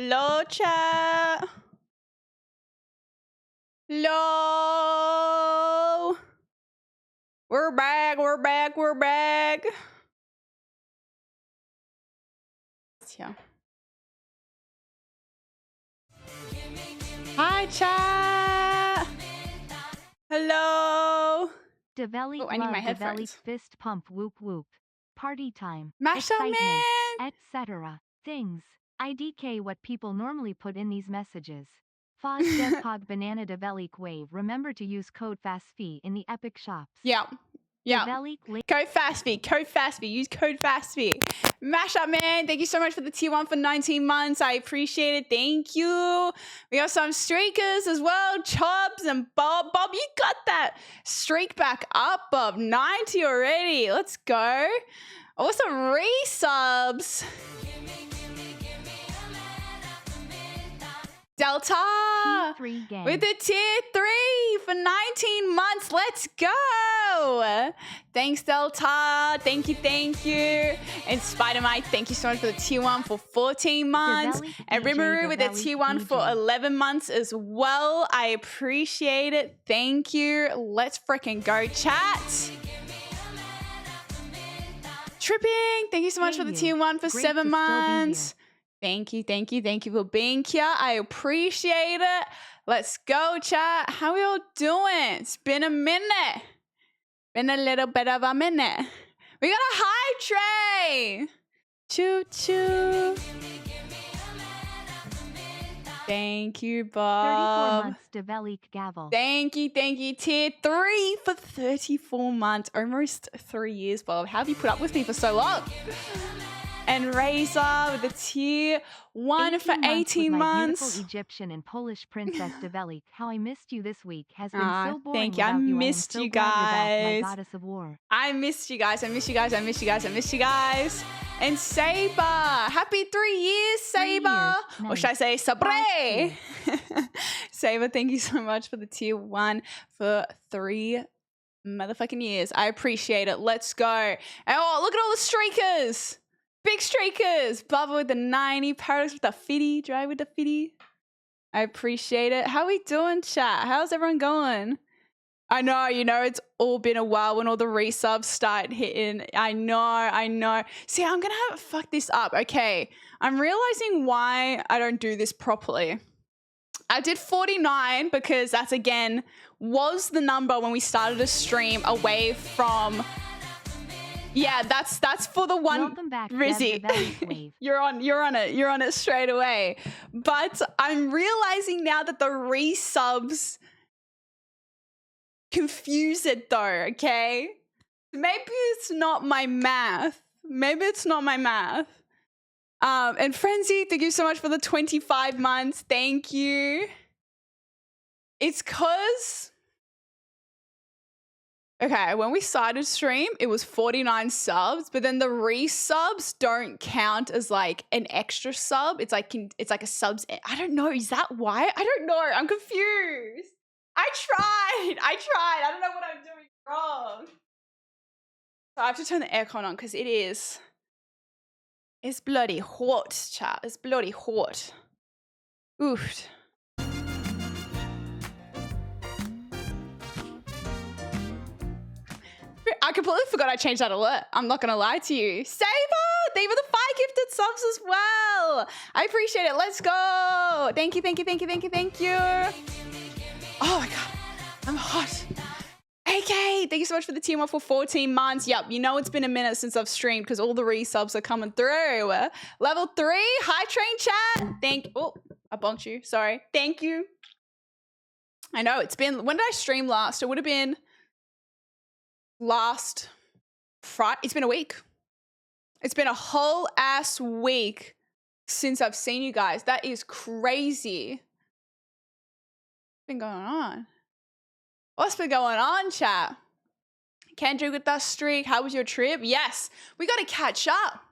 Hello, chat. Hello. We're back. We're back. We're back. Yeah. Hi, chat. Hello. Develique I need my love headphones. Develique fist pump whoop whoop. Party time. Masha excitement, man. etc. Things. IDK what people normally put in these messages. Foz Devcog Banana Develique Wave. Remember to use code FASTFEE in the Epic shops. Yeah. Yeah. Develique Code FASTFEE. Code FASTFEE. Use code FASTFEE. Mashup man, thank you so much for the tier 1 for 19 months. I appreciate it. Thank you. We got some streakers as well. Chubbs and Bob. Bob, you got that streak back up, Bob. 90 already. Let's go. Also, resubs. Delta T3 with the tier 3 for 19 months. Let's go. Thanks, Delta. Thank you. Thank you. And Spider-Mike, thank you so much for the tier 1 for 14 months. Develique And DJ, Rimuru with the Develique tier 1 for DJ. 11 months as well. I appreciate it. Thank you. Let's freaking go, chat. Tripping, thank you so much for the tier 1 for Great 7 to still be months. Thank you, thank you, thank you for being here. I appreciate it. Let's go, chat. How are we all doing? It's been a minute. Been a little bit of a minute. We got a high tray. Choo choo. Thank you, 34 Bob. months Develique Gavel. Thank you, thank you. Tier 3 for 34 months. Almost 3 years, Bob. How have you put up with me for so long? And Razor with the tier 1 for 18 months. Beautiful Egyptian and Polish princess Develique. How I missed you this week has been so boring. Thank you. I missed you guys. My goddess of war. I missed you guys. I missed you guys. I missed you guys. I missed you guys. And Saber. Happy 3 years, Saber. Nice. Or should I say Sabre? Saber, thank you so much for the tier 1 for 3 motherfucking years. I appreciate it. Let's go. Oh, look at all the streakers. Big streakers. Bubba with the 90. Paris with the 50. Dry with the 50. I appreciate it. How we doing, chat? How's everyone going? I know, it's all been a while when all the resubs start hitting. I know. See, I'm going to fuck this up. Okay. I'm realizing why I don't do this properly. I did 49 because that's, again, was the number when we started a stream away from... Yeah, that's for the one. Welcome back, Rizzy. You're on it straight away. But I'm realizing now that the resubs confuse it though, okay? Maybe it's not my math. And Frenzy, thank you so much for the 25 months. Thank you. It's cause okay, when we started stream, it was 49 subs, but then the resubs don't count as like an extra sub. It's like a subs. I don't know. Is that why? I don't know. I'm confused. I tried. I don't know what I'm doing wrong. So I have to turn the aircon on because it's bloody hot, chat. It's bloody hot. Oof. I completely forgot I changed that alert. I'm not going to lie to you. Saber! They were the 5 gifted subs as well. I appreciate it. Let's go. Thank you. Oh my God. I'm hot. AK, thank you so much for the tier 1 for 14 months. Yep, it's been a minute since I've streamed because all the resubs are coming through. Level 3, high train chat. Oh, I bonked you. Sorry. Thank you. I know, it's been, when did I stream last? It would have been last Friday. It's been a week. It's been a whole ass week since I've seen you guys. That is crazy. What's been going on? What's been going on, chat? Kendrick with that streak. How was your trip? Yes, we got to catch up.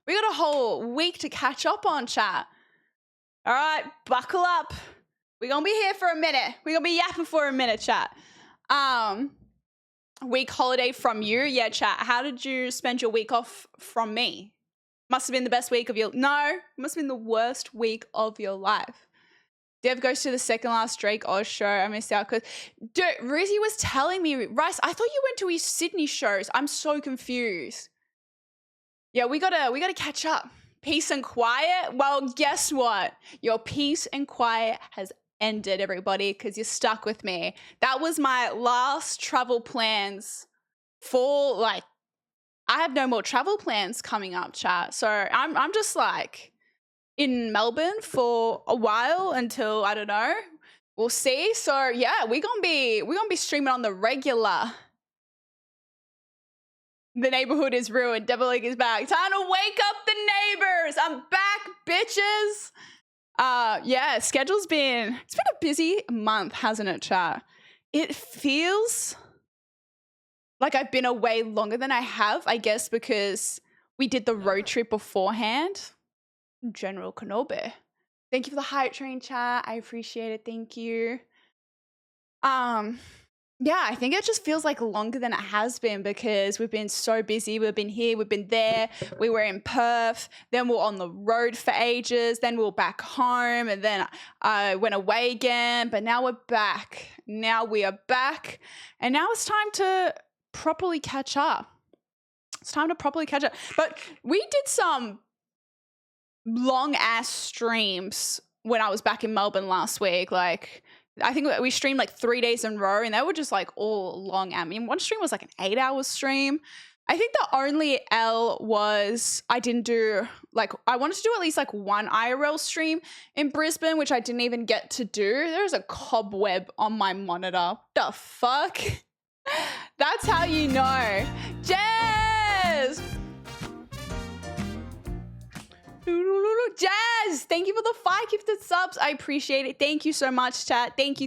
We got a whole week to catch up on, chat. All right, buckle up. We're going to be here for a minute. We're going to be yapping for a minute, chat. Week holiday from you? Yeah, chat. How did you spend your week off from me? Must have been the best week of your, no, must have been the worst week of your life. Dev goes to the second last Drake Oz show. I missed out because, dude, Rizzy was telling me, Rice, I thought you went to his Sydney shows. I'm so confused. Yeah, we gotta catch up. Peace and quiet. Well, guess what? Your peace and quiet has ended, everybody, because you're stuck with me. That was my last travel plans for, like, I have no more travel plans coming up, chat. So I'm just like in Melbourne for a while until, I don't know, we'll see. So yeah, we're gonna be streaming on the regular. The neighborhood is ruined. Develique is back. Time to wake up the neighbors. I'm back, bitches. Yeah, it's been a busy month, hasn't it, chat? It feels like I've been away longer than I have, I guess, because we did the road trip beforehand. General Kenobi. Thank you for the hype train, chat. I appreciate it. Thank you. Yeah, I think it just feels like longer than it has been because we've been so busy. We've been here, we've been there. We were in Perth, then we were on the road for ages, then we were back home, and then I went away again. But now we're back. Now we are back, and now it's time to properly catch up. But we did some long ass streams when I was back in Melbourne last week. Like, I think we streamed like 3 days in a row, and they were just like all long. I mean, one stream was like an 8-hour stream. I think the only L was I didn't do, like, I wanted to do at least like one IRL stream in Brisbane, which I didn't even get to do. There's a cobweb on my monitor. The fuck? That's how you know. Jazz! Jazz, thank you for the 5 gifted subs. I appreciate it. Thank you so much, chat. Thank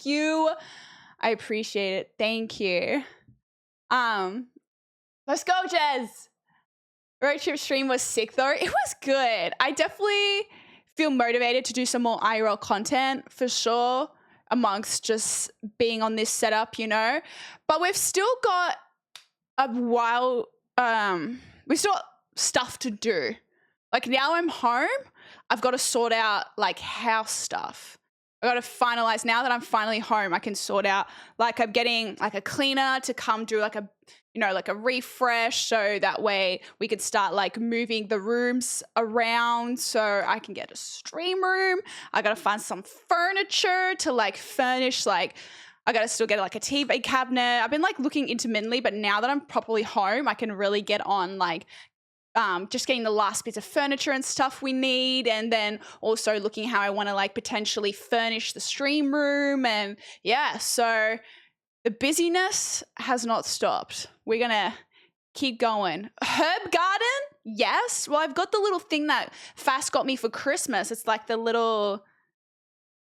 you. I appreciate it. Thank you. Let's go, Jazz. Road trip stream was sick though. It was good. I definitely feel motivated to do some more IRL content for sure, amongst just being on this setup, you know. But we've still got a while. We still got stuff to do. Like, now I'm home, I've got to sort out like house stuff. I got to finalize, now that I'm finally home, I can sort out, like, I'm getting like a cleaner to come do like a, you know, like a refresh, so that way we could start like moving the rooms around so I can get a stream room. I got to find some furniture to like furnish, like I got to still get like a TV cabinet. I've been like looking intermittently, but now that I'm properly home, I can really get on like just getting the last bits of furniture and stuff we need, and then also looking how I want to like potentially furnish the stream room. And yeah, so the busyness has not stopped. We're gonna keep going. Herb garden, yes. Well, I've got the little thing that Fast got me for Christmas. It's like the little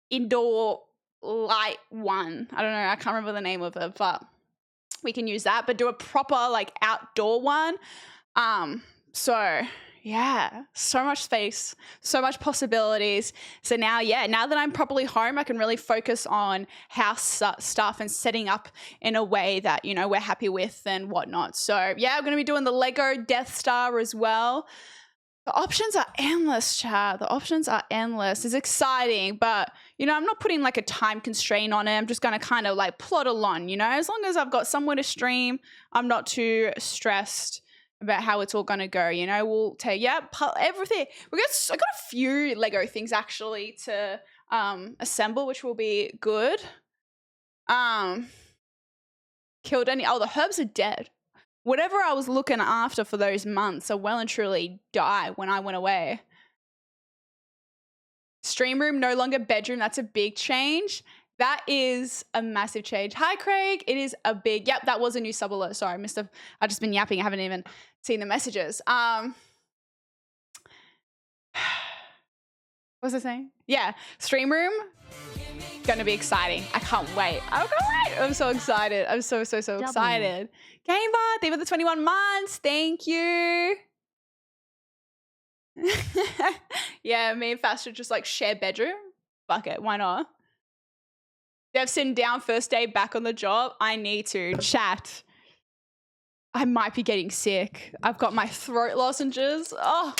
indoor light one. I don't know, I can't remember the name of it, but we can use that, but do a proper like outdoor one. So yeah, so much space, so much possibilities. So now, yeah, now that I'm properly home, I can really focus on house stuff and setting up in a way that, you know, we're happy with and whatnot. So yeah, I'm going to be doing the Lego Death Star as well. The options are endless, chat. The options are endless. It's exciting, but, you know, I'm not putting like a time constraint on it. I'm just going to kind of like plod along, you know, as long as I've got somewhere to stream, I'm not too stressed about how it's all going to go, you know. We'll take, yeah, everything. I got a few Lego things actually to assemble, which will be good. Killed any, oh, the herbs are dead. Whatever I was looking after for those months are well and truly died when I went away. Stream room, no longer bedroom. That's a big change. That is a massive change. Hi, Craig. It is a big, yep, that was a new sub alert. Sorry, I've just been yapping. I haven't even seen the messages. What was I saying? Yeah, stream room, gonna be exciting. I can't wait. I can't wait. I'm so excited. I'm so excited. Game Bar, thank you for the 21 months. Thank you. Yeah, me and Fast should just like share bedroom. Fuck it, why not? They've sitting down first day back on the job. I need to chat. I might be getting sick. I've got my throat lozenges. I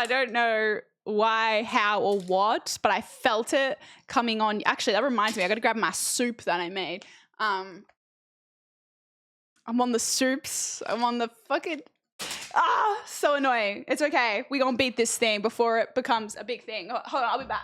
don't know why, how, or what, but I felt it coming on. Actually, that reminds me, I got to grab my soup that I made. I'm on the soups. I'm on the fucking. So annoying. It's okay. We're going to beat this thing before it becomes a big thing. Hold on, I'll be back.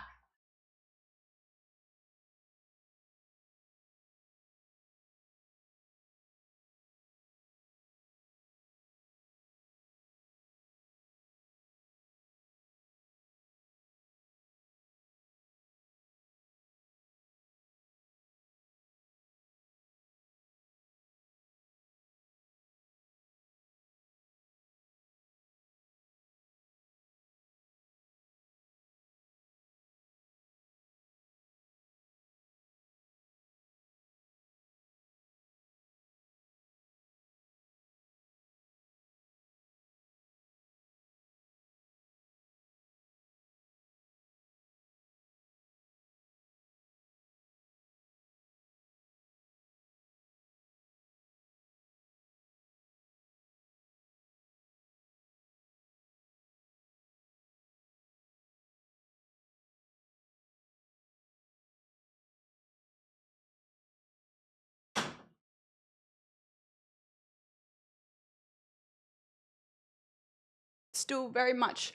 Still very much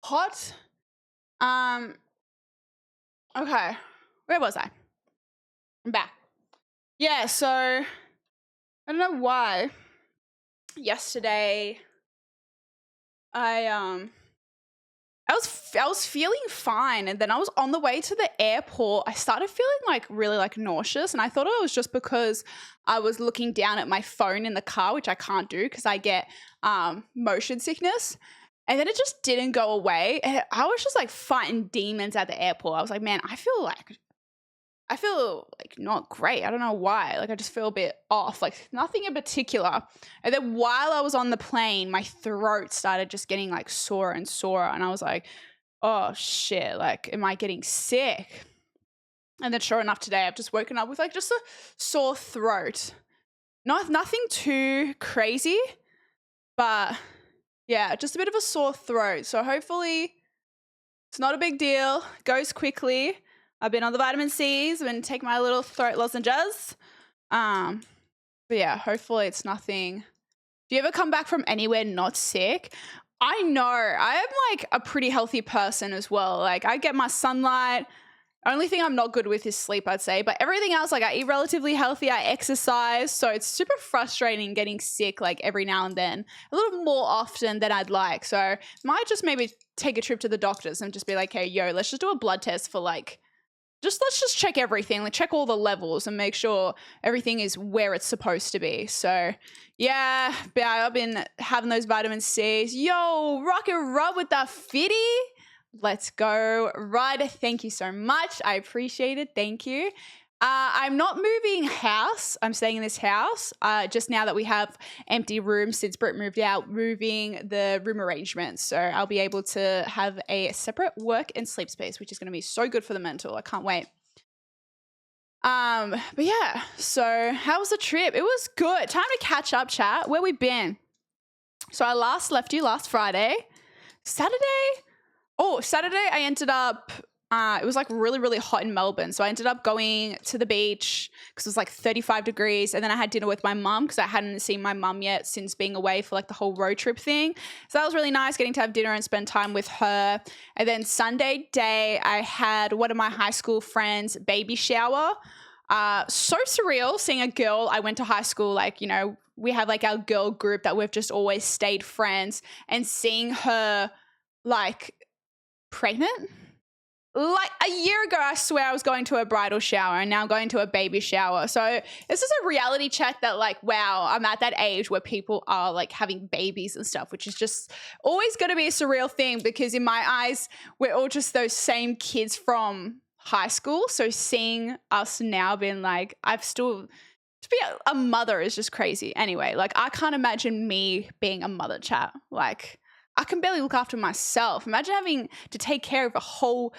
hot. Okay. Where was I? I'm back. Yeah, so I don't know why. Yesterday I was feeling fine, and then I was on the way to the airport. I started feeling like really like nauseous, and I thought it was just because I was looking down at my phone in the car, which I can't do because I get motion sickness. And then it just didn't go away. And I was just like fighting demons at the airport. I was like, man, I feel like not great. I don't know why. Like I just feel a bit off, like nothing in particular. And then while I was on the plane, my throat started just getting like sore and sore. And I was like, oh shit, like am I getting sick? And then sure enough, today I've just woken up with like just a sore throat. Nothing too crazy, but yeah, just a bit of a sore throat. So hopefully it's not a big deal. Goes quickly. I've been on the vitamin C's. I've been taking my little throat lozenges. But yeah, hopefully it's nothing. Do you ever come back from anywhere not sick? I know. I am like a pretty healthy person as well. Like I get my sunlight. Only thing I'm not good with is sleep, I'd say. But everything else, like I eat relatively healthy. I exercise. So it's super frustrating getting sick like every now and then. A little more often than I'd like. So might just maybe take a trip to the doctors and just be like, hey, yo, let's just do a blood test for like, let's just check everything, like check all the levels and make sure everything is where it's supposed to be. So yeah, I've been having those vitamin C's. Yo, rock and roll with that fitty. Let's go. Ryder, thank you so much. I appreciate it. Thank you. I'm not moving house. I'm staying in this house. Just now that we have empty rooms since Britt moved out, moving the room arrangements. So I'll be able to have a separate work and sleep space, which is going to be so good for the mental. I can't wait. But yeah, so how was the trip? It was good. Time to catch up, chat. Where we been? So I last left you last Friday. Saturday I ended up, it was like really, really hot in Melbourne. So I ended up going to the beach because it was like 35 degrees. And then I had dinner with my mum because I hadn't seen my mum yet since being away for like the whole road trip thing. So that was really nice getting to have dinner and spend time with her. And then Sunday day, I had one of my high school friends' baby shower. So surreal seeing a girl I went to high school, like, you know, we have like our girl group that we've just always stayed friends, and seeing her like pregnant. Like a year ago, I swear I was going to a bridal shower, and now I'm going to a baby shower. So this is a reality check that like, wow, I'm at that age where people are like having babies and stuff, which is just always going to be a surreal thing because in my eyes, we're all just those same kids from high school. So seeing us now being like, to be a mother is just crazy. Anyway, like I can't imagine me being a mother, chat. Like I can barely look after myself. Imagine having to take care of a whole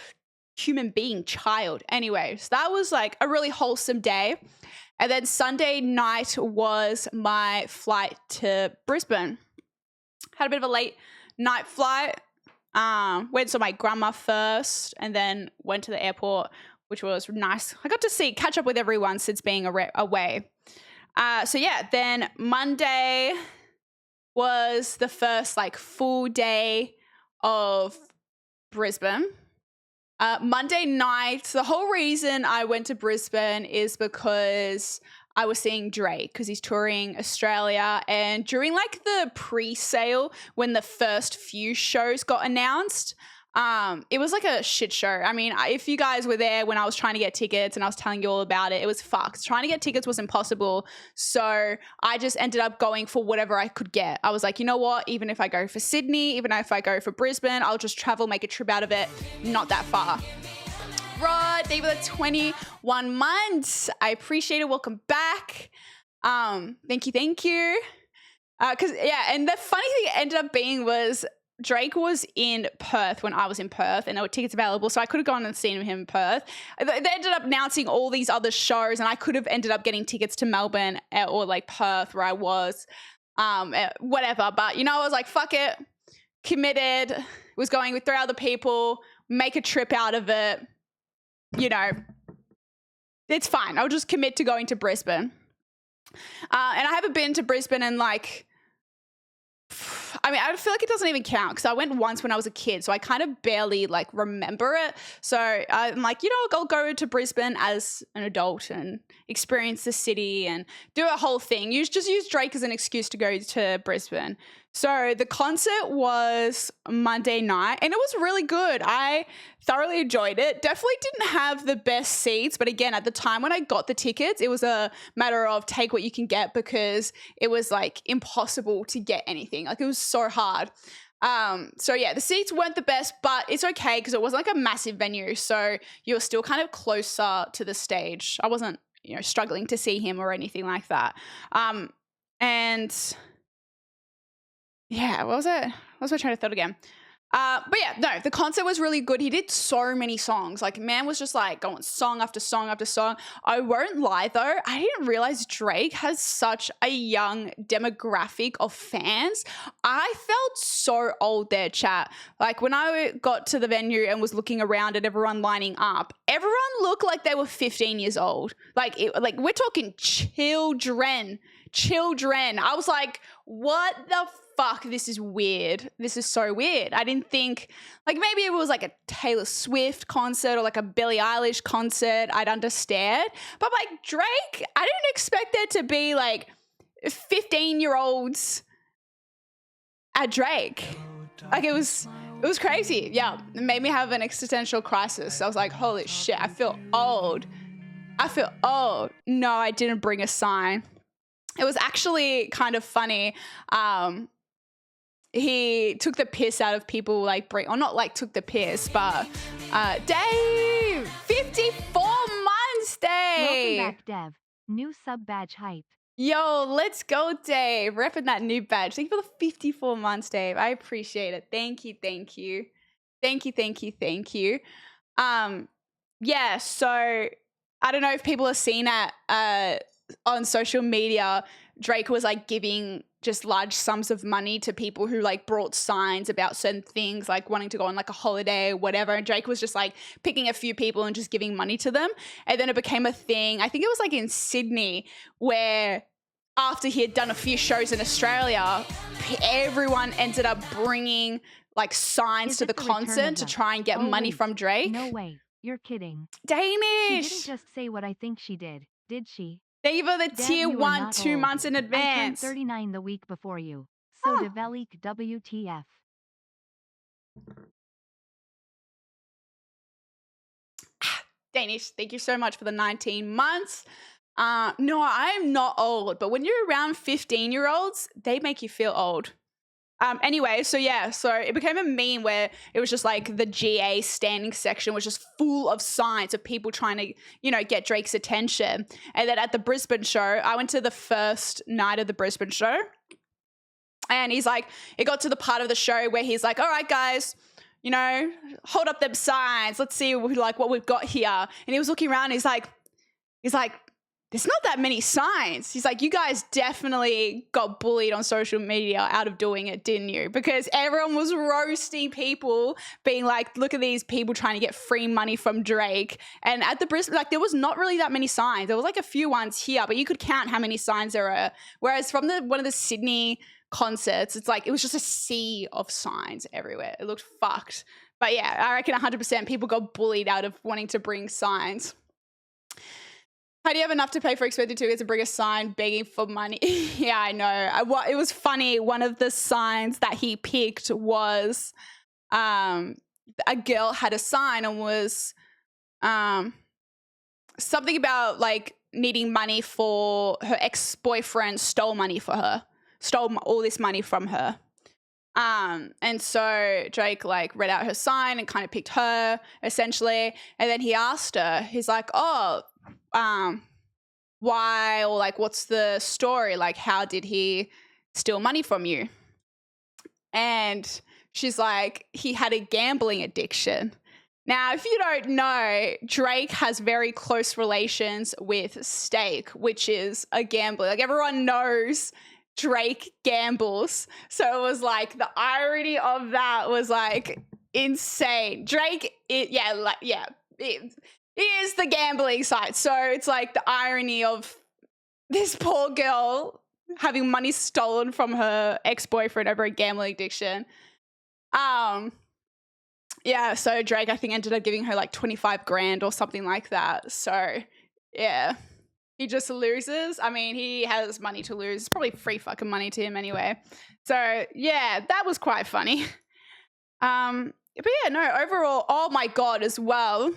human being child. Anyway, so that was like a really wholesome day. And then Sunday night was my flight to Brisbane. Had a bit of a late night flight. Went to my grandma first and then went to the airport, which was nice. I got to catch up with everyone since being away. So yeah, then Monday was the first like full day of Brisbane. Monday night, the whole reason I went to Brisbane is because I was seeing Drake because he's touring Australia, and during like the pre-sale when the first few shows got announced, it was like a shit show. I mean, if you guys were there when I was trying to get tickets and I was telling you all about it, it was fucked. Trying to get tickets was impossible. So I just ended up going for whatever I could get. I was like, you know what? Even if I go for Sydney, even if I go for Brisbane, I'll just travel, make a trip out of it. Not that far. Rod, thank you for the 21 months. I appreciate it. Welcome back. Thank you. And the funny thing ended up being was Drake was in Perth when I was in Perth, and there were tickets available, so I could have gone and seen him in Perth. They ended up announcing all these other shows, and I could have ended up getting tickets to Melbourne or like Perth where I was, whatever. But I was like, fuck it, committed. Was going with 3 other people, make a trip out of it. It's fine. I'll just commit to going to Brisbane. And I haven't been to Brisbane in like, I feel like it doesn't even count because I went once when I was a kid, so I kind of barely like remember it. So I'm like, I'll go to Brisbane as an adult and experience the city and do a whole thing. Use Drake as an excuse to go to Brisbane. So the concert was Monday night and it was really good. I thoroughly enjoyed it. Definitely didn't have the best seats, but again, at the time when I got the tickets, it was a matter of take what you can get because it was like impossible to get anything. Like it was so hard. So yeah, the seats weren't the best, but it's okay because it wasn't like a massive venue. So you were still kind of closer to the stage. I wasn't, struggling to see him or anything like that. And yeah, what was it? What was my train of thought again? But yeah, no, the concert was really good. He did so many songs. Like, man was just like going song after song after song. I won't lie though, I didn't realize Drake has such a young demographic of fans. I felt so old there, chat. Like when I got to the venue and was looking around at everyone lining up, everyone looked like they were 15 years old. Like we're talking children. I was like, what the fuck, this is weird. This is so weird. I didn't think, like maybe it was like a Taylor Swift concert or like a Billie Eilish concert, I'd understand. But like Drake, I didn't expect there to be like 15-year-olds at Drake. Like it was crazy. Yeah, it made me have an existential crisis. I was like, holy shit, I feel old. No, I didn't bring a sign. It was actually kind of funny. He took the piss out of people took the piss, but Dave, 54 months, Dave. Welcome back, Dev. New sub badge hype. Yo, let's go, Dave. Repping that new badge. Thank you for the 54 months, Dave. I appreciate it. Thank you. Yeah, so I don't know if people have seen it on social media. Drake was like giving just large sums of money to people who like brought signs about certain things, like wanting to go on like a holiday or whatever. And Drake was just like picking a few people and just giving money to them. And then it became a thing. I think it was like in Sydney where after he had done a few shows in Australia, everyone ended up bringing like signs to the concert to try and get money from Drake. No way. You're kidding. Danish. She didn't just say what I think she did she? Thank you for the tier 1 2 months in advance. I turned 39 the week before you. So Develique WTF. Danish, thank you so much for the 19 months. No, I'm not old, but when you're around 15-year-olds, they make you feel old. Anyway, so it became a meme where it was just like the GA standing section was just full of signs of people trying to, get Drake's attention. And then at the Brisbane show, I went to the first night of the Brisbane show, and he's like, it got to the part of the show where he's like, all right, guys, hold up them signs. Let's see what we've got here. And he was looking around. And he's like, there's not that many signs. He's like, you guys definitely got bullied on social media out of doing it, didn't you? Because everyone was roasting people, being like, look at these people trying to get free money from Drake. And at the Brisbane, like, there was not really that many signs. There was like a few ones here, but you could count how many signs there are. Whereas from one of the Sydney concerts, it's like, it was just a sea of signs everywhere. It looked fucked. But yeah, I reckon 100% people got bullied out of wanting to bring signs. How do you have enough to pay for expected tickets to bring a sign begging for money? Yeah, I know. It was funny. One of the signs that he picked was a girl had a sign and was something about like needing money for her ex-boyfriend stole money for her, stole all this money from her. And so Drake like read out her sign and kind of picked her essentially. And then he asked her, he's like, oh, why, or like, what's the story? Like, how did he steal money from you? And she's like, he had a gambling addiction. Now, if you don't know, Drake has very close relations with Stake, which is a gambler. Like, everyone knows Drake gambles. So it was like, the irony of that was like insane. Drake, it is the gambling side. So it's like the irony of this poor girl having money stolen from her ex-boyfriend over a gambling addiction. Yeah, so Drake, I think, ended up giving her like 25 grand or something like that. So yeah, he just loses. I mean, he has money to lose. It's probably free fucking money to him anyway. So yeah, that was quite funny. But yeah, no, overall, oh my God, as well.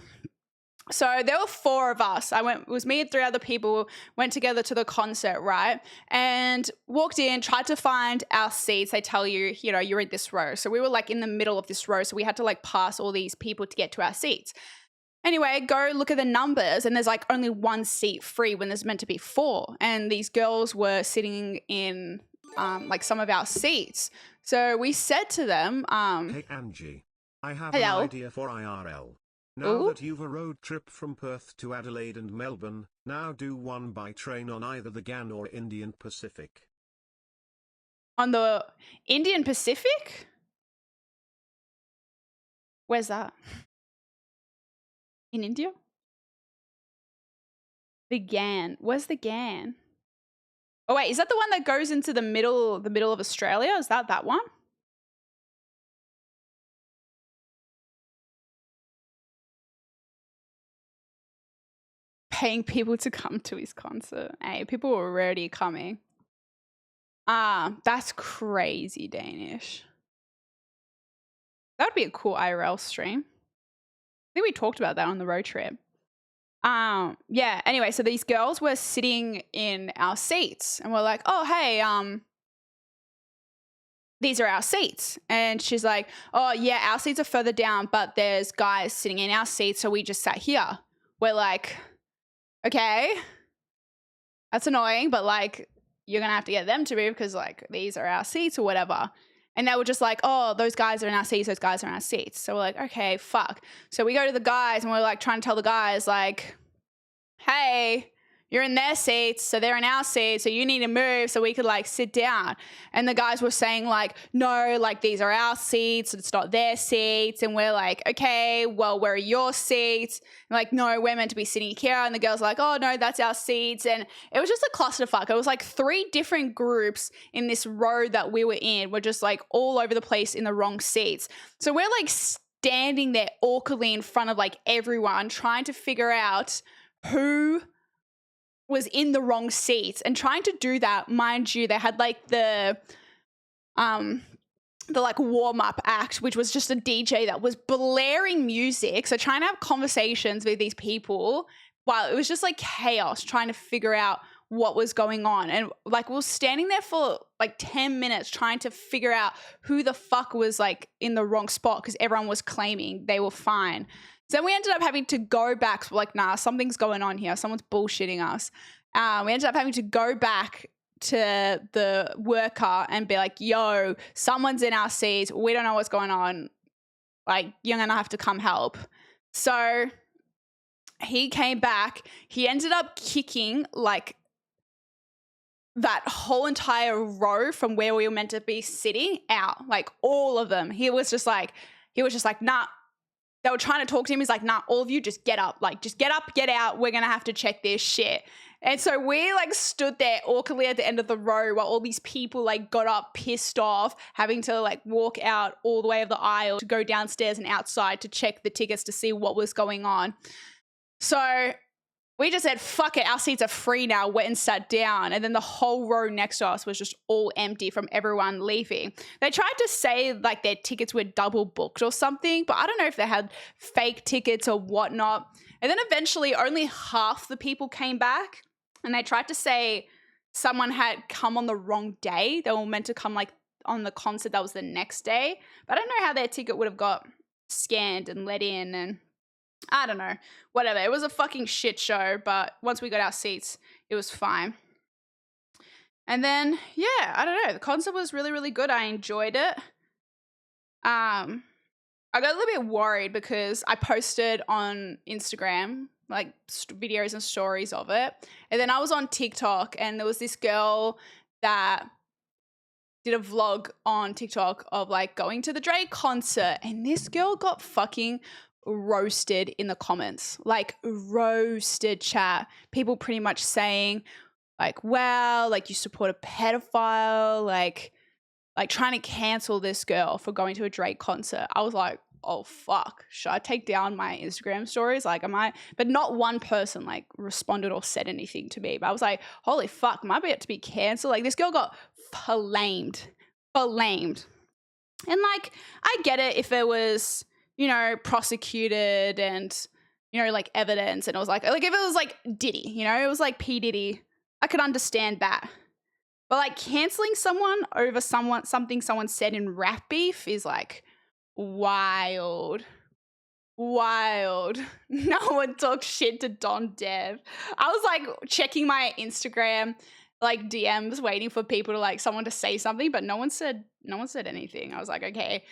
So there were 4 of us. It was me and 3 other people, went together to the concert, right? And walked in, tried to find our seats. They tell you, you know, you're in this row. So we were like in the middle of this row. So we had to like pass all these people to get to our seats. Anyway, go look at the numbers and there's like only 1 seat free when there's meant to be 4. And these girls were sitting in like some of our seats. So we said to them, hey Angie, I have hello? an idea for IRL. Now that you've a road trip from Perth to Adelaide and Melbourne, now do one by train on either the GAN or Indian Pacific. On the Indian Pacific? Where's that? In India? The GAN. Where's the GAN? Oh wait, is that the one that goes into the middle of Australia? Is that one? Paying people to come to his concert. Hey, people were already coming. That's crazy, Danish. That would be a cool IRL stream. I think we talked about that on the road trip. Yeah, anyway, so these girls were sitting in our seats and we're like, oh, hey, these are our seats. And she's like, oh, yeah, our seats are further down, but there's guys sitting in our seats, so we just sat here. We're like, okay, that's annoying, but like, you're going to have to get them to move because like, these are our seats or whatever. And they were just like, oh, those guys are in our seats, those guys are in our seats. So we're like, okay, fuck. So we go to the guys and we're like trying to tell the guys like, hey, you're in their seats, so they're in our seats, so you need to move so we could like sit down. And the guys were saying like, no, like these are our seats, it's not their seats. And we're like, okay, well, where are your seats? And like, no, we're meant to be sitting here. And the girls are like, oh no, that's our seats. And it was just a clusterfuck. It was like 3 different groups in this row that we were in. We're just like all over the place in the wrong seats. So we're like standing there awkwardly in front of like everyone trying to figure out who was in the wrong seats, and trying to do that, mind you, they had like the like warm-up act, which was just a DJ that was blaring music. So trying to have conversations with these people while it was just like chaos, trying to figure out what was going on. And like we were standing there for like 10 minutes trying to figure out who the fuck was like in the wrong spot because everyone was claiming they were fine. So then we ended up having to go back, like, nah, something's going on here. Someone's bullshitting us. We ended up having to go back to the worker and be like, yo, someone's in our seats. We don't know what's going on. Like, you're going to have to come help. So he came back. He ended up kicking like that whole entire row from where we were meant to be sitting out, like all of them. He was just like, nah. They were trying to talk to him. He's like, nah, all of you just get up. Like, just get up, get out. We're going to have to check this shit. And so we like stood there awkwardly at the end of the row while all these people like got up pissed off, having to like walk out all the way of the aisle to go downstairs and outside to check the tickets to see what was going on. So we just said, fuck it, our seats are free now, went and sat down. And then the whole row next to us was just all empty from everyone leaving. They tried to say like their tickets were double booked or something, but I don't know if they had fake tickets or whatnot. And then eventually only half the people came back, and they tried to say someone had come on the wrong day. They were meant to come like on the concert that was the next day. But I don't know how their ticket would have got scanned and let in, and I don't know, whatever. It was a fucking shit show, but once we got our seats, it was fine. And then, yeah, I don't know. The concert was really, really good. I enjoyed it. I got a little bit worried because I posted on Instagram, like videos and stories of it. And then I was on TikTok, and there was this girl that did a vlog on TikTok of like going to the Drake concert, and this girl got fucking roasted in the comments, like roasted, chat. People pretty much saying like, wow, like you support a pedophile, like trying to cancel this girl for going to a Drake concert. I was like, oh fuck, should I take down my Instagram stories? Like, am I? But not one person like responded or said anything to me. But I was like, holy fuck, am I about to be canceled? Like, this girl got flamed. And like, I get it if it was, you know, prosecuted and, you know, like evidence, and it was like if it was like Diddy, you know, it was like P. Diddy, I could understand that. But like canceling someone over something someone said in rap beef is like wild. No one talks shit to Don Dev. I was like checking my Instagram like DMs waiting for people to like someone to say something, but no one said anything. I was like, okay,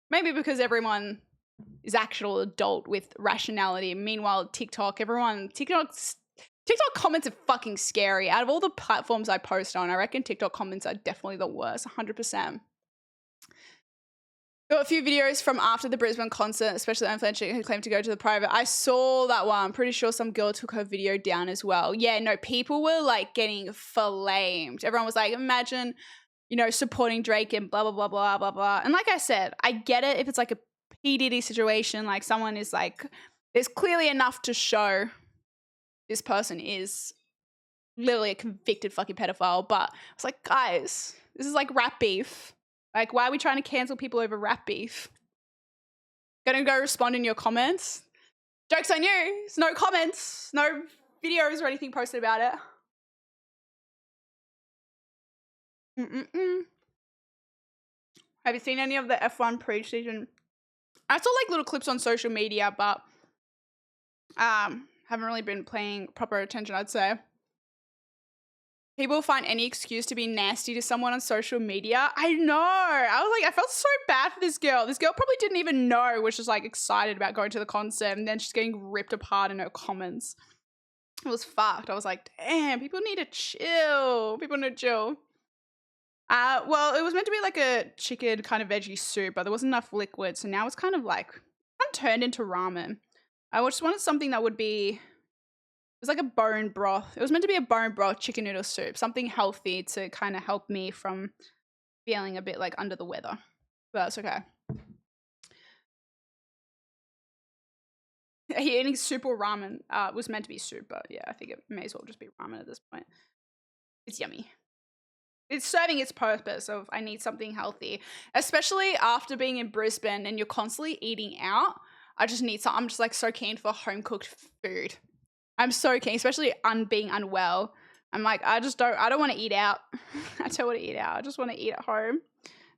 maybe because everyone is actual adult with rationality. Meanwhile, TikTok comments are fucking scary. Out of all the platforms I post on, I reckon TikTok comments are definitely the worst, 100%. Got a few videos from after the Brisbane concert, especially the unflinching who claimed to go to the private. I saw that one. I'm pretty sure some girl took her video down as well. Yeah, no, people were like getting flamed. Everyone was like, imagine, you know, supporting Drake and blah, blah, blah, blah, blah, blah. And like I said, I get it if it's like a P. Diddy situation, like someone is like, there's clearly enough to show this person is literally a convicted fucking pedophile. But I was like, guys, this is like rap beef. Like, why are we trying to cancel people over rap beef? Gonna go respond in your comments? Joke's on you. There's no comments, no videos or anything posted about it. Have you seen any of the F1 pre-season? I saw like little clips on social media, but haven't really been paying proper attention, I'd say. People find any excuse to be nasty to someone on social media. I know. I was like, I felt so bad for this girl. This girl probably didn't even know, was just like excited about going to the concert, and then she's getting ripped apart in her comments. It was fucked. I was like, damn, people need to chill. Well, it was meant to be like a chicken kind of veggie soup, but there wasn't enough liquid, so now it's kind of turned into ramen. I just wanted something that would be, it was like a bone broth. It was meant to be a bone broth chicken noodle soup, something healthy to kind of help me from feeling a bit like under the weather. But that's okay. Eating soup or ramen was meant to be soup, but yeah, I think it may as well just be ramen at this point. It's yummy. It's serving its purpose of I need something healthy, especially after being in Brisbane and you're constantly eating out. I just need I'm just like so keen for home cooked food. I'm so keen, especially being unwell. I'm like, I don't want to eat out. I don't want to eat out. I just want to eat at home.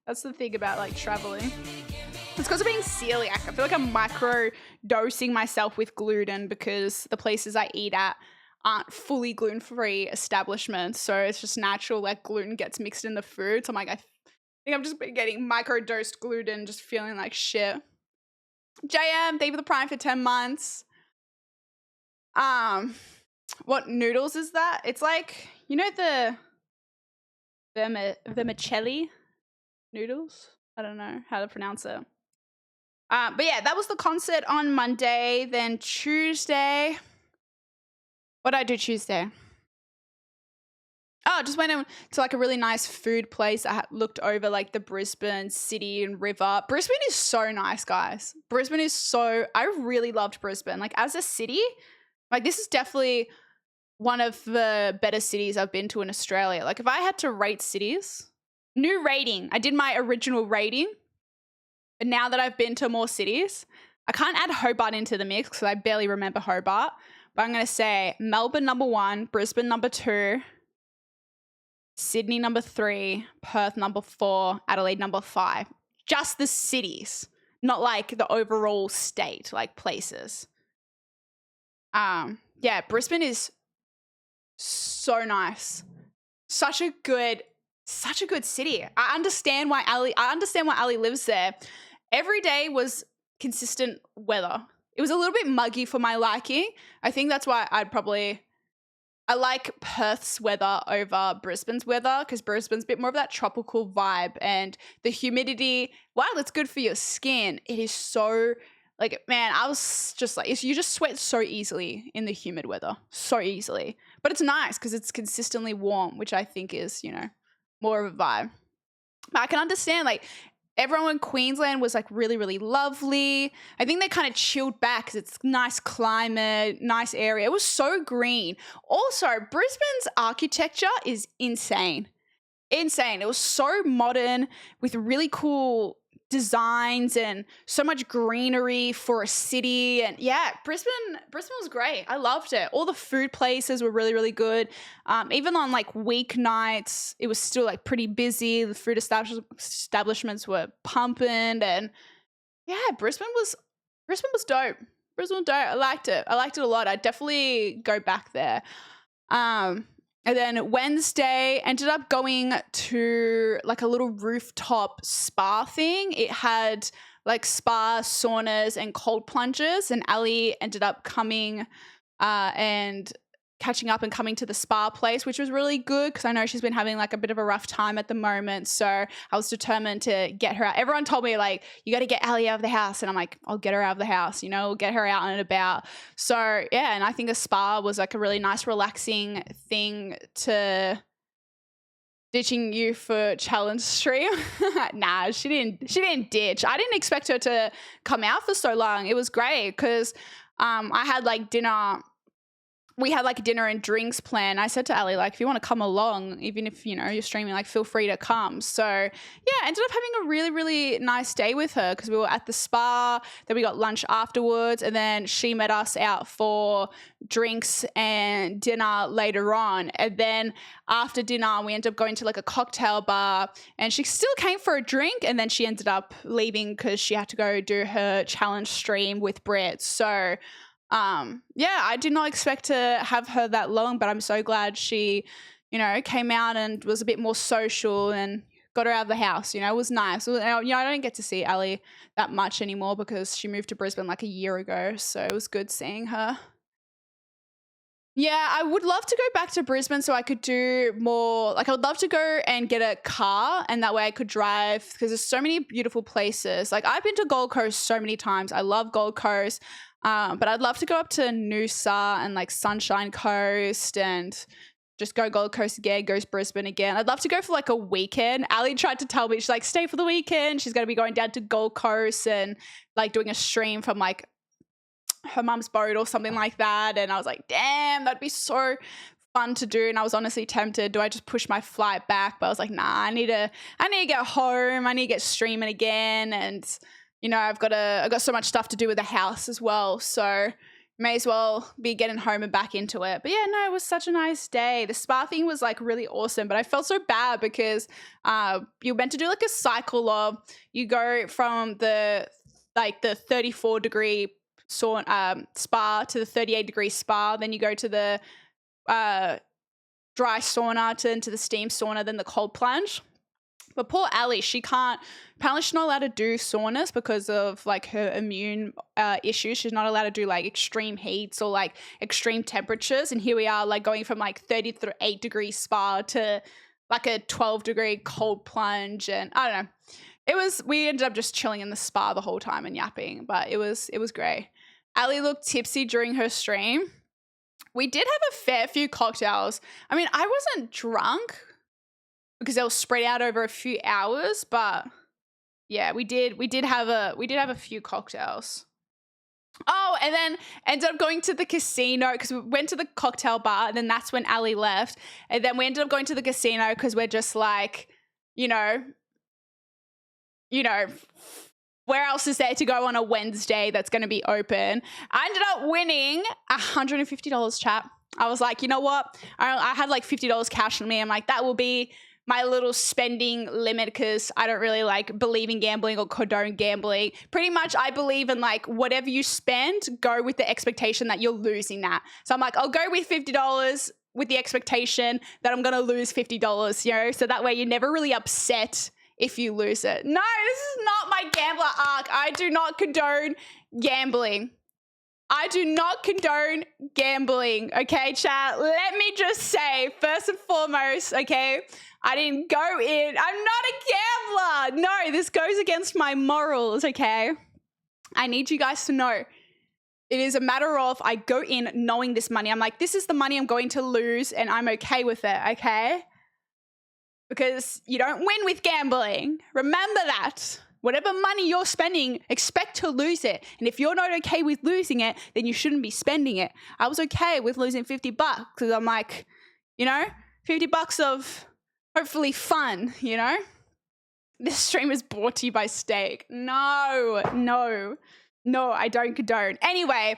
That's the thing about like traveling. It's because of being celiac. I feel like I'm micro dosing myself with gluten because the places I eat at aren't fully gluten-free establishments. So it's just natural, like gluten gets mixed in the food. So I'm like, I think I've just been getting micro-dosed gluten, just feeling like shit. JM, thank you for the Prime for 10 months. What noodles is that? It's like, you know, the vermicelli noodles? I don't know how to pronounce it. But yeah, that was the concert on Monday. Then Tuesday, what did I do Tuesday? Oh, just went to like a really nice food place. I looked over like the Brisbane city and river. Brisbane is so nice, guys. I really loved Brisbane. Like as a city, like this is definitely one of the better cities I've been to in Australia. Like if I had to rate cities, new rating, I did my original rating. But now that I've been to more cities, I can't add Hobart into the mix because I barely remember Hobart. But I'm going to say Melbourne number 1, Brisbane number 2, Sydney number 3, Perth number 4, Adelaide number 5. Just the cities, not like the overall state, like places. Yeah, Brisbane is so nice. Such a good city. I understand why Ali lives there. Every day was consistent weather. It was a little bit muggy for my liking. I think that's why I like Perth's weather over Brisbane's weather because Brisbane's a bit more of that tropical vibe, and the humidity, while it's good for your skin, it is so like, man, I was just like, you just sweat so easily in the humid weather, so easily. But it's nice because it's consistently warm, which I think is, you know, more of a vibe. But I can understand, like, everyone in Queensland was like really, really lovely. I think they kind of chilled back because it's nice climate, nice area. It was so green. Also, Brisbane's architecture is insane. Insane. It was so modern with really cool designs and so much greenery for a city. And yeah, Brisbane was great. I loved it. All the food places were really, really good. Even on like weeknights, it was still like pretty busy. The food establishments were pumping, and yeah, Brisbane was dope. Brisbane was dope. I liked it a lot. I'd definitely go back there. And then Wednesday, ended up going to like a little rooftop spa thing. It had like spa, saunas, and cold plunges. And Ali ended up coming and catching up and coming to the spa place, which was really good because I know she's been having like a bit of a rough time at the moment. So I was determined to get her out. Everyone told me like, you got to get Ali out of the house. And I'm like, I'll get her out of the house, you know, we'll get her out and about. So yeah, and I think a spa was like a really nice, relaxing thing to ditching you for challenge stream. Nah, she didn't ditch. I didn't expect her to come out for so long. It was great because I had like dinner. We had like dinner and drinks planned. I said to Ali, like, if you want to come along, even if, you know, you're streaming, like, feel free to come. So yeah, I ended up having a really, really nice day with her because we were at the spa, then we got lunch afterwards, and then she met us out for drinks and dinner later on. And then after dinner, we ended up going to like a cocktail bar, and she still came for a drink, and then she ended up leaving because she had to go do her challenge stream with Brett. So yeah, I did not expect to have her that long, but I'm so glad she, you know, came out and was a bit more social and got her out of the house. You know, it was nice. You know, I don't get to see Ali that much anymore because she moved to Brisbane like a year ago, so it was good seeing her. Yeah, I would love to go back to Brisbane so I could do more. Like, I would love to go and get a car, and that way I could drive because there's so many beautiful places. Like, I've been to Gold Coast so many times. I love Gold Coast. But I'd love to go up to Noosa and like Sunshine Coast and just go Gold Coast again, goes Brisbane again. I'd love to go for like a weekend. Ali tried to tell me, she's like, stay for the weekend. She's going to be going down to Gold Coast and like doing a stream from like her mum's boat or something like that. And I was like, damn, that'd be so fun to do. And I was honestly tempted. Do I just push my flight back? But I was like, nah, I need to get home. I need to get streaming again. And you know, I've got so much stuff to do with the house as well. So may as well be getting home and back into it. But yeah, no, it was such a nice day. The spa thing was like really awesome, but I felt so bad because you're meant to do like a cycle of you go from the 34-degree spa to the 38-degree spa. Then you go to the dry sauna, to the steam sauna, then the cold plunge. But poor Ali, apparently she's not allowed to do saunas because of like her immune issues. She's not allowed to do like extreme heats or like extreme temperatures. And here we are like going from like 38 degree spa to like a 12-degree cold plunge. And I don't know. We ended up just chilling in the spa the whole time and yapping, but it was great. Ali looked tipsy during her stream. We did have a fair few cocktails. I mean, I wasn't drunk because they were spread out over a few hours, but yeah, we did have a few cocktails. Oh, and then ended up going to the casino because we went to the cocktail bar, and then that's when Ali left. And then we ended up going to the casino because we're just like, you know, where else is there to go on a Wednesday that's going to be open? I ended up winning $150, chat. I was like, you know what? I had like $50 cash on me. I'm like, that will be my little spending limit because I don't really like believe in gambling or condone gambling. Pretty much I believe in like whatever you spend, go with the expectation that you're losing that. So I'm like, I'll go with $50 with the expectation that I'm going to lose $50, you know? So that way you're never really upset if you lose it. No, this is not my gambler arc. I do not condone gambling. I do not condone gambling, okay, chat? Let me just say, first and foremost, okay, I didn't go in. I'm not a gambler. No, this goes against my morals, okay? I need you guys to know. It is a matter of I go in knowing this money. I'm like, this is the money I'm going to lose, and I'm okay with it, okay? Because you don't win with gambling. Remember that. Whatever money you're spending, expect to lose it. And if you're not okay with losing it, then you shouldn't be spending it. I was okay with losing $50 because I'm like, you know, $50 of hopefully fun, you know? This stream is brought to you by steak. No, I don't condone. Anyway,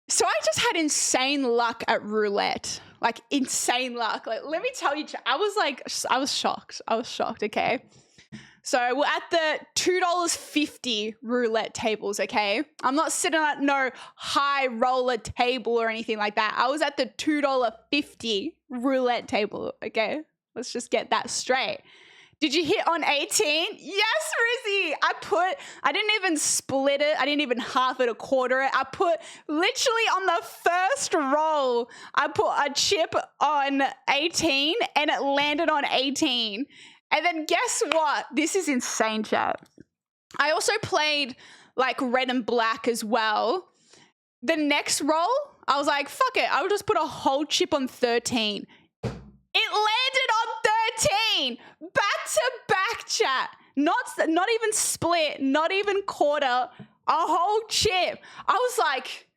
so I just had insane luck at roulette. Like insane luck. Like, let me tell you, I was shocked. Okay. So we're at the $2.50 roulette tables, okay? I'm not sitting at no high roller table or anything like that. I was at the $2.50 roulette table, okay? Let's just get that straight. Did you hit on 18? Yes, Rizzy. I didn't even split it. I didn't even half it or quarter it. I put literally on the first roll, I put a chip on 18 and it landed on 18. And then guess what? This is insane, chat. I also played like red and black as well. The next roll, I was like, fuck it. I will just put a whole chip on 13. It landed on 13. Back to back, chat. Not even split, not even quarter, a whole chip. I was like,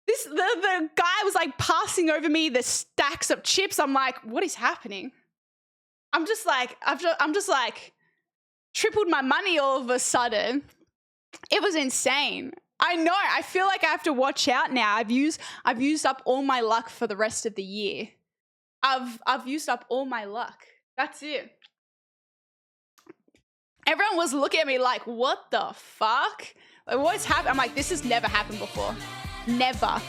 the guy was like passing over me the stacks of chips. I'm like, what is happening? I'm just like tripled my money all of a sudden. It was insane. I know. I feel like I have to watch out now. I've used up all my luck for the rest of the year. I've used up all my luck. That's it. Everyone was looking at me like, what the fuck? Like, what's happened? I'm like, this has never happened before. Never.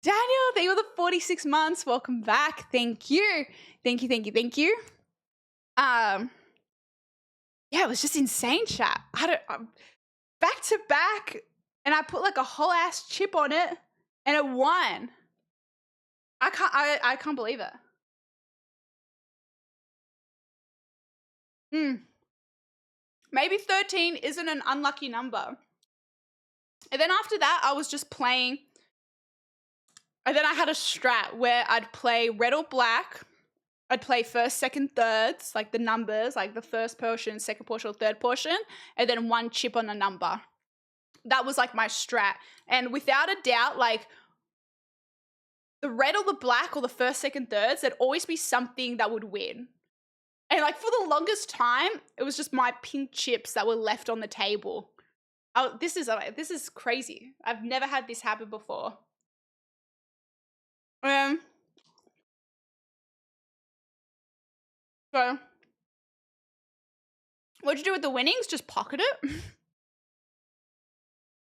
Daniel, thank you for the 46 months. Welcome back. Thank you. Yeah, it was just insane, chat. Back to back, and I put like a whole ass chip on it, and it won. I can't believe it. Maybe 13 isn't an unlucky number. And then after that, I was just playing. And then I had a strat where I'd play red or black. I'd play first, second, thirds, like the numbers, like the first portion, second portion, or third portion, and then one chip on a number. That was like my strat. And without a doubt, like the red or the black or the first, second, thirds, there'd always be something that would win. And like for the longest time, it was just my pink chips that were left on the table. This is crazy. I've never had this happen before. So, what'd you do with the winnings? Just pocket it?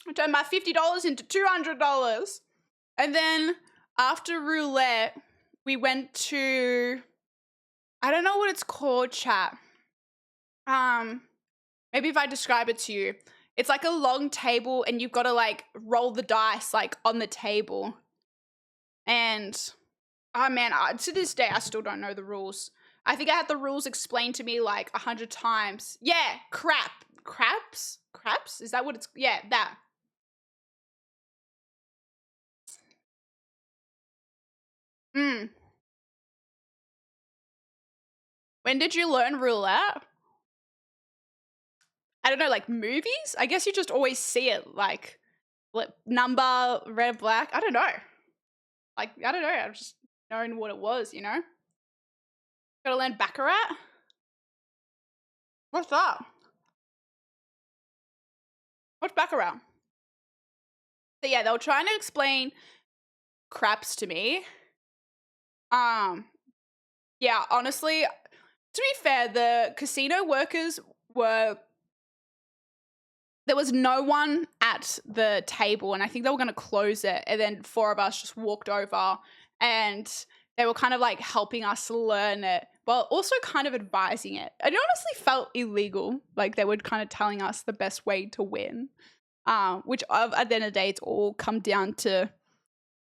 I turned my $50 into $200. And then after roulette, we went to I don't know what it's called, chat. Maybe if I describe it to you, it's like a long table and you've got to like roll the dice like on the table. And oh man, to this day, I still don't know the rules. I think I had the rules explained to me like 100 times. Yeah, craps? Is that what it's, yeah, that. When did you learn roulette? I don't know, like movies? I guess you just always see it like number, red, black. I don't know. Like, I don't know. I've just known what it was, you know? Gotta learn Baccarat? What's that? What's Baccarat? So yeah, they were trying to explain craps to me. Yeah, honestly, to be fair, the casino workers there was no one at the table, and I think they were going to close it, and then 4 of us just walked over, and they were kind of like helping us learn it, while also kind of advising it. It honestly felt illegal, like they were kind of telling us the best way to win, which at the end of the day, it's all come down to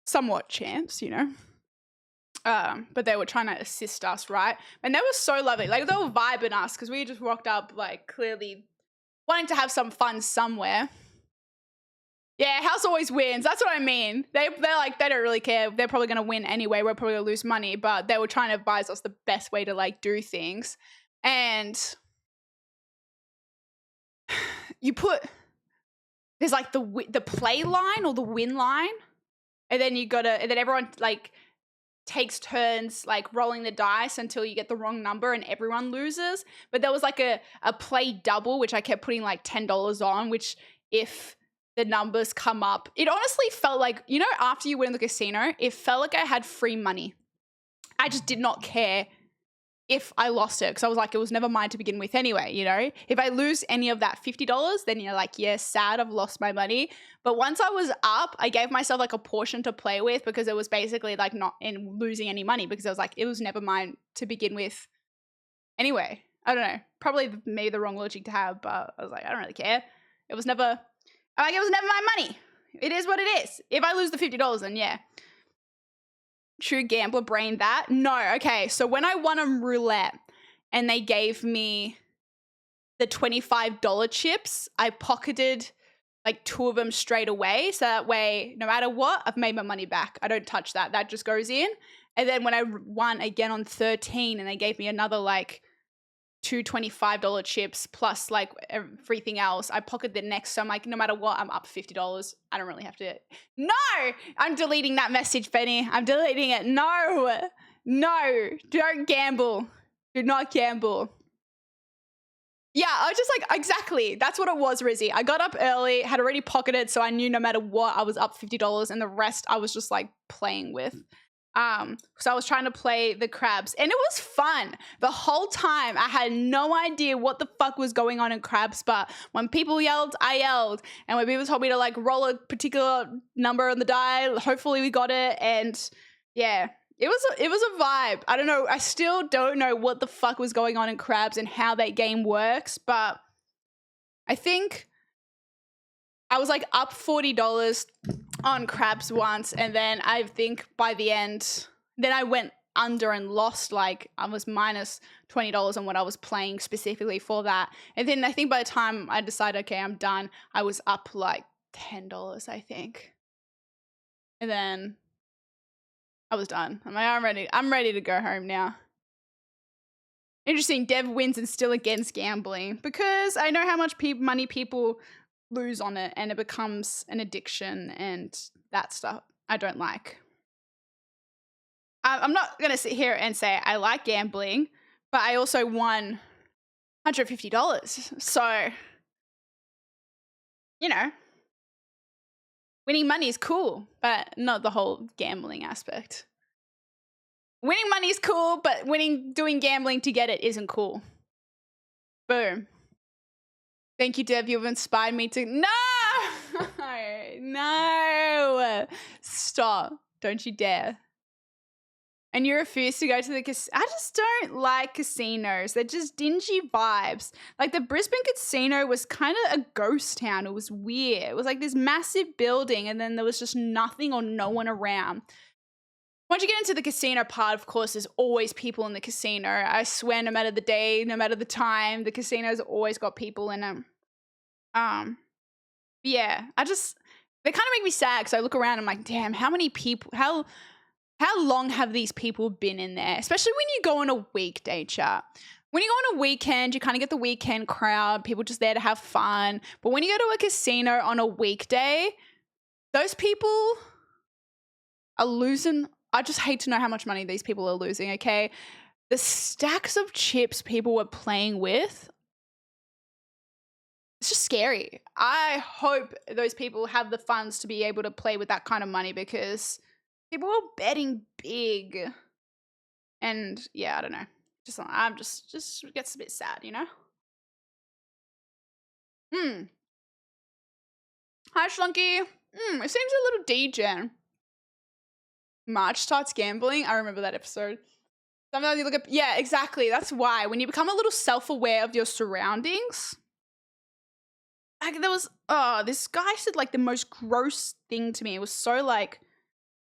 somewhat chance, you know? But they were trying to assist us, right? And they were so lovely. Like, they were vibing us because we just walked up, like, clearly wanting to have some fun somewhere. Yeah, house always wins. That's what I mean. They're like, they don't really care. They're probably going to win anyway. We're probably going to lose money. But they were trying to advise us the best way to, like, do things. And there's, like, the play line or the win line. And then and then everyone, like, takes turns like rolling the dice until you get the wrong number and everyone loses. But there was like a play double, which I kept putting like $10 on, which if the numbers come up, it honestly felt like, you know, after you win the casino, it felt like I had free money. I just did not care if I lost it because I was like, it was never mine to begin with anyway, you know? If I lose any of that $50, then you're like, yeah, sad, I've lost my money. But once I was up, I gave myself like a portion to play with because it was basically like not in losing any money because I was like, it was never mine to begin with anyway. I don't know. Probably maybe the wrong logic to have, but I was like, I don't really care. It was never my money. It is what it is. If I lose the $50, then yeah. True gambler brain that? No, okay. So when I won on roulette and they gave me the $25 chips, I pocketed like 2 of them straight away. So that way, no matter what, I've made my money back. I don't touch that. That just goes in. And then when I won again on 13 and they gave me another like 2 $25 chips plus like everything else, I pocketed the next. So I'm like, no matter what, I'm up $50. I don't really have to. No, I'm deleting that message, Benny. I'm deleting it. No, don't gamble. Do not gamble. Yeah, I was just like, exactly. That's what it was, Rizzy. I got up early, had already pocketed, so I knew no matter what, I was up $50, and the rest I was just like playing with. So I was trying to play the crabs and it was fun. The whole time I had no idea what the fuck was going on in crabs, but when people yelled, I yelled. And when people told me to like roll a particular number on the die, hopefully we got it. And yeah, it was a vibe. I don't know. I still don't know what the fuck was going on in crabs and how that game works, but I think I was like up $40 on crabs once, and then I think by the end, then I went under and lost, like I was minus $20 on what I was playing specifically for that. And then I think by the time I decided, okay, I'm done, I was up like $10, I think. And then I was done. I'm like, I'm ready to go home now. Interesting, Dev wins and still against gambling because I know how much money people lose on it and it becomes an addiction and that stuff I don't like. I'm not going to sit here and say I like gambling, but I also won $150. So, you know, winning money is cool, but not the whole gambling aspect. Winning money is cool, but doing gambling to get it isn't cool. Boom. Thank you, Dev. You've inspired me to... No! Stop. Don't you dare. and you refuse to go to the casino. I just don't like casinos. They're just dingy vibes. Like the Brisbane casino was kind of a ghost town. It was weird. It was like this massive building and then there was just nothing or no one around. Once you get into the casino part, of course, there's always people in the casino. I swear, no matter the day, no matter the time, the casino's always got people in them. Yeah, they kind of make me sad because I look around and I'm like, damn, how many people, how long have these people been in there? Especially when you go on a weekday, chat. When you go on a weekend, you kind of get the weekend crowd, people just there to have fun. But when you go to a casino on a weekday, those people are losing. I just hate to know how much money these people are losing, okay? The stacks of chips people were playing with, it's just scary. I hope those people have the funds to be able to play with that kind of money because people are betting big. And yeah, I don't know. I'm just gets a bit sad, you know? Hi, Shlunky. It seems a little degen. Marge starts gambling. I remember that episode. Sometimes you look at, yeah, exactly. That's why. When you become a little self-aware of your surroundings. Like there was, this guy said like the most gross thing to me. It was so like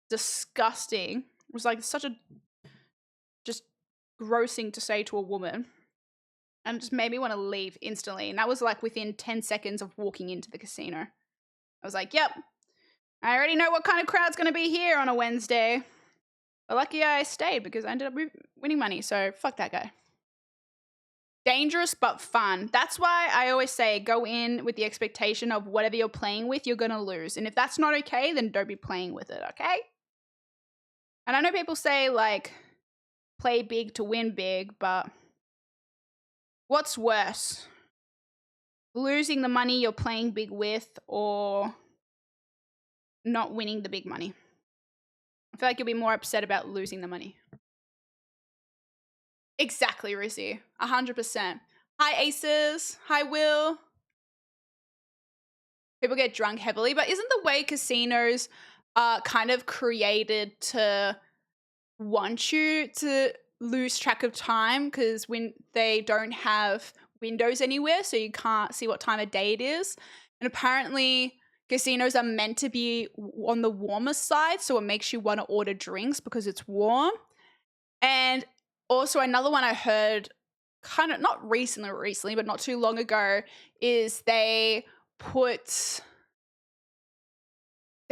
disgusting. It was like such a just gross thing to say to a woman. And just made me want to leave instantly. And that was like within 10 seconds of walking into the casino. I was like, yep, I already know what kind of crowd's going to be here on a Wednesday. But lucky I stayed because I ended up winning money. So fuck that guy. Dangerous but fun. That's why I always say go in with the expectation of whatever you're playing with, you're going to lose. And if that's not okay, then don't be playing with it, okay? And I know people say like play big to win big, but what's worse? Losing the money you're playing big with or not winning the big money? I feel like you'll be more upset about losing the money. Exactly, Rizzy. 100%. Hi, Aces. Hi, Will. People get drunk heavily, but isn't the way casinos are kind of created to want you to lose track of time because when they don't have windows anywhere, so you can't see what time of day it is. And apparently casinos are meant to be on the warmer side, so it makes you want to order drinks because it's warm. And also another one I heard kind of not recently, but not too long ago is they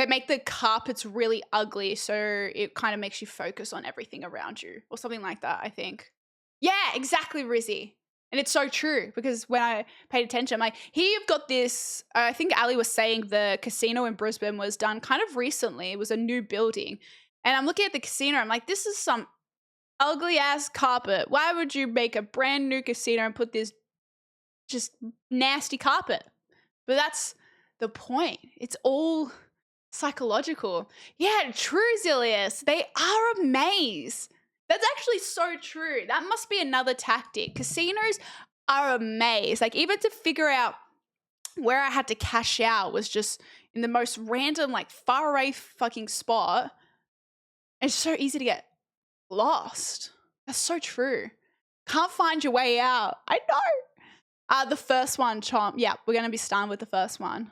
make the carpets really ugly so it kind of makes you focus on everything around you or something like that, I think. Yeah, exactly, Rizzy. And it's so true because when I paid attention, I'm like, here you've got this, I think Ali was saying the casino in Brisbane was done kind of recently. It was a new building. And I'm looking at the casino, I'm like, this is some ugly ass carpet. Why would you make a brand new casino and put this just nasty carpet? But that's the point. It's all psychological. Yeah, true, Zilius. They are a maze. That's actually so true. That must be another tactic. Casinos are a maze. Like even to figure out where I had to cash out was just in the most random, like far away fucking spot. It's so easy to get lost. That's so true. Can't find your way out. I know. The first one, Chomp. Yeah, we're going to be starting with the first one.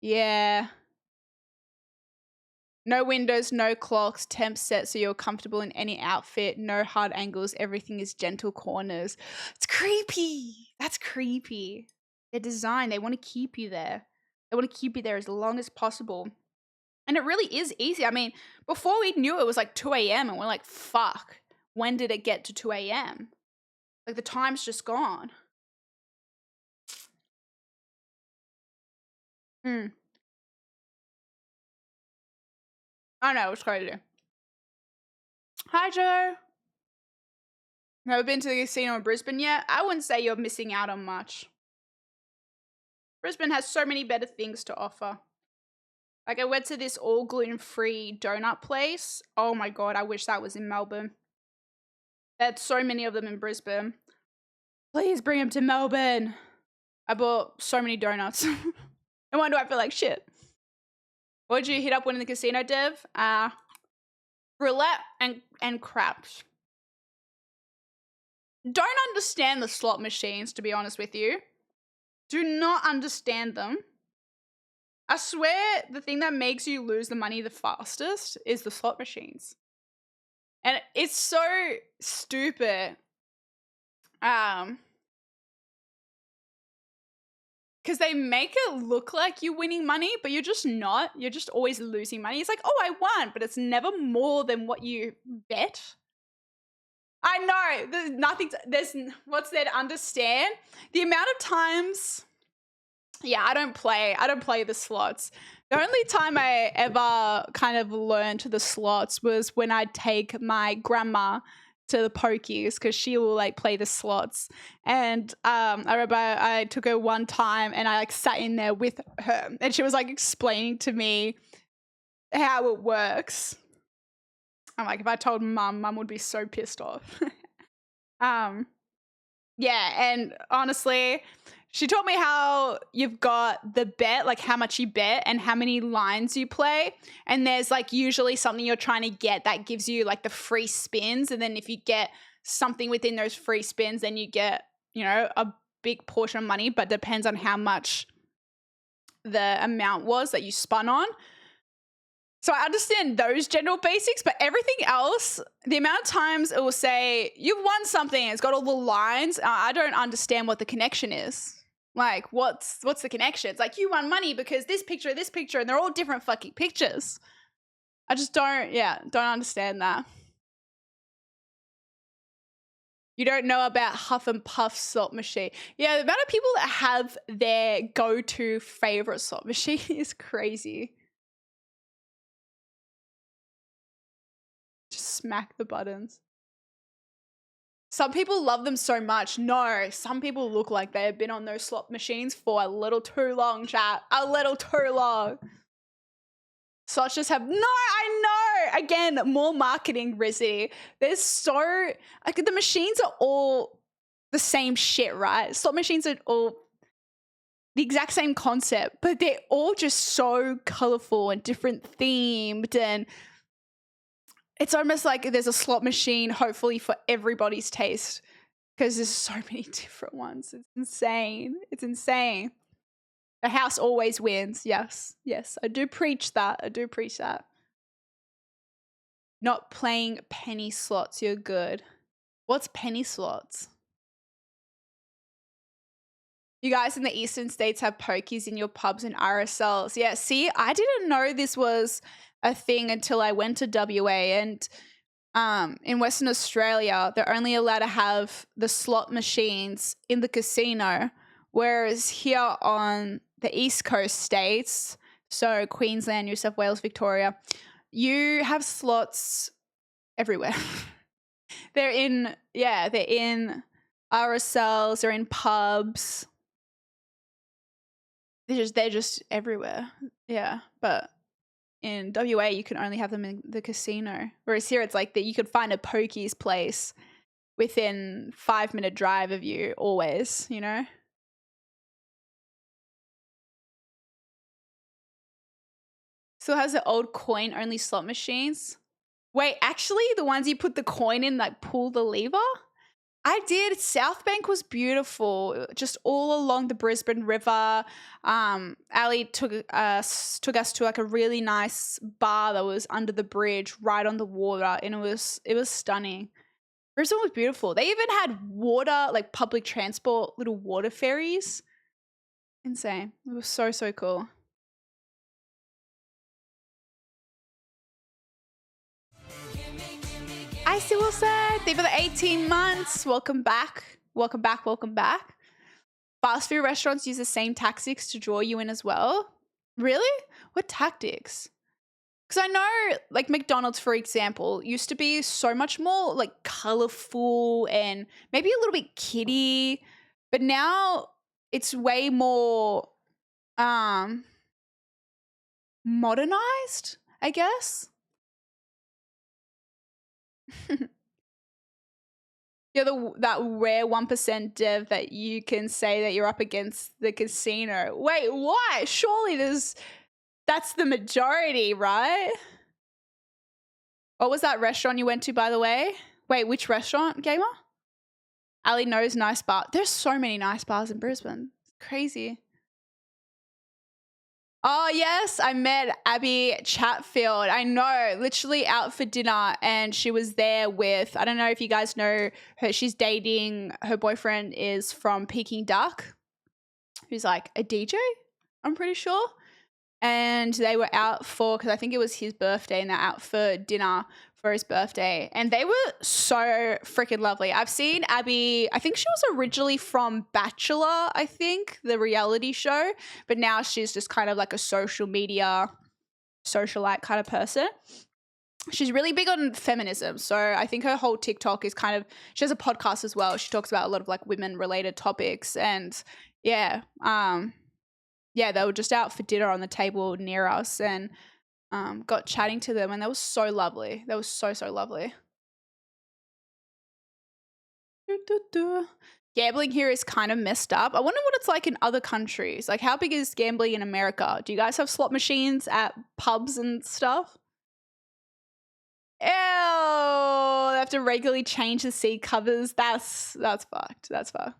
Yeah. No windows, no clocks, temp set so you're comfortable in any outfit, no hard angles, everything is gentle corners. It's creepy. That's creepy. Their design, they want to keep you there. They want to keep you there as long as possible. And it really is easy. I mean, before we knew it was like 2 a.m. and we're like, fuck, when did it get to 2 a.m.? Like the time's just gone. I know, it's crazy. Hi, Joe. Never been to the casino in Brisbane yet? I wouldn't say you're missing out on much. Brisbane has so many better things to offer. Like I went to this all gluten-free donut place. Oh my God, I wish that was in Melbourne. They had so many of them in Brisbane. Please bring them to Melbourne. I bought so many donuts. No wonder I feel like shit. What did you hit up when in the casino, Dev? roulette and craps. Don't understand the slot machines, to be honest with you. Do not understand them. I swear the thing that makes you lose the money the fastest is the slot machines. And it's so stupid. Because they make it look like you're winning money, but you're just not. You're just always losing money. It's like, oh, I won, but it's never more than what you bet. I know, there's nothing, what's there to understand? The amount of times, yeah, I don't play the slots. The only time I ever kind of learned the slots was when I'd take my grandma to the pokies because she will like play the slots. And I remember I took her one time and I like sat in there with her and she was like explaining to me how it works. I'm like, if I told mum would be so pissed off. Yeah, and honestly, she taught me how you've got the bet, like how much you bet and how many lines you play. And there's like usually something you're trying to get that gives you like the free spins. And then if you get something within those free spins, then you get, you know, a big portion of money, but depends on how much the amount was that you spun on. So I understand those general basics, but everything else, the amount of times it will say, you've won something, it's got all the lines, I don't understand what the connection is. Like, what's the connection? It's like, you won money because this picture, and they're all different fucking pictures. I just don't understand that. You don't know about Huff and Puff slot machine. Yeah, the amount of people that have their go-to favorite slot machine is crazy. Just smack the buttons. Some people love them so much. No, some people look like they have been on those slot machines for a little too long, chat. A little too long. Slots just have, no, I know. Again, more marketing, Rizzy. There's so, like the machines are all the same shit, right? Slot machines are all the exact same concept, but they're all just so colorful and different themed, and it's almost like there's a slot machine, hopefully for everybody's taste, because there's so many different ones. It's insane. It's insane. The house always wins. Yes. Yes. I do preach that. Not playing penny slots. You're good. What's penny slots? You guys in the eastern states have pokies in your pubs and RSLs. Yeah, see, I didn't know this was a thing until I went to WA, and in Western Australia, they're only allowed to have the slot machines in the casino, whereas here on the East Coast states, so Queensland, New South Wales, Victoria, you have slots everywhere. They're in RSLs, they're in pubs. They're just everywhere. Yeah, but in WA, you can only have them in the casino. Whereas here, it's like that you could find a pokies place within 5-minute drive of you always, you know? Still has the old coin-only slot machines. Wait, actually, the ones you put the coin in, like pull the lever? I did. South Bank was beautiful, just all along the Brisbane River. Ali took us to like a really nice bar that was under the bridge, right on the water, and it was stunning. Brisbane was beautiful. They even had water, like public transport, little water ferries. Insane. It was so cool. Icy Wilson, thank you for the 18 months. Welcome back. Fast food restaurants use the same tactics to draw you in as well. Really? What tactics? Because I know, like McDonald's, for example, used to be so much more like colorful and maybe a little bit kiddie, but now it's way more modernized, I guess. You're that rare 1% dev that you can say that you're up against the casino. Wait, why? Surely that's the majority, right? What was that restaurant you went to, by the way? Wait, which restaurant, Gamer? Ali knows nice bar. There's so many nice bars in Brisbane. It's crazy. Oh, yes, I met Abby Chatfield. I know, literally out for dinner, and she was there with, I don't know if you guys know her, she's dating, her boyfriend is from Peking Duck, who's like a DJ, I'm pretty sure. And they were out for, because I think it was his birthday, and they're out for dinner for his birthday. And they were so freaking lovely. I've seen Abby, I think she was originally from Bachelor, I think, the reality show. But now she's just kind of like a social media, socialite kind of person. She's really big on feminism. So I think her whole TikTok is kind of, she has a podcast as well. She talks about a lot of like women related topics. And yeah, they were just out for dinner on the table near us and got chatting to them, and they were so lovely. They were so, so lovely. Gambling here is kind of messed up. I wonder what it's like in other countries. Like, how big is gambling in America? Do you guys have slot machines at pubs and stuff? Ew, they have to regularly change the seat covers. That's fucked. That's fucked.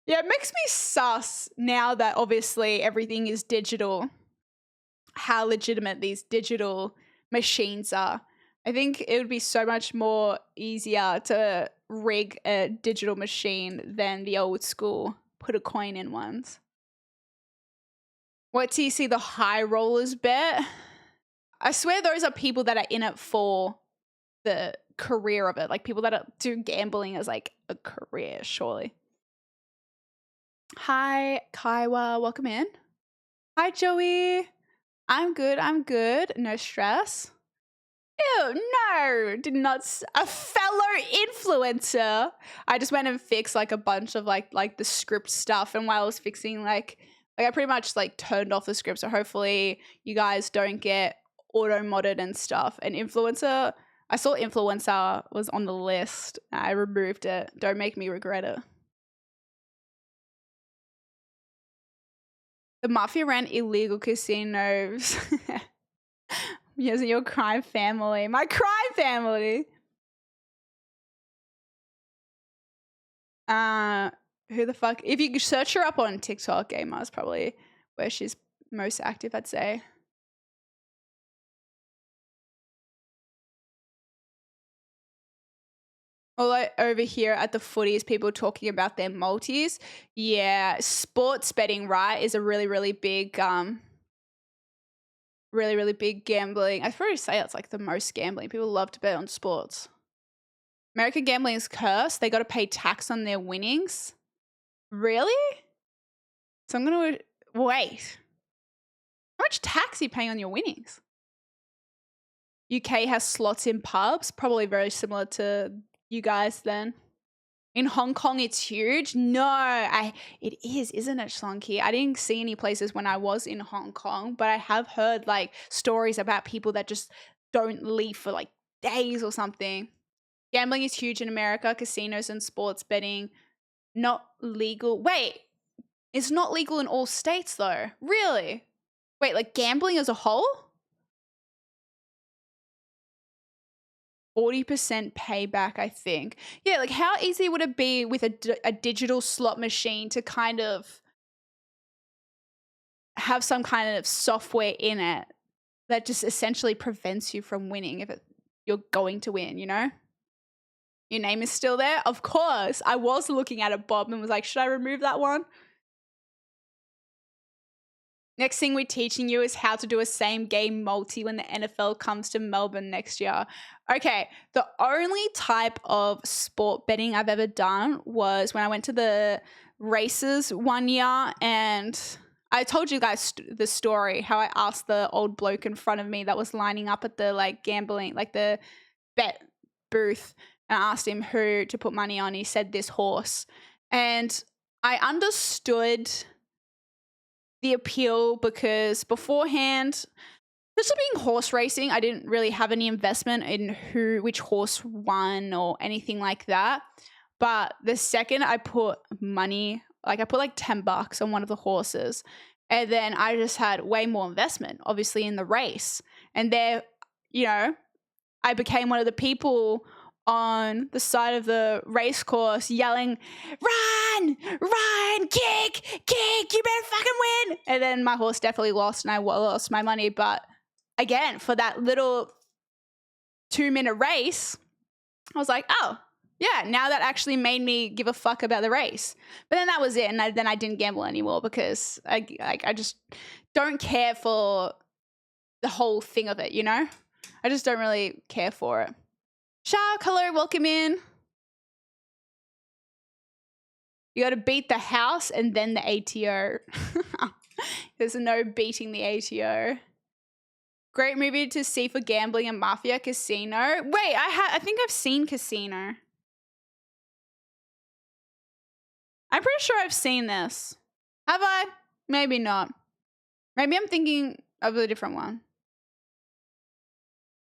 Yeah, it makes me sus now that obviously everything is digital, how legitimate these digital machines are. I think it would be so much more easier to rig a digital machine than the old school put a coin in ones. What do you see the high rollers bet? I swear those are people that are in it for the career of it, like people that do gambling as like a career, surely. Hi, Kaiwa. Welcome in. Hi, Joey. I'm good. No stress. Ew, no. Did not. A fellow influencer. I just went and fixed like a bunch of like the script stuff. And while I was fixing like I pretty much like turned off the script. So hopefully you guys don't get auto-modded and stuff. And influencer, I saw influencer was on the list. I removed it. Don't make me regret it. The mafia ran illegal casinos. Using your crime family. My crime family. Who the fuck? If you search her up on TikTok, Gamer is probably where she's most active, I'd say. All over here at the footies, people talking about their multis. Yeah, sports betting, right, is a really, really big, really, really big gambling. I'd probably say it's like the most gambling. People love to bet on sports. American gambling is cursed. They got to pay tax on their winnings. Really? So I'm going to wait. How much tax are you paying on your winnings? UK has slots in pubs, probably very similar to you guys then. In Hong Kong, it's huge. No, it is, isn't it, Slunky? I didn't see any places when I was in Hong Kong, but I have heard like stories about people that just don't leave for like days or something. Gambling is huge in America. Casinos and sports betting, not legal. Wait, it's not legal in all states though. Really? Wait, like gambling as a whole? 40% payback, I think. Yeah, like how easy would it be with a digital slot machine to kind of have some kind of software in it that just essentially prevents you from winning if you're going to win, you know? Your name is still there? Of course. I was looking at it, Bob, and was like, should I remove that one? Next thing we're teaching you is how to do a same game multi when the NFL comes to Melbourne next year. Okay, the only type of sport betting I've ever done was when I went to the races one year, and I told you guys the story, how I asked the old bloke in front of me that was lining up at the like gambling, like the bet booth, and I asked him who to put money on. He said this horse, and I understood the appeal because beforehand, just being horse racing, I didn't really have any investment in which horse won or anything like that. But the second I put money, like I put like $10 on one of the horses, And then I just had way more investment, obviously, in the race. And there, you know, I became one of the people on the side of the race course yelling, run, run, kick, you better fucking win. And then my horse definitely lost and I lost my money. But again, for that little 2-minute race, I was like, oh, yeah, now that actually made me give a fuck about the race. But then that was it. And then I didn't gamble anymore because I just don't care for the whole thing of it, you know? I just don't really care for it. Shark, hello, welcome in. You got to beat the house and then the ATO. There's no beating the ATO. Great movie to see for gambling and mafia. Casino. Wait, I think I've seen Casino. I'm pretty sure I've seen this. Have I? Maybe not. Maybe I'm thinking of a different one.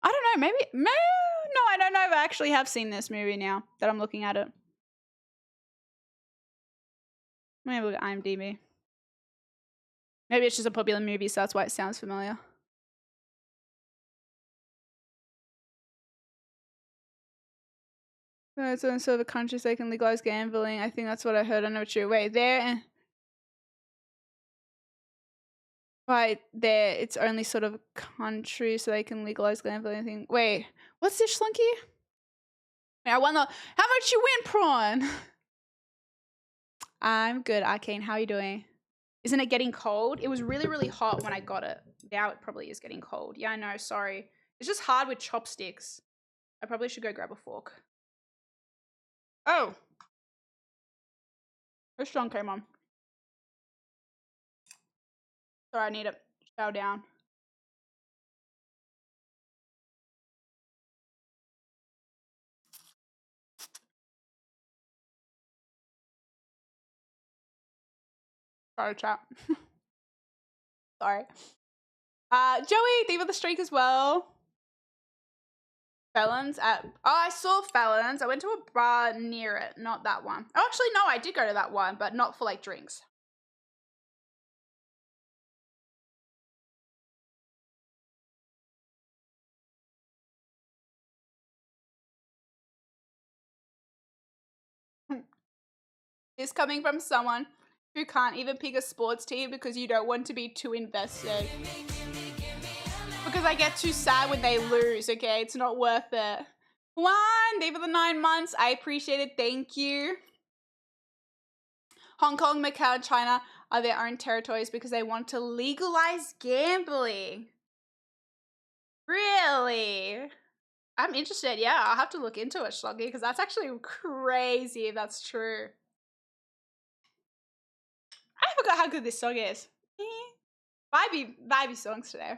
I don't know. Maybe. No, I don't know if I actually have seen this movie now that I'm looking at it. Let me have a look at IMDb. Maybe it's just a popular movie, so that's why it sounds familiar. It's in sort of countries they can legalize gambling. I think that's what I heard. I know it's true. Wait, there. Right there, it's only sort of country so they can legalize gambling. I think. Wait, what's this, Slunky? I wonder how much you win, Prawn. I'm good, Arcane. How are you doing? Isn't it getting cold? It was really, really hot when I got it. Now it probably is getting cold. Yeah, I know. Sorry. It's just hard with chopsticks. I probably should go grab a fork. Oh. This song came on. Sorry, I need to chow down. Sorry, chat. Sorry. Joey, Thief of the Streak as well. Felons at... Oh, I saw Felons. I went to a bar near it. Not that one. Oh, actually, no, I did go to that one, but not for, like, drinks. It's coming from someone who can't even pick a sports team because you don't want to be too invested. Because I get too sad when they lose, okay? It's not worth it. One, day for the 9 months. I appreciate it. Thank you. Hong Kong, Macau, and China are their own territories because they want to legalize gambling. Really? I'm interested. Yeah, I'll have to look into it, Sluggy, because that's actually crazy if that's true. I forgot how good this song is. Vibey songs today.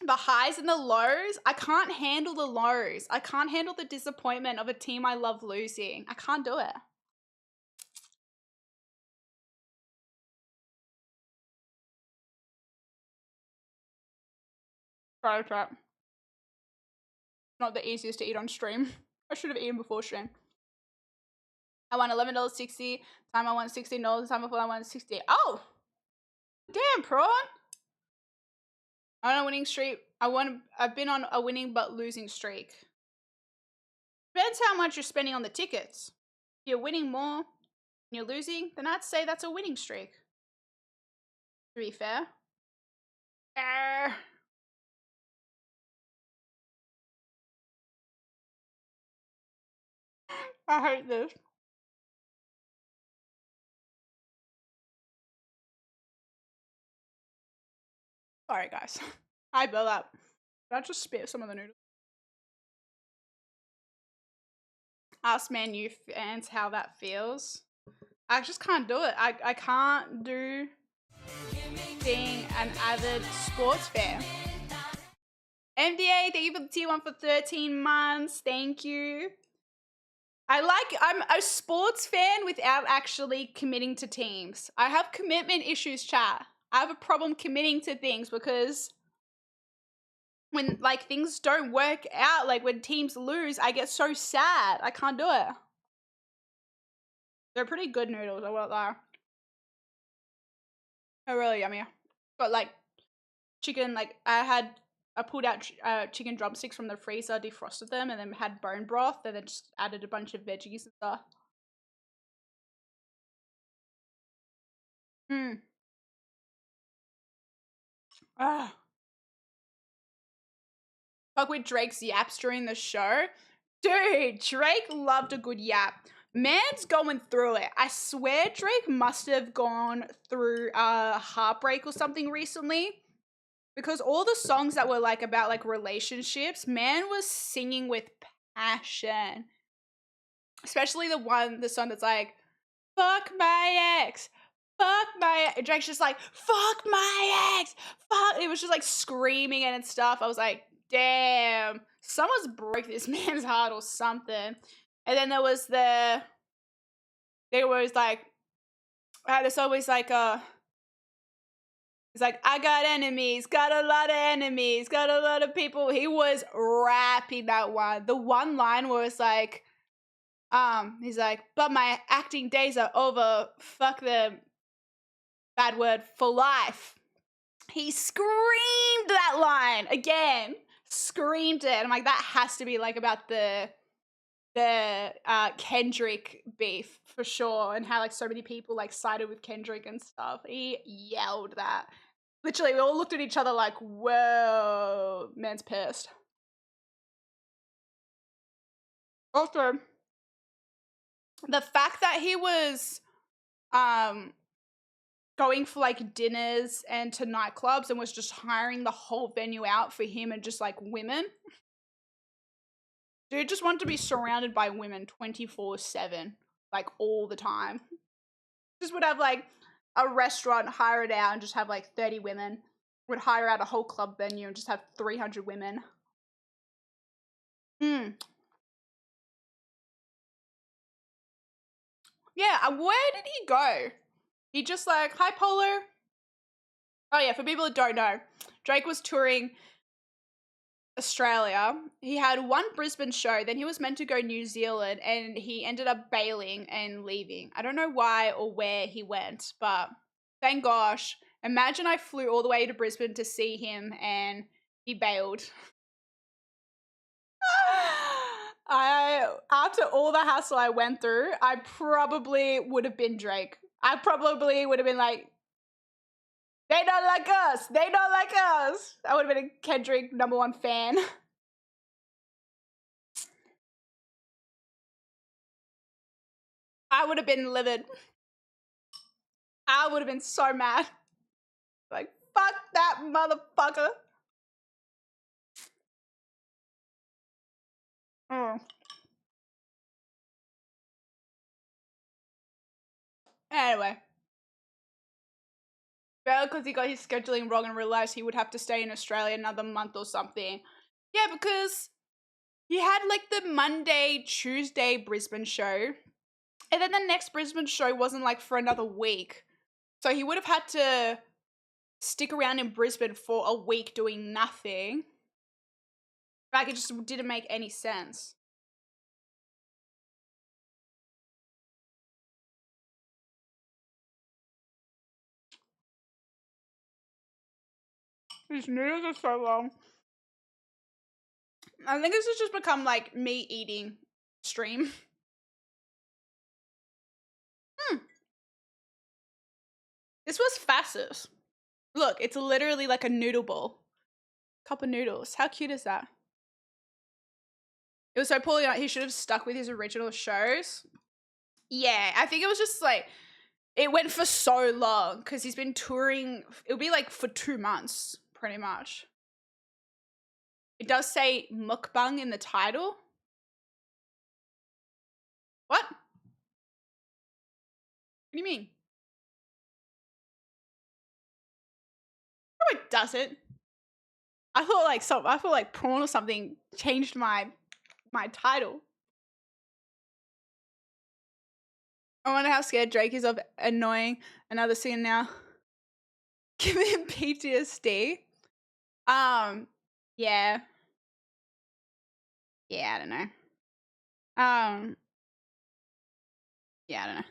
The highs and the lows. I can't handle the lows. I can't handle the disappointment of a team I love losing. I can't do it. Sorry, chat. Not the easiest to eat on stream. I should have eaten before stream. I won $11.60. Time I won $16. Time before I won $60. Oh! Damn, prawn! I'm on a winning streak. I've been on a winning but losing streak. Depends how much you're spending on the tickets. If you're winning more and you're losing, then I'd say that's a winning streak. To be fair. I hate this. Sorry, guys. I built up. Did I just spit some of the noodles? Ask Man U fans how that feels. I just can't do it. I can't do being an avid sports fan. MDA, thank you for the tier 1 for 13 months. Thank you. I'm a sports fan without actually committing to teams. I have commitment issues, chat. I have a problem committing to things because when like things don't work out, like when teams lose, I get so sad. I can't do it. They're pretty good noodles, I won't lie. They're really yummy. Got like chicken, like I pulled out chicken drumsticks from the freezer, defrosted them, and then had bone broth, and then just added a bunch of veggies and stuff. Mm. Ah. Fuck with Drake's yaps during the show. Dude, Drake loved a good yap. Man's going through it. I swear Drake must have gone through a heartbreak or something recently. Because all the songs that were like about like relationships, man was singing with passion. Especially the song that's like, fuck my ex. Fuck my ex. Drake's just like, fuck my ex. Fuck. It was just like screaming it and stuff. I was like, damn. Someone's broke this man's heart or something. And then there's always like it's like, I got enemies, got a lot of enemies, got a lot of people. He was rapping that one. The one line where it's like, he's like, but my acting days are over. Fuck them. Bad word for life. He screamed that line again. Screamed it. And I'm like, that has to be like about the Kendrick beef for sure, and how like so many people like sided with Kendrick and stuff. He yelled that. Literally, we all looked at each other like, whoa, man's pissed. Also, the fact that he was going for like dinners and to nightclubs and was just hiring the whole venue out for him and just like women. Dude just wanted to be surrounded by women 24/7, like all the time. Just would have like a restaurant, hire it out and just have like 30 women. Would hire out a whole club venue and just have 300 women. Yeah, where did he go? He just like, hi Polo. Oh yeah, for people that don't know, Drake was touring Australia. He had one Brisbane show, then he was meant to go New Zealand, and he ended up bailing and leaving. I don't know why or where he went, but thank gosh. Imagine I flew all the way to Brisbane to see him and he bailed. After all the hassle I went through, I probably would have been Drake. I probably would have been like, they don't like us. They don't like us. I would have been a Kendrick #1 fan. I would have been livid. I would have been so mad. Like, fuck that motherfucker. Mm. Anyway. Well, because he got his scheduling wrong and realized he would have to stay in Australia another month or something. Yeah, because he had like the Monday, Tuesday Brisbane show. And then the next Brisbane show wasn't like for another week. So he would have had to stick around in Brisbane for a week doing nothing. Like, it just didn't make any sense. These noodles are so long. I think this has just become like me eating stream. This was fastest. Look, it's literally like a noodle bowl. Cup of noodles. How cute is that? It was so poorly. He should have stuck with his original shows. Yeah, I think it was just like, it went for so long because he's been touring. It'll be like for 2 months, pretty much. It does say mukbang in the title. What? What do you mean? No, it doesn't. I thought like prawn or something changed my title. I wonder how scared Drake is of annoying another singer now. Give him PTSD. Yeah. Yeah, I don't know. Yeah, I don't know.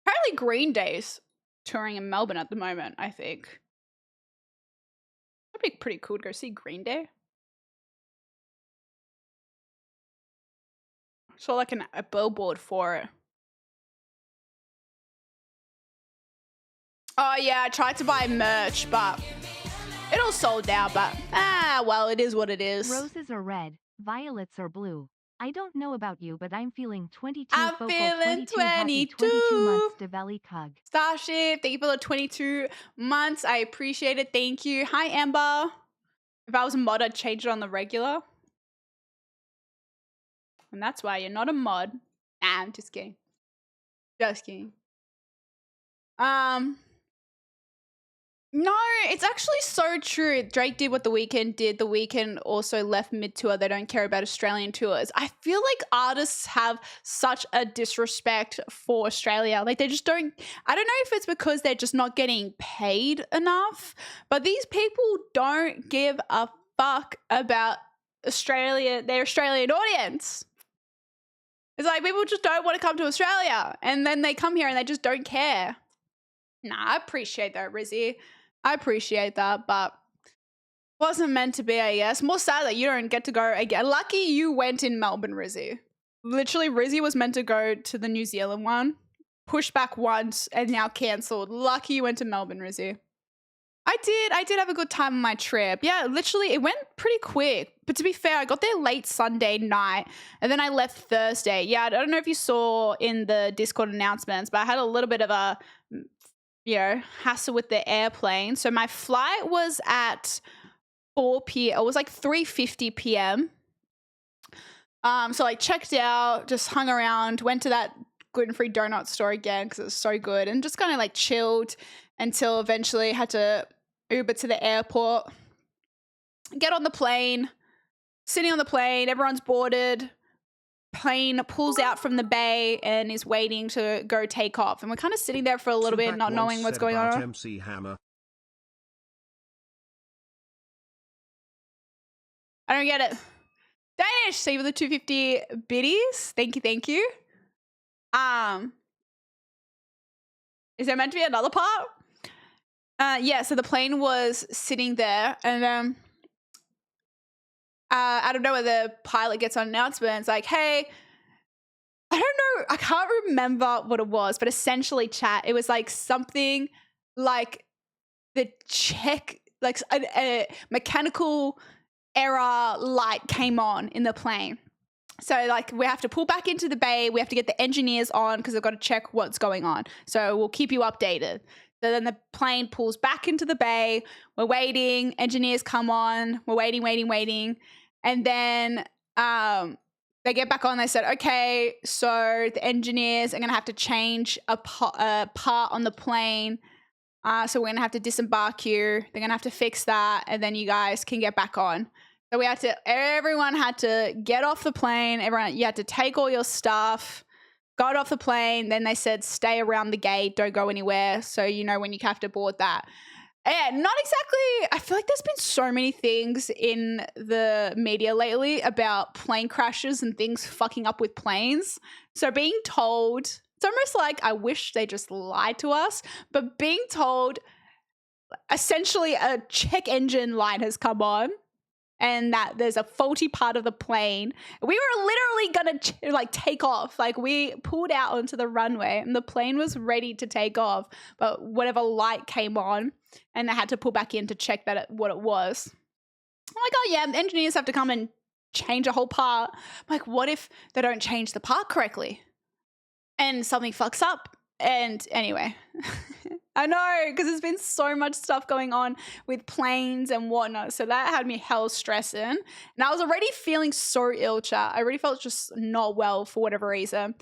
Apparently Green Days touring in Melbourne at the moment, I think. That'd be pretty cool to go see Green Day. Saw like a billboard for it. Oh yeah, I tried to buy merch, but it all sold out. But well, it is what it is. Roses are red, violets are blue. I don't know about you, but I'm feeling 22 I'm focal, feeling 22 happy, 22. 22 months Develique hug. Starship, thank you for the 22 months. I appreciate it. Thank you. Hi, Amber. If I was a mod, I'd change it on the regular. And that's why you're not a mod. Nah, I'm just kidding. Just kidding. No, it's actually so true. Drake did what The Weeknd did. The Weeknd also left mid-tour. They don't care about Australian tours. I feel like artists have such a disrespect for Australia. Like they just don't, I don't know if it's because they're just not getting paid enough, but these people don't give a fuck about Australia, their Australian audience. It's like people just don't want to come to Australia and then they come here and they just don't care. Nah, I appreciate that, Rizzy. I appreciate that, but wasn't meant to be, I guess. More sad that you don't get to go again. Lucky you went in Melbourne, Rizzy. Literally, Rizzy was meant to go to the New Zealand one, pushed back once, and now cancelled. Lucky you went to Melbourne, Rizzy. I did have a good time on my trip. Yeah, literally, it went pretty quick. But to be fair, I got there late Sunday night, and then I left Thursday. Yeah, I don't know if you saw in the Discord announcements, but I had a little bit of a hassle with the airplane. So my flight was at 4 p.m. It was like 3:50 p.m. So I checked out, just hung around, went to that gluten-free donut store again because it was so good, and just kind of like chilled until eventually had to Uber to the airport, get on the plane, sitting on the plane, everyone's boarded. Plane pulls out from the bay and is waiting to go take off. And we're kind of sitting there for a little bit, not knowing what's going on. MC Hammer. I don't get it. Danish, see with the 250 biddies. Thank you, thank you. Is there meant to be another part? Yeah, so the plane was sitting there and out of nowhere, the pilot gets on announcement. It's like, hey, I don't know. I can't remember what it was, but essentially, chat, it was like something like the check, like a mechanical error light came on in the plane. So like we have to pull back into the bay. We have to get the engineers on because they've got to check what's going on. So we'll keep you updated. So then the plane pulls back into the bay. We're waiting. Engineers come on. We're waiting. And then they get back on. They said, okay, so the engineers are going to have to change a part on the plane. So we're going to have to disembark you. They're going to have to fix that. And then you guys can get back on. So everyone had to get off the plane. You had to take all your stuff, got off the plane. Then they said, stay around the gate. Don't go anywhere. So you know when you have to board that. Yeah, not exactly. I feel like there's been so many things in the media lately about plane crashes and things fucking up with planes. So being told, it's almost like I wish they just lied to us, but being told essentially a check engine light has come on and that there's a faulty part of the plane. We were literally gonna take off. Like we pulled out onto the runway and the plane was ready to take off, but whatever light came on and they had to pull back in to check what it was. I'm like, oh yeah, the engineers have to come and change a whole part. I'm like, what if they don't change the part correctly and something fucks up? And anyway, I know, because there's been so much stuff going on with planes and whatnot. So that had me hell stressing. And I was already feeling so ill, chat. I already felt just not well for whatever reason.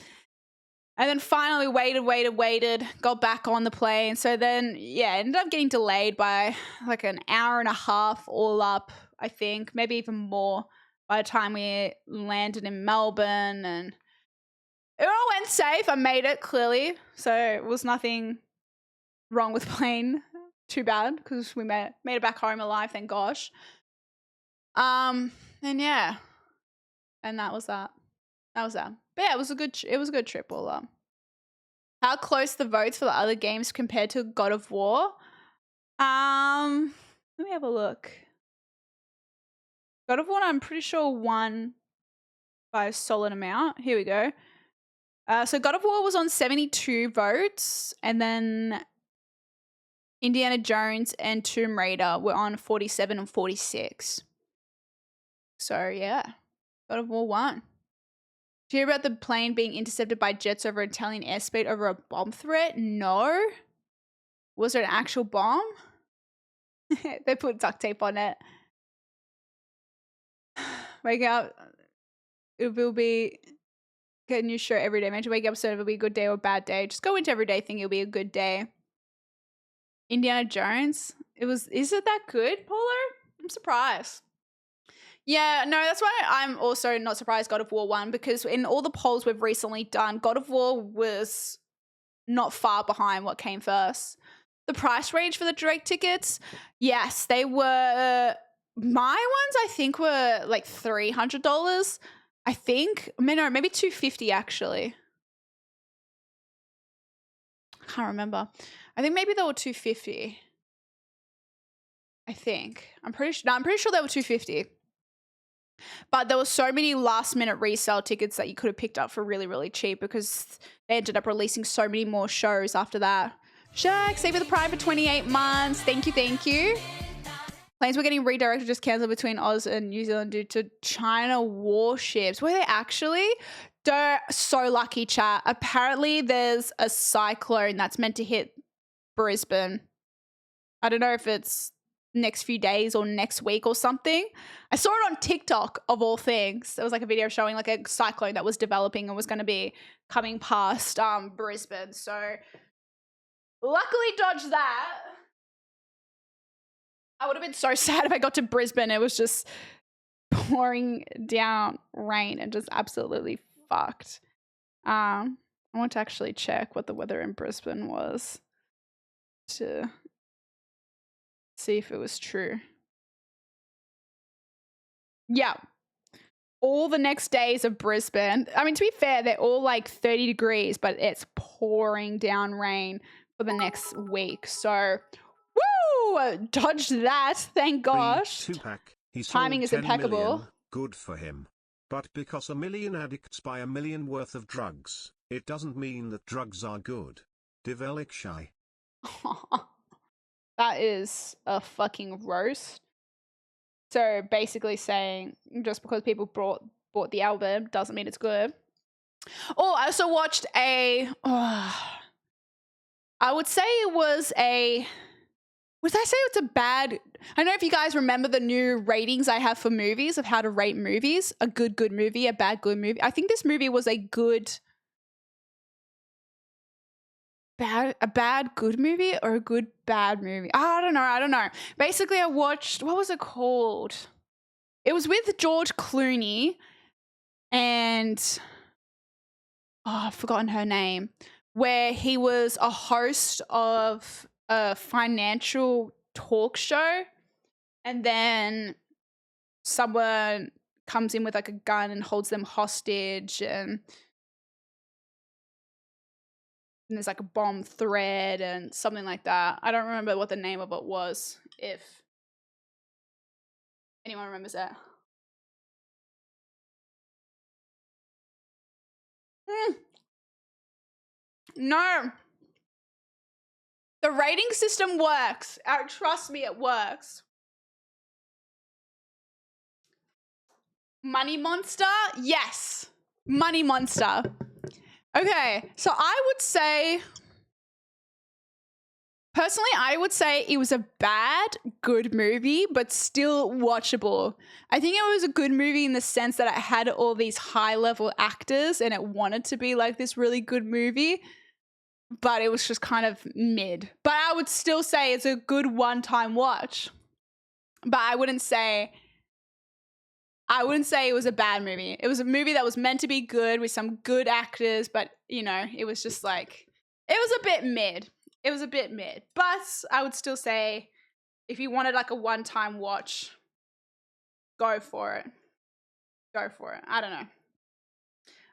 And then finally waited, got back on the plane. So then, yeah, ended up getting delayed by like an hour and a half all up, I think, maybe even more by the time we landed in Melbourne. And it all went safe. I made it, clearly. So it was nothing wrong with the plane. Too bad, because we made it back home alive, thank gosh. And yeah. And that was that. But yeah, it was a good trip all up. How close the votes for the other games compared to God of War? Let me have a look. God of War, I'm pretty sure won by a solid amount. Here we go. So God of War was on 72 votes, and then Indiana Jones and Tomb Raider were on 47 and 46. So yeah, God of War won. Did you hear about the plane being intercepted by jets over Italian airspace over a bomb threat? No. Was it an actual bomb? They put duct tape on it. Wake up. It will be a new show every day. Imagine wake up so it'll be a good day or a bad day. Just go into every day thinking it'll be a good day. Indiana Jones. Is it that good, Polo? I'm surprised. Yeah, no, that's why I'm also not surprised God of War won, because in all the polls we've recently done, God of War was not far behind what came first. The price range for the direct tickets, yes, they were, my ones I think were like $300. I think, no, maybe $250 actually. I can't remember. I think maybe they were $250. I think. I'm pretty sure they were $250. But there were so many last minute resale tickets that you could have picked up for really, really cheap, because they ended up releasing so many more shows after that. Shaq, save the Prime for 28 months. Thank you, thank you. Planes were getting redirected, just cancelled between Oz and New Zealand due to China warships. Were they actually? They're so lucky, chat. Apparently there's a cyclone that's meant to hit Brisbane. I don't know if it's next few days or next week or something. I saw it on TikTok of all things. There was like a video showing like a cyclone that was developing and was going to be coming past Brisbane. So luckily dodged that. I would have been so sad if I got to Brisbane. It was just pouring down rain and just absolutely fucked. I want to actually check what the weather in Brisbane was to see if it was true. Yeah. All the next days of Brisbane, I mean, to be fair, they're all like 30 degrees, but it's pouring down rain for the next week. So, woo! Dodged that, thank gosh. Tupac, he Timing is 10 impeccable. million, good for him. But because a million addicts buy a million worth of drugs, it doesn't mean that drugs are good. Develique shy. That is a fucking roast. So basically saying just because people bought the album doesn't mean it's good. Oh, I also watched I would say it was would I say it's a bad, I don't know if you guys remember the new ratings I have for movies, of how to rate movies, a good movie, a bad good movie. I think this movie was a bad good movie or a good bad movie. I don't know. Basically I watched, what was it called? It was with George Clooney and I've forgotten her name, where he was a host of a financial talk show, and then someone comes in with like a gun and holds them hostage, and there's like a bomb threat and something like that. I don't remember what the name of it was, if anyone remembers that. No. The rating system works. Trust me, it works. Money Monster? Yes. Money Monster. Okay, so I would say, personally, I would say it was a bad, good movie, but still watchable. I think it was a good movie in the sense that it had all these high-level actors and it wanted to be like this really good movie, but it was just kind of mid. But I would still say it's a good one-time watch. But I wouldn't say it was a bad movie. It was a movie that was meant to be good with some good actors, but, you know, it was just like, it was a bit mid. It was a bit mid. But I would still say, if you wanted like a one-time watch, go for it. Go for it. I don't know.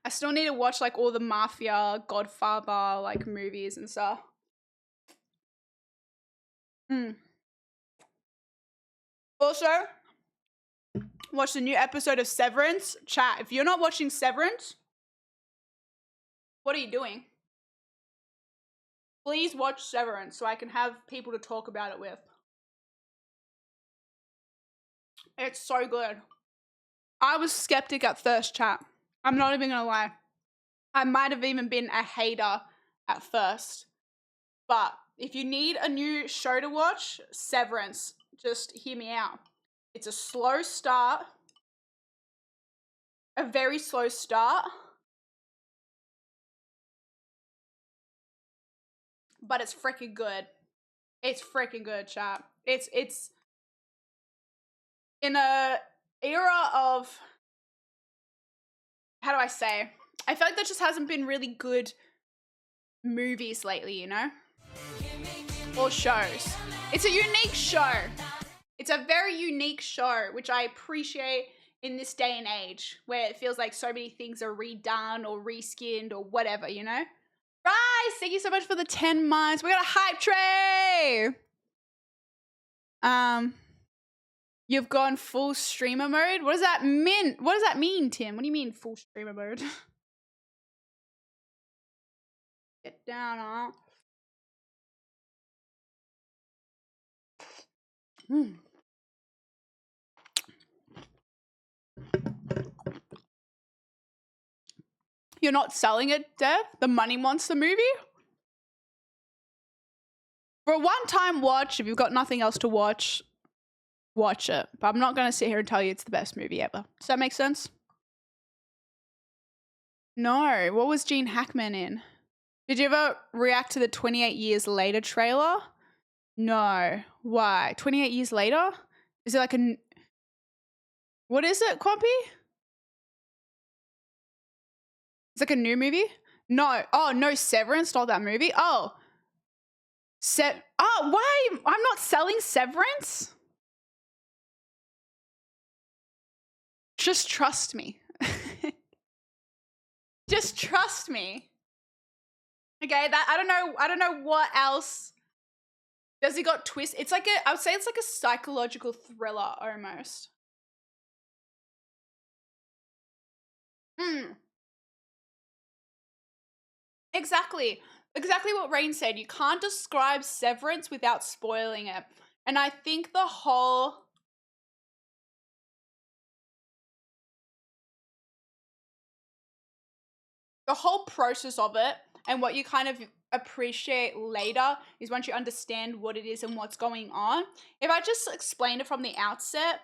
I still need to watch like all the Mafia, Godfather like movies and stuff. Also, watch the new episode of Severance. Chat, if you're not watching Severance, what are you doing? Please watch Severance so I can have people to talk about it with. It's so good. I was skeptic at first, chat. I'm not even gonna lie. I might have even been a hater at first. But if you need a new show to watch, Severance. Just hear me out. It's a slow start. A very slow start. But it's freaking good. It's freaking good, chat. It's in a era of, how do I say? I feel like there just hasn't been really good movies lately, you know? Or shows. It's a unique show. It's a very unique show, which I appreciate in this day and age, where it feels like so many things are redone or reskinned or whatever, you know? Rise, thank you so much for the 10 months. We got a hype tray. You've gone full streamer mode. What does that mean? What does that mean, Tim? What do you mean full streamer mode? Get down on. You're not selling it, Dev? The Money Monster movie? For a one-time watch, if you've got nothing else to watch, watch it. But I'm not going to sit here and tell you it's the best movie ever. Does that make sense? No. What was Gene Hackman in? Did you ever react to the 28 Years Later trailer? No. Why? 28 Years Later? Is it like a... What is it, Quampy? It's like a new movie? No. Oh, no, Severance, not that movie. Oh. Why? I'm not selling Severance? Just trust me. Just trust me. Okay, that I don't know what else. Does he got twist? It's like I would say it's like a psychological thriller almost. Exactly what Rain said. You can't describe Severance without spoiling it. And I think the whole process of it and what you kind of appreciate later is once you understand what it is and what's going on. If I just explain it from the outset,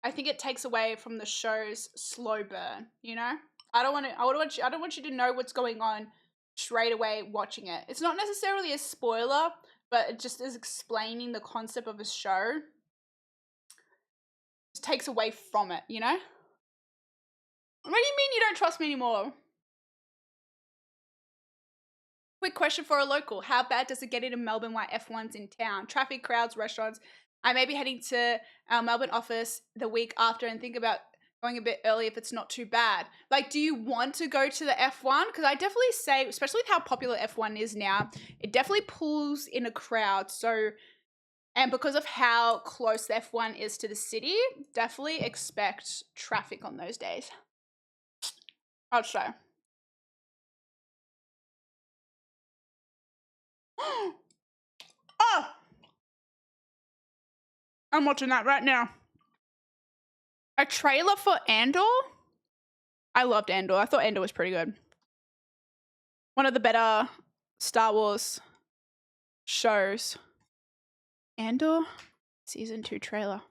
I think it takes away from the show's slow burn, you know? I don't want you to know what's going on straight away watching it. It's not necessarily a spoiler, but it just is explaining the concept of a show. It takes away from it, you know? What do you mean you don't trust me anymore? Quick question for a local. How bad does it get into Melbourne while F1's in town? Traffic, crowds, restaurants. I may be heading to our Melbourne office the week after and think about going a bit early if it's not too bad. Like, do you want to go to the F1? Because I definitely say, especially with how popular F1 is now, it definitely pulls in a crowd. So, and because of how close the F1 is to the city, definitely expect traffic on those days. I'd say. Oh! I'm watching that right now. A trailer for Andor? I loved Andor. I thought Andor was pretty good. One of the better Star Wars shows. Andor? Season 2 trailer.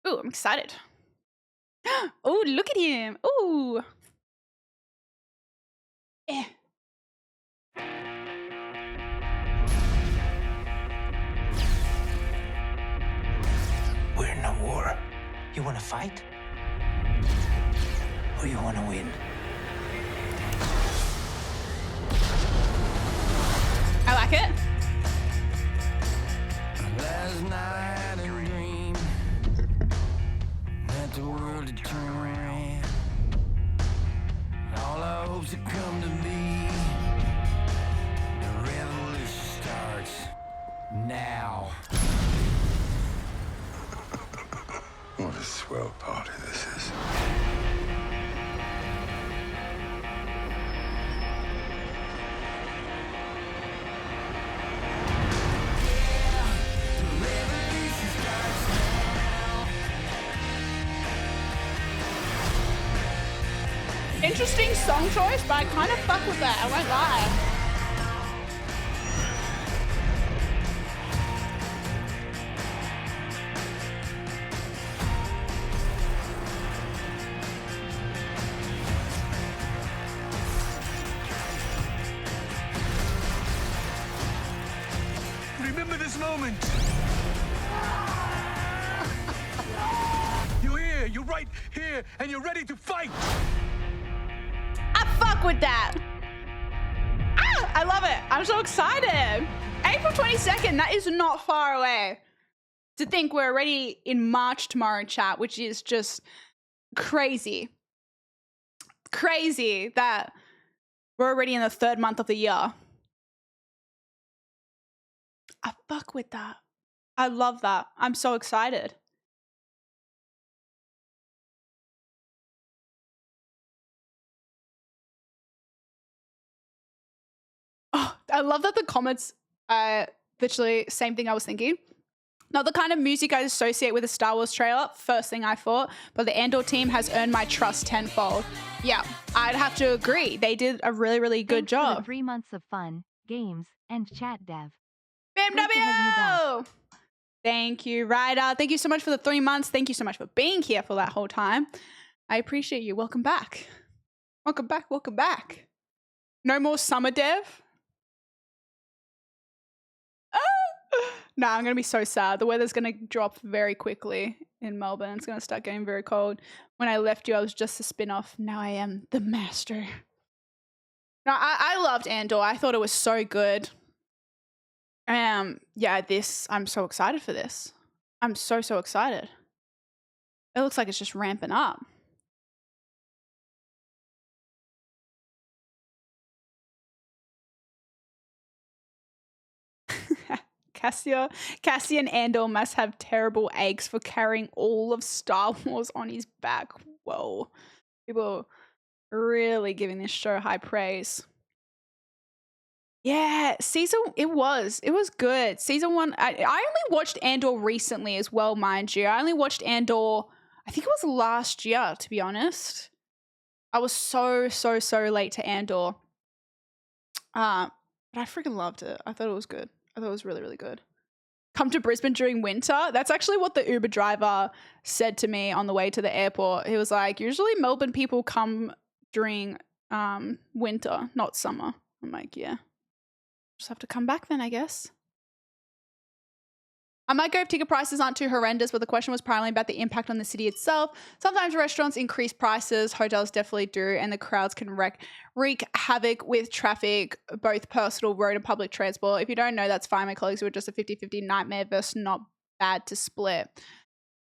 Ooh, I'm excited. Oh, look at him. Ooh. Eh. We're in a war. You want to fight? Or you want to win? I like it. Last night I dreamed that the world had turned. All our hopes have come to me. The revolution starts now. What a swell party this is. Interesting song choice, but I kind of fuck with that. I won't lie. Remember this moment. You're here, you're right here, and you're ready to fight. I fuck with that. Ah, I love it. I'm so excited. April 22nd, that is not far away. To think we're already in March tomorrow, chat, which is just crazy. Crazy that we're already in the 3rd month of the year. I fuck with that. I love that. I'm so excited. Oh, I love that the comments literally same thing I was thinking. Not the kind of music I associate with a Star Wars trailer, first thing I thought, but the Andor team has earned my trust tenfold. Yeah, I'd have to agree. They did a really, really good Thanks for the job. 3 months of fun, games, and chat, Dev. Great to have you BMW! Thank you, Ryder. Thank you so much for the 3 months. Thank you so much for being here for that whole time. I appreciate you. Welcome back. Welcome back. Welcome back. No more summer, Dev? Nah, I'm going to be so sad. The weather's going to drop very quickly in Melbourne. It's going to start getting very cold. When I left you, I was just a spin-off. Now I am the master. No, I loved Andor. I thought it was so good. Yeah, I'm so excited for this. I'm so excited. It looks like it's just ramping up. Cassian Andor must have terrible aches for carrying all of Star Wars on his back. Whoa. People are really giving this show high praise. Yeah, it was good. Season 1, I only watched Andor recently as well, mind you. I only watched Andor, I think it was last year, to be honest. I was so late to Andor. But I freaking loved it. I thought it was good. I thought it was really, really good. Come to Brisbane during winter. That's actually what the Uber driver said to me on the way to the airport. He was like, usually Melbourne people come during winter, not summer. I'm like, yeah. Just have to come back then, I guess. I might go if ticket prices aren't too horrendous, but the question was primarily about the impact on the city itself. Sometimes restaurants increase prices, hotels definitely do, and the crowds can wreak havoc with traffic, both personal, road, and public transport. If you don't know, that's fine. My colleagues were just a 50-50 nightmare versus not bad to split.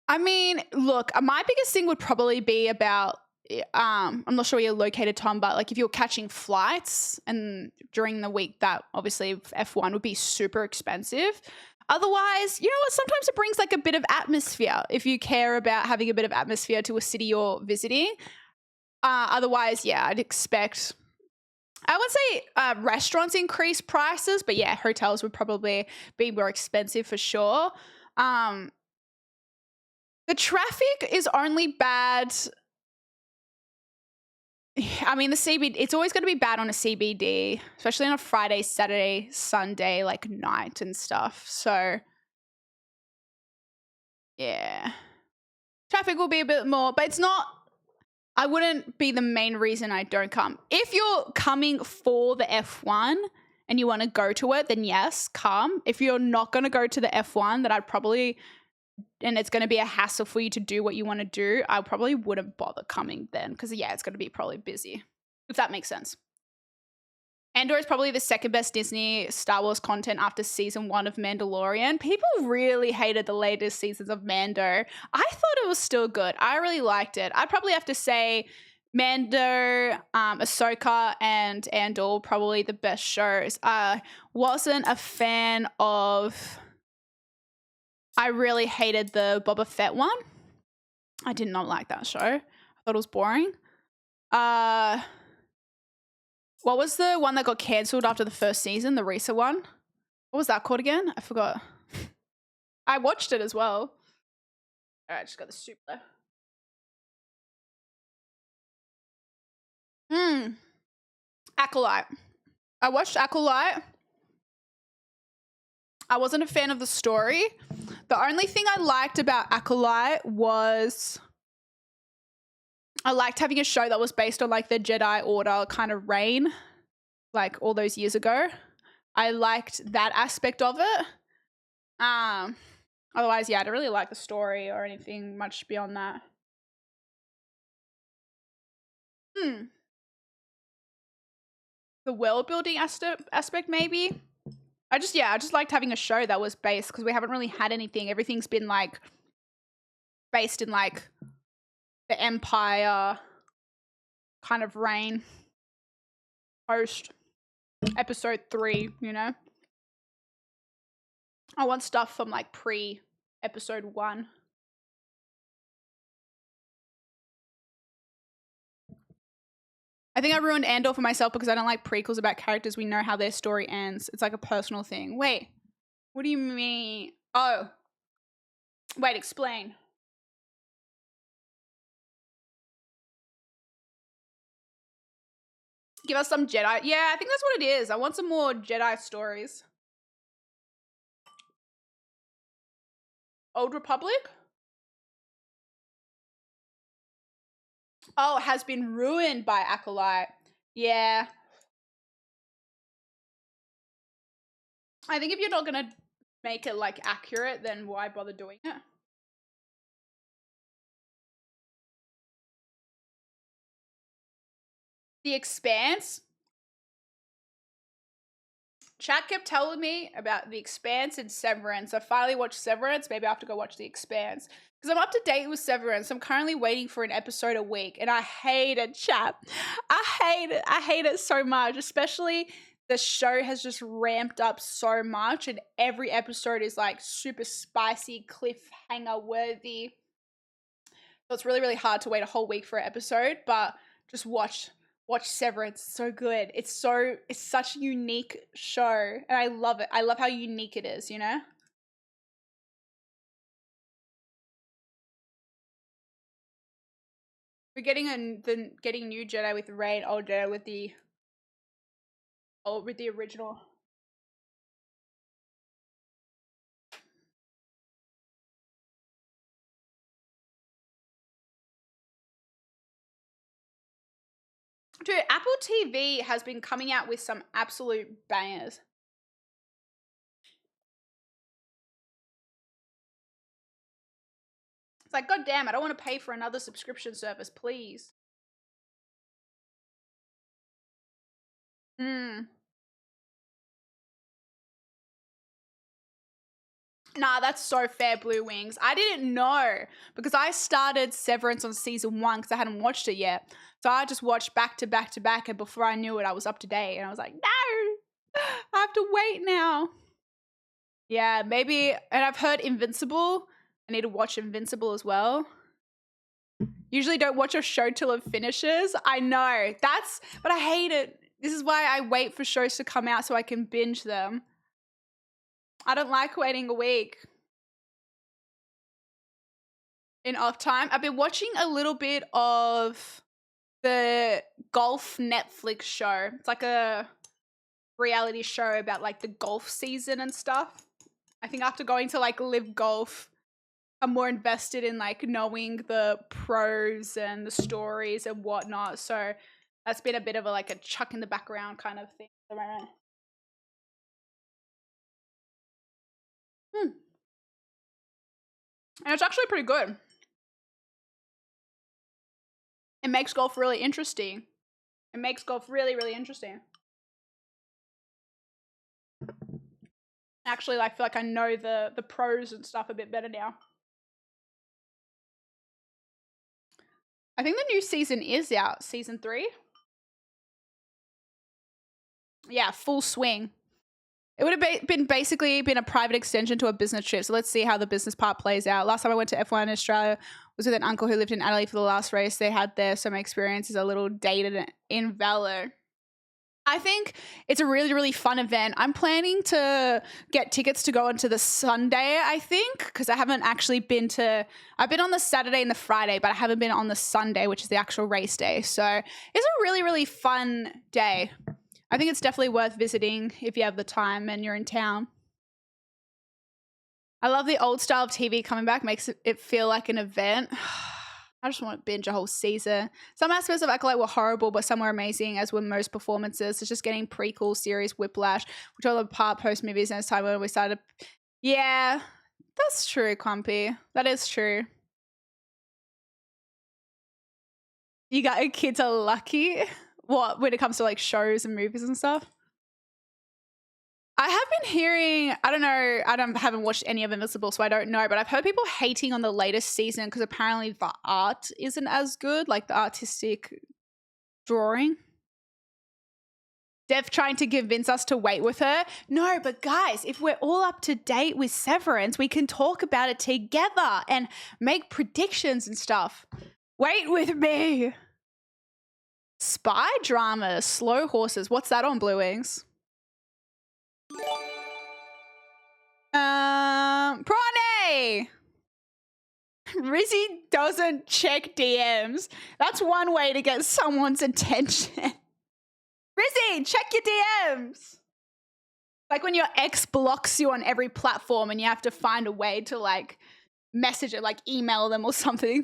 I mean, look, my biggest thing would probably be about, I'm not sure where you're located, Tom, but like if you're catching flights and during the week, that obviously F1 would be super expensive. Otherwise, you know what? Sometimes it brings like a bit of atmosphere if you care about having a bit of atmosphere to a city you're visiting. Otherwise, yeah, I'd expect, I would say restaurants increase prices, but yeah, hotels would probably be more expensive for sure. The traffic is only bad. I mean, the CBD, it's always going to be bad on a CBD, especially on a Friday, Saturday, Sunday, like night and stuff. So, yeah. Traffic will be a bit more, but it's not, I wouldn't be the main reason I don't come. If you're coming for the F1 and you want to go to it, then yes, come. If you're not going to go to the F1, then I'd probably, and it's going to be a hassle for you to do what you want to do, I probably wouldn't bother coming then because, yeah, it's going to be probably busy, if that makes sense. Andor is probably the second best Disney Star Wars content after season 1 of Mandalorian. People really hated the latest seasons of Mando. I thought it was still good. I really liked it. I'd probably have to say Mando, Ahsoka, and Andor, probably the best shows. I wasn't a fan of. I really hated the Boba Fett one. I did not like that show. I thought it was boring. What was the one that got cancelled after the first season? The Risa one. What was that called again? I forgot. I watched it as well. All right, just got the soup there. Acolyte. I watched Acolyte. I wasn't a fan of the story. The only thing I liked about Acolyte was I liked having a show that was based on like the Jedi Order kind of reign, like all those years ago. I liked that aspect of it. Otherwise, yeah, I don't really like the story or anything much beyond that. The world building aspect maybe. I just liked having a show that was based because we haven't really had anything. Everything's been like based in like the Empire kind of reign post episode 3, you know? I want stuff from like pre episode 1. I think I ruined Andor for myself because I don't like prequels about characters we know how their story ends. It's like a personal thing. Wait, what do you mean? Oh, wait, explain. Give us some Jedi. Yeah, I think that's what it is. I want some more Jedi stories. Old Republic? Oh, it has been ruined by Acolyte. Yeah. I think if you're not going to make it like accurate, then why bother doing it? The Expanse? Chat kept telling me about The Expanse and Severance. I finally watched Severance. Maybe I have to go watch The Expanse. Because I'm up to date with Severance. I'm currently waiting for an episode a week. And I hate it, chat. I hate it. I hate it so much. Especially the show has just ramped up so much. And every episode is like super spicy, cliffhanger worthy. So it's really, really hard to wait a whole week for an episode. But just watch Severance. It's so good. It's such a unique show and I love it. I love how unique it is, you know? We're getting new Jedi with Rey, old Jedi with the original. Dude, Apple TV has been coming out with some absolute bangers. It's like, God damn, I don't want to pay for another subscription service, please. Nah, that's so fair, Blue Wings. I didn't know because I started Severance on season 1 because I hadn't watched it yet. So I just watched back to back to back, and before I knew it, I was up to date. And I was like, no, I have to wait now. Yeah, maybe. And I've heard Invincible. I need to watch Invincible as well. Usually don't watch a show till it finishes. I know. But I hate it. This is why I wait for shows to come out so I can binge them. I don't like waiting a week. In off time, I've been watching a little bit of the golf Netflix show. It's like a reality show about like the golf season and stuff. I think after going to like live golf, I'm more invested in like knowing the pros and the stories and whatnot. So that's been a bit of a chuck in the background kind of thing at the moment. And it's actually pretty good. It makes golf really interesting. It makes golf really, really interesting. Actually, I feel like I know the pros and stuff a bit better now. I think the new season is out, season 3. Yeah, full swing. It would have been basically been a private extension to a business trip. So let's see how the business part plays out. Last time I went to F1 in Australia was with an uncle who lived in Adelaide for the last race they had there. So my experience is a little dated and invalid. I think it's a really, really fun event. I'm planning to get tickets to go onto the Sunday, I think, because I haven't actually been to, I've been on the Saturday and the Friday, but I haven't been on the Sunday, which is the actual race day. So it's a really, really fun day. I think it's definitely worth visiting if you have the time and you're in town. I love the old style of TV coming back, makes it feel like an event. I just want to binge a whole season. Some aspects of Acolyte were horrible, but some were amazing, as were most performances. It's just getting prequel series Whiplash, which all the part post movies, and it's time when we started. Yeah, that's true, Clumpy. That is true. You got your kids are lucky. What, when it comes to like shows and movies and stuff? I have been hearing, I don't know, haven't watched any of Invincible, so I don't know, but I've heard people hating on the latest season because apparently the art isn't as good, like the artistic drawing. Dev trying to convince us to wait with her. No, but guys, if we're all up to date with Severance, we can talk about it together and make predictions and stuff. Wait with me. Spy drama, Slow Horses. What's that on Blue Wings? Prane! Rizzy doesn't check DMs. That's one way to get someone's attention. Rizzy, check your DMs. Like when your ex blocks you on every platform and you have to find a way to like message it, like email them or something.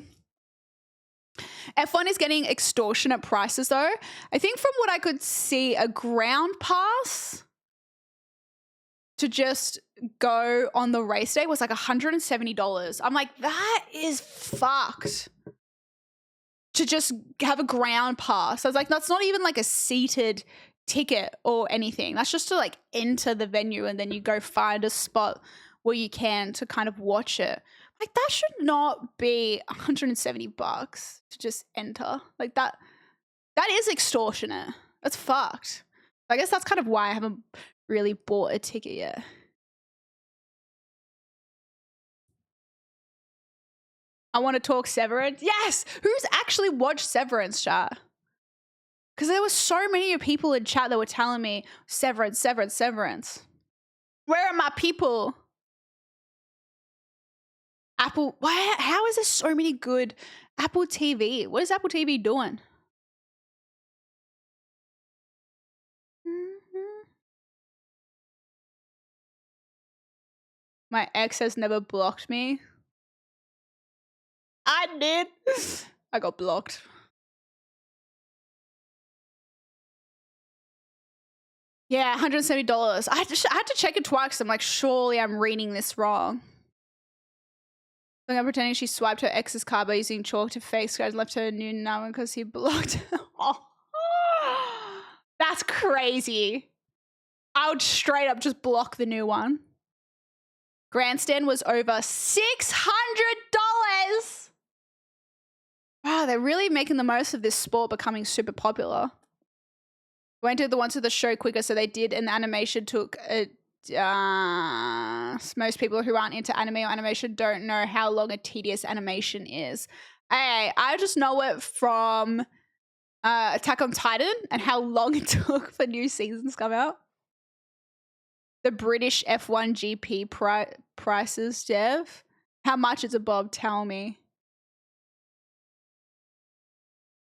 F1 is getting extortionate prices though. I think from what I could see, a ground pass to just go on the race day was like $170. I'm like, that is fucked. To just have a ground pass. I was like, that's not even like a seated ticket or anything. That's just to like enter the venue and then you go find a spot where you can to kind of watch it. Like that should not be $170 to just enter. Like that is extortionate. That's fucked. I guess that's kind of why I haven't really bought a ticket yet. I want to talk Severance. Yes! Who's actually watched Severance, chat? Because there were so many people in chat that were telling me Severance, Severance, Severance. Where are my people? Apple, why? How is there so many good Apple TV? What is Apple TV doing? My ex has never blocked me. I did. I got blocked. Yeah, $170. I had to check it twice. I'm like, surely I'm reading this wrong. Like I'm pretending she swiped her ex's car by using chalk to face scratch and left her a new number because he blocked her. Oh. That's crazy. I would straight up just block the new one. Grandstand was over $600. Wow, they're really making the most of this sport becoming super popular. Went to the ones with the show quicker, so they did, and the animation took most people who aren't into anime or animation don't know how long a tedious animation is. I just know it from Attack on Titan and how long it took for new seasons to come out. The British F1 GP prices, Dev. How much is it, Bob? Tell me.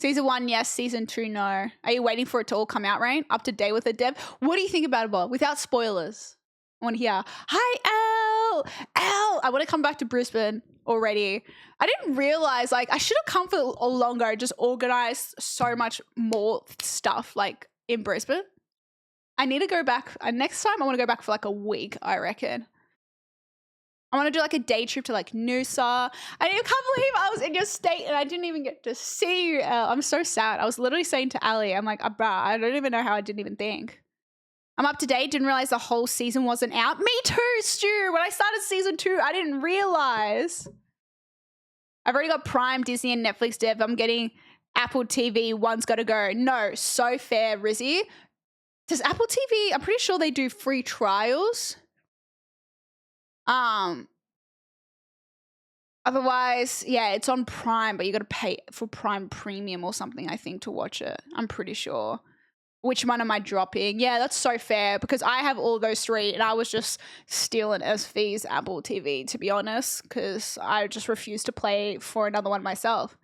Season 1, yes. Season 2, no. Are you waiting for it to all come out, Rain? Up to date with it, Dev? What do you think about it, Bob? Without spoilers. I want to hear. Hi, Al! Al! I want to come back to Brisbane already. I didn't realize, like, I should have come for longer. I just organized so much more stuff, like, in Brisbane. I need to go back. Next time, I want to go back for, like, a week, I reckon. I want to do like a day trip to like Noosa. I can't believe I was in your state and I didn't even get to see you, Elle. I'm so sad. I was literally saying to Ali, I'm like, bruh, I don't even know how I didn't even think. I'm up to date. Didn't realize the whole season wasn't out. Me too, Stu. When I started season 2, I didn't realize. I've already got Prime, Disney, and Netflix, Dev. I'm getting Apple TV. One's got to go. No, so fair, Rizzy. Does Apple TV, I'm pretty sure they do free trials. Otherwise, yeah, it's on Prime, but you got to pay for Prime Premium or something, I think, to watch it. I'm pretty sure. Which one am I dropping? Yeah, that's so fair because I have all those three and I was just stealing SV's Apple TV, to be honest, because I just refused to pay for another one myself.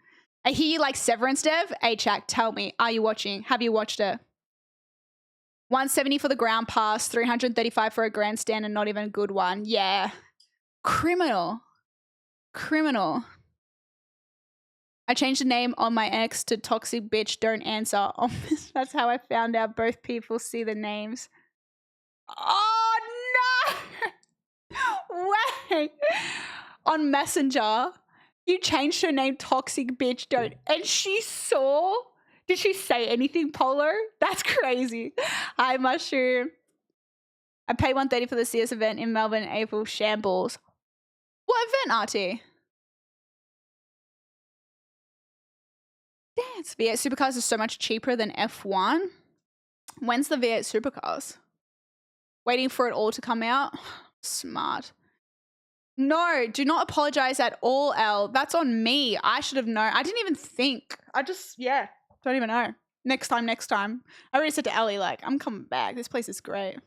I hear you like Severance, Dev. Chak, tell me, are you watching? Have you watched it? 170 for the ground pass, 335 for a grandstand and not even a good one. Yeah. Criminal. I changed the name on my ex to Toxic Bitch Don't Answer. Oh, that's how I found out both people see the names. Oh, no! Wait. On Messenger, you changed her name Toxic Bitch Don't... And she saw... Did she say anything, Polo? That's crazy. Hi, Mushroom. I paid $130 for the CS event in Melbourne, April. Shambles. What event, RT? Dance. V8 Supercars is so much cheaper than F1. When's the V8 Supercars? Waiting for it all to come out? Smart. No, do not apologize at all, Elle. That's on me. I should have known. I didn't even think. Don't even know. Next time. I already said to Ellie, like, I'm coming back. This place is great.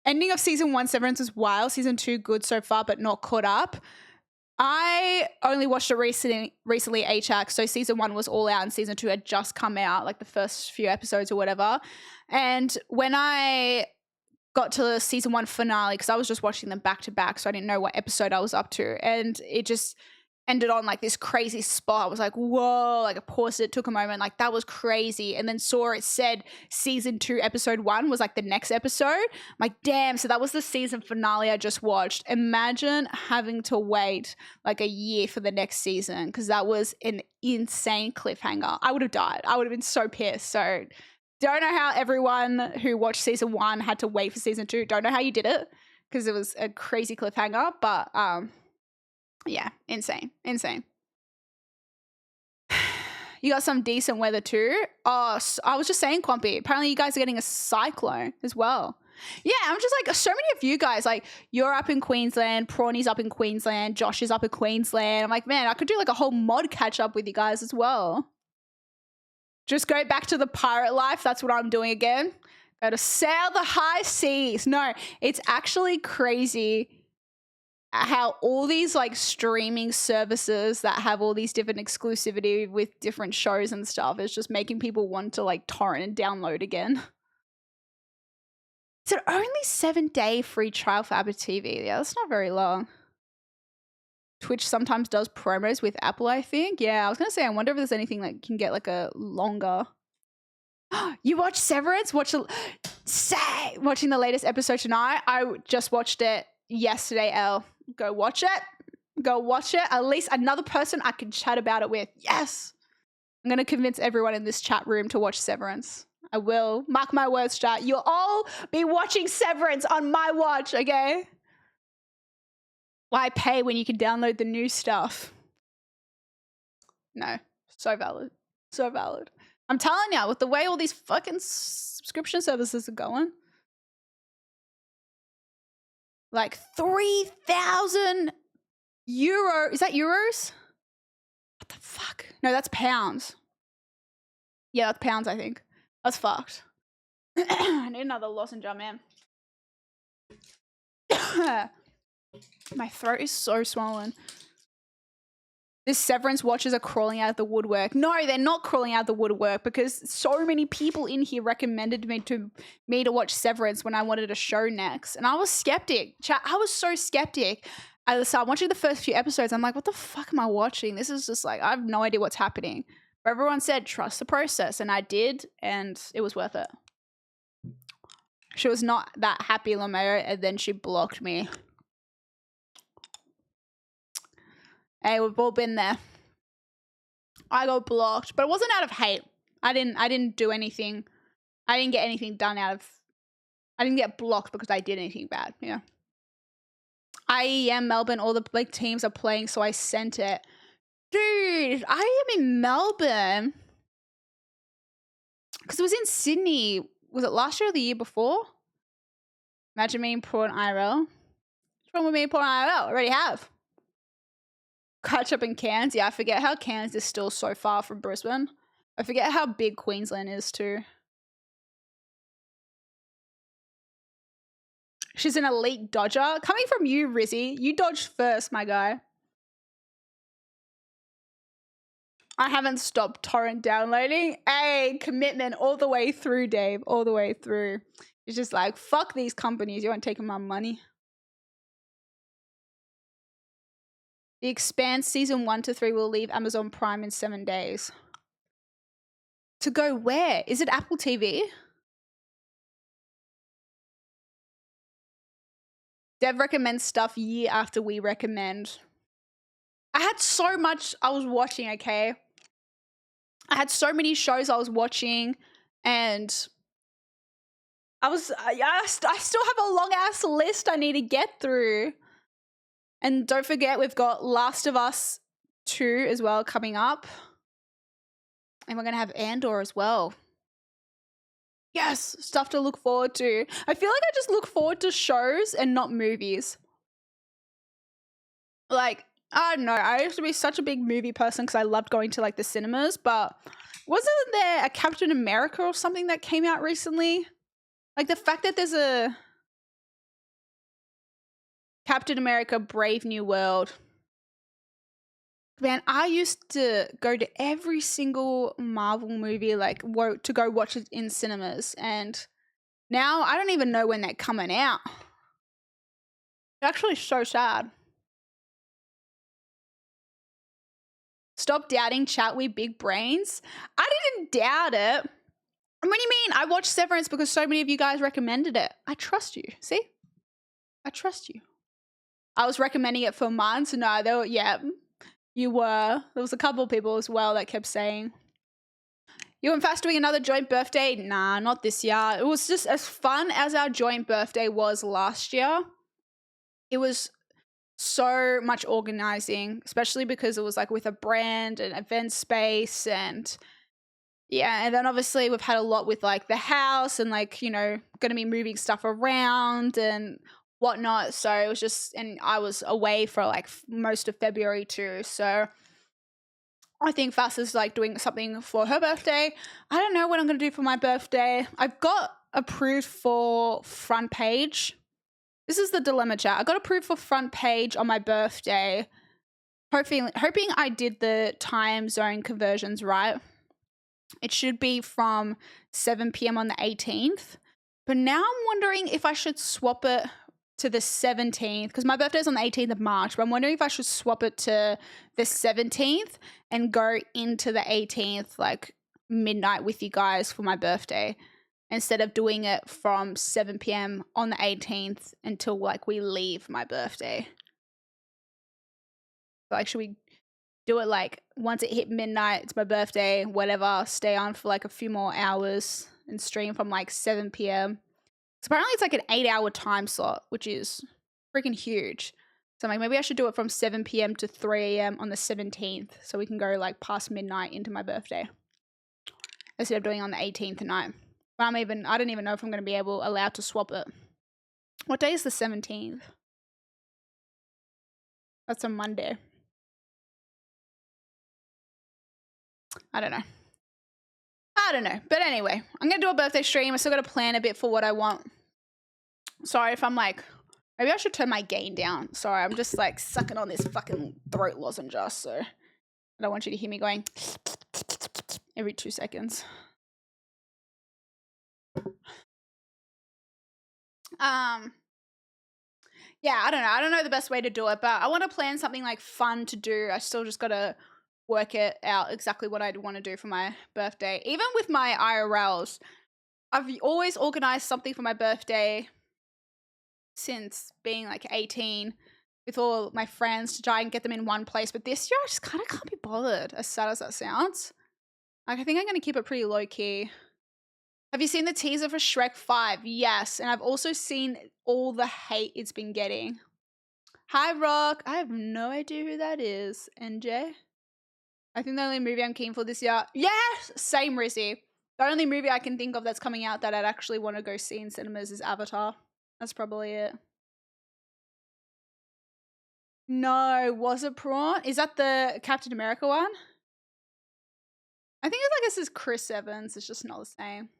Ending of season 1, Severance is wild. Season 2, good so far, but not caught up. I only watched it recently, HAC, so season 1 was all out and season 2 had just come out, like the first few episodes or whatever. And when I got to the season 1 finale, because I was just watching them back to back, so I didn't know what episode I was up to, and it just ended on like this crazy spot. I was like, whoa, like I paused it, took a moment, like that was crazy, and then saw it said season 2 episode 1 was like the next episode. I'm like, damn, so that was the season finale I just watched. Imagine having to wait like a year for the next season, because that was an insane cliffhanger. I would have died. I would have been so pissed. So don't know how everyone who watched season 1 had to wait for season 2. Don't know how you did it, because it was a crazy cliffhanger, but yeah, insane. You got some decent weather too. Oh, I was just saying, Quampy, apparently you guys are getting a cyclone as well. Yeah, I'm just like, so many of you guys, like, you're up in Queensland, Prawny's up in Queensland, Josh is up in Queensland. I'm like, man, I could do like a whole mod catch up with you guys as well. Just go back to the pirate life. That's what I'm doing again. Go to sail the high seas. No, it's actually crazy how all these like streaming services that have all these different exclusivity with different shows and stuff is just making people want to like torrent and download again. Is it only 7-day free trial for Apple TV? Yeah, that's not very long. Twitch sometimes does promos with Apple, I think. Yeah, I was going to say, I wonder if there's anything that can get like a longer... You watch Severance? Watching the latest episode tonight? I just watched it yesterday, Elle. Go watch it. At least another person I can chat about it with. Yes. I'm going to convince everyone in this chat room to watch Severance. I will. Mark my words, chat. You'll all be watching Severance on my watch, okay? Why pay when you can download the new stuff? No. So valid. I'm telling you, with the way all these fucking subscription services are going, like 3,000 euro. Is that euros? What the fuck? No, that's pounds. Yeah, that's pounds, I think. That's fucked. I need another lozenge, man. My throat is so swollen. This Severance watchers are crawling out of the woodwork. No, they're not crawling out of the woodwork because so many people in here recommended me to watch Severance when I wanted a show next. And I was skeptic. I was so skeptic. I started watching the first few episodes. I'm like, what the fuck am I watching? This is just like, I have no idea what's happening. But everyone said, trust the process. And I did, and it was worth it. She was not that happy, Lameo, and then she blocked me. Hey, we've all been there. I got blocked, but it wasn't out of hate. I didn't do anything. I didn't get anything done I didn't get blocked because I did anything bad. Yeah. IEM Melbourne, all the big teams are playing, so I sent it. Dude, I am in Melbourne. Because it was in Sydney. Was it last year or the year before? Imagine me in Port IRL. What's wrong with me in Port IRL? I already have. Catch up in Cairns. Yeah, I forget how Cairns is still so far from Brisbane. I forget how big Queensland is too. She's an elite dodger. Coming from you, Rizzy. You dodged first, my guy. I haven't stopped torrent downloading. Hey, commitment all the way through, Dave. All the way through. It's just like, fuck these companies. You aren't taking my money. The Expanse season 1 to 3 will leave Amazon Prime in 7 days. To go where? Is it Apple TV? Dev recommends stuff year after we recommend. I had so much I was watching, okay? I had so many shows I was watching, and I still have a long ass list I need to get through. And don't forget, we've got Last of Us 2 as well coming up. And we're going to have Andor as well. Yes, stuff to look forward to. I feel like I just look forward to shows and not movies. Like, I don't know. I used to be such a big movie person because I loved going to like the cinemas, but wasn't there a Captain America or something that came out recently? Like the fact that there's a Captain America Brave New World. Man, I used to go to every single Marvel movie, like to go watch it in cinemas, and now I don't even know when they're coming out. It's actually so sad. Stop doubting chat, we big brains. I didn't doubt it. What do you mean? I watched Severance because so many of you guys recommended it. I trust you. See? I trust you. I was recommending it for months. No, they were, yeah, you were. There was a couple of people as well that kept saying, you and Fast doing another joint birthday? Nah, not this year. It was just as fun as our joint birthday was last year. It was so much organizing, especially because it was like with a brand and event space, and yeah, and then obviously we've had a lot with like the house and like, you know, going to be moving stuff around and whatnot. So it was just, and I was away for like most of February too. So I think Fast is like doing something for her birthday. I don't know what I'm going to do for my birthday. I've got approved for front page. This is the dilemma, chat. I got approved for front page on my birthday, hoping I did the time zone conversions right. It should be from 7 p.m. on the 18th. But now I'm wondering if I should swap it to the 17th, because my birthday is on the 18th of March, but I'm wondering if I should swap it to the 17th and go into the 18th, like midnight with you guys for my birthday, instead of doing it from 7 p.m. on the 18th until like we leave my birthday. Like, should we do it like once it hit midnight, it's my birthday, whatever, stay on for like a few more hours and stream from like 7 p.m. So apparently it's like an 8-hour time slot, which is freaking huge. So I'm like, maybe I should do it from 7 p.m. to 3 a.m. on the 17th so we can go like past midnight into my birthday instead of doing it on the 18th night. But I don't even know if I'm going to be allowed to swap it. What day is the 17th? That's a Monday. I don't know. But anyway, I'm going to do a birthday stream. I still got to plan a bit for what I want. Sorry if I'm like, maybe I should turn my gain down. Sorry, I'm just like sucking on this fucking throat lozenge, so I don't want you to hear me going every 2 seconds. Yeah, I don't know. I don't know the best way to do it, but I want to plan something like fun to do. I still just got to work it out exactly what I'd want to do for my birthday. Even with my IRLs, I've always organized something for my birthday since being like 18 with all my friends to try and get them in one place. But this year I just kind of can't be bothered, as sad as that sounds. Like, I think I'm going to keep it pretty low key. Have you seen the teaser for Shrek 5? Yes. And I've also seen all the hate it's been getting. Hi, Rock. I have no idea who that is. NJ? I think the only movie I'm keen for this year. Yes, same Rizzy. The only movie I can think of that's coming out that I'd actually want to go see in cinemas is Avatar. That's probably it. No, was it Prawn? Is that the Captain America one? I think it's like this is Chris Evans. It's just not the same.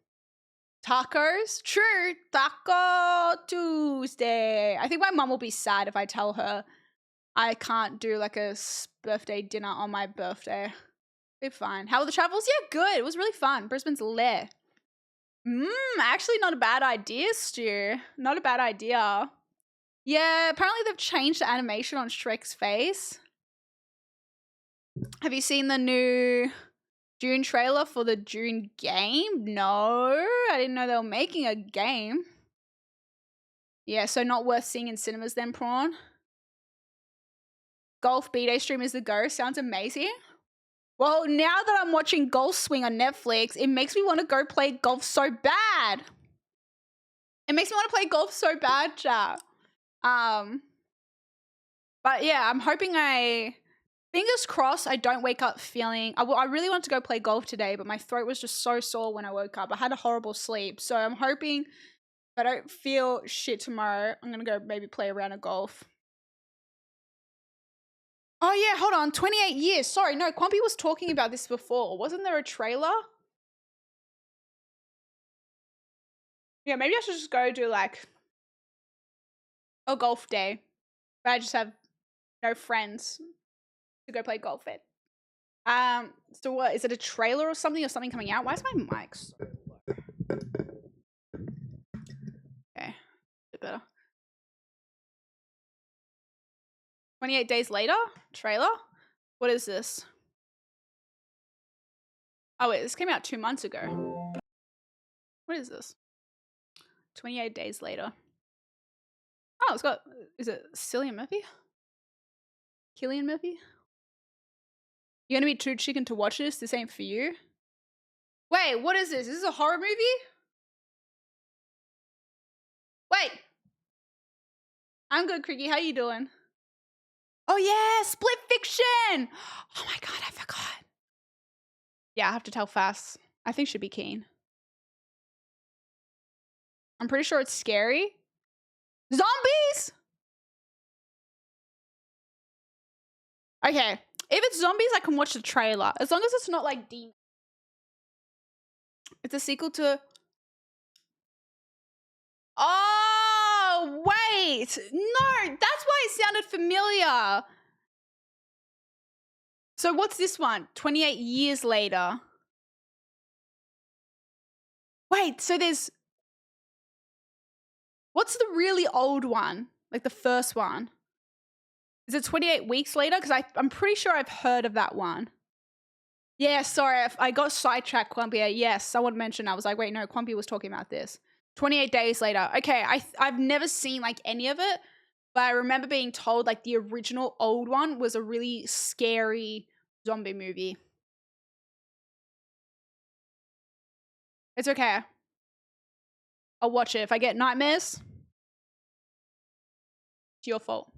Tacos? True. Taco Tuesday. I think my mum will be sad if I tell her I can't do like a birthday dinner on my birthday. Be fine. How were the travels? Yeah, good. It was really fun. Brisbane's lit. Actually not a bad idea, Stu. Not a bad idea. Yeah, apparently they've changed the animation on Shrek's face. Have you seen the new Dune trailer for the Dune game? No, I didn't know they were making a game. Yeah, so not worth seeing in cinemas then, Prawn. Golf B-Day stream is the go. Sounds amazing. Well, now that I'm watching Golf Swing on Netflix, it makes me want to go play golf so bad. It makes me want to play golf so bad, chat. But yeah, I'm hoping fingers crossed, I don't wake up feeling, I really wanted to go play golf today, but my throat was just so sore when I woke up. I had a horrible sleep. So I'm hoping if I don't feel shit tomorrow, I'm going to go maybe play a round of golf. Oh yeah, hold on. 28 years. Sorry, no, Quampy was talking about this before. Wasn't there a trailer? Yeah, maybe I should just go do like a golf day. But I just have no friends to go play golf with. So what, is it a trailer or something coming out? Why is my mic so low? Okay, a bit better. 28 days later? Trailer? What is this? Oh wait, this came out 2 months ago. What is this? 28 days later. Oh, it's got, is it Cillian Murphy? Cillian Murphy? You're gonna be too chicken to watch this? This ain't for you? Wait, what is this? Is this a horror movie? Wait. I'm good, Cricky. How you doing? Oh yeah, Split Fiction! Oh my god, I forgot. Yeah, I have to tell fast. I think she'd be keen. I'm pretty sure it's scary. Zombies! Okay, if it's zombies, I can watch the trailer. As long as it's not like demon. It's a sequel to... Oh, wait. No, that's why it sounded familiar. So what's this one? 28 years later. Wait, so there's... What's the really old one? Like the first one? Is it 28 weeks later? Because I'm pretty sure I've heard of that one. Yeah, sorry, I got sidetracked, Quampy. Yes, someone mentioned, I was like, wait, no, Quampy was talking about this. 28 days later. Okay, I've never seen like any of it, but I remember being told like the original old one was a really scary zombie movie. It's okay. I'll watch it. If I get nightmares, it's your fault.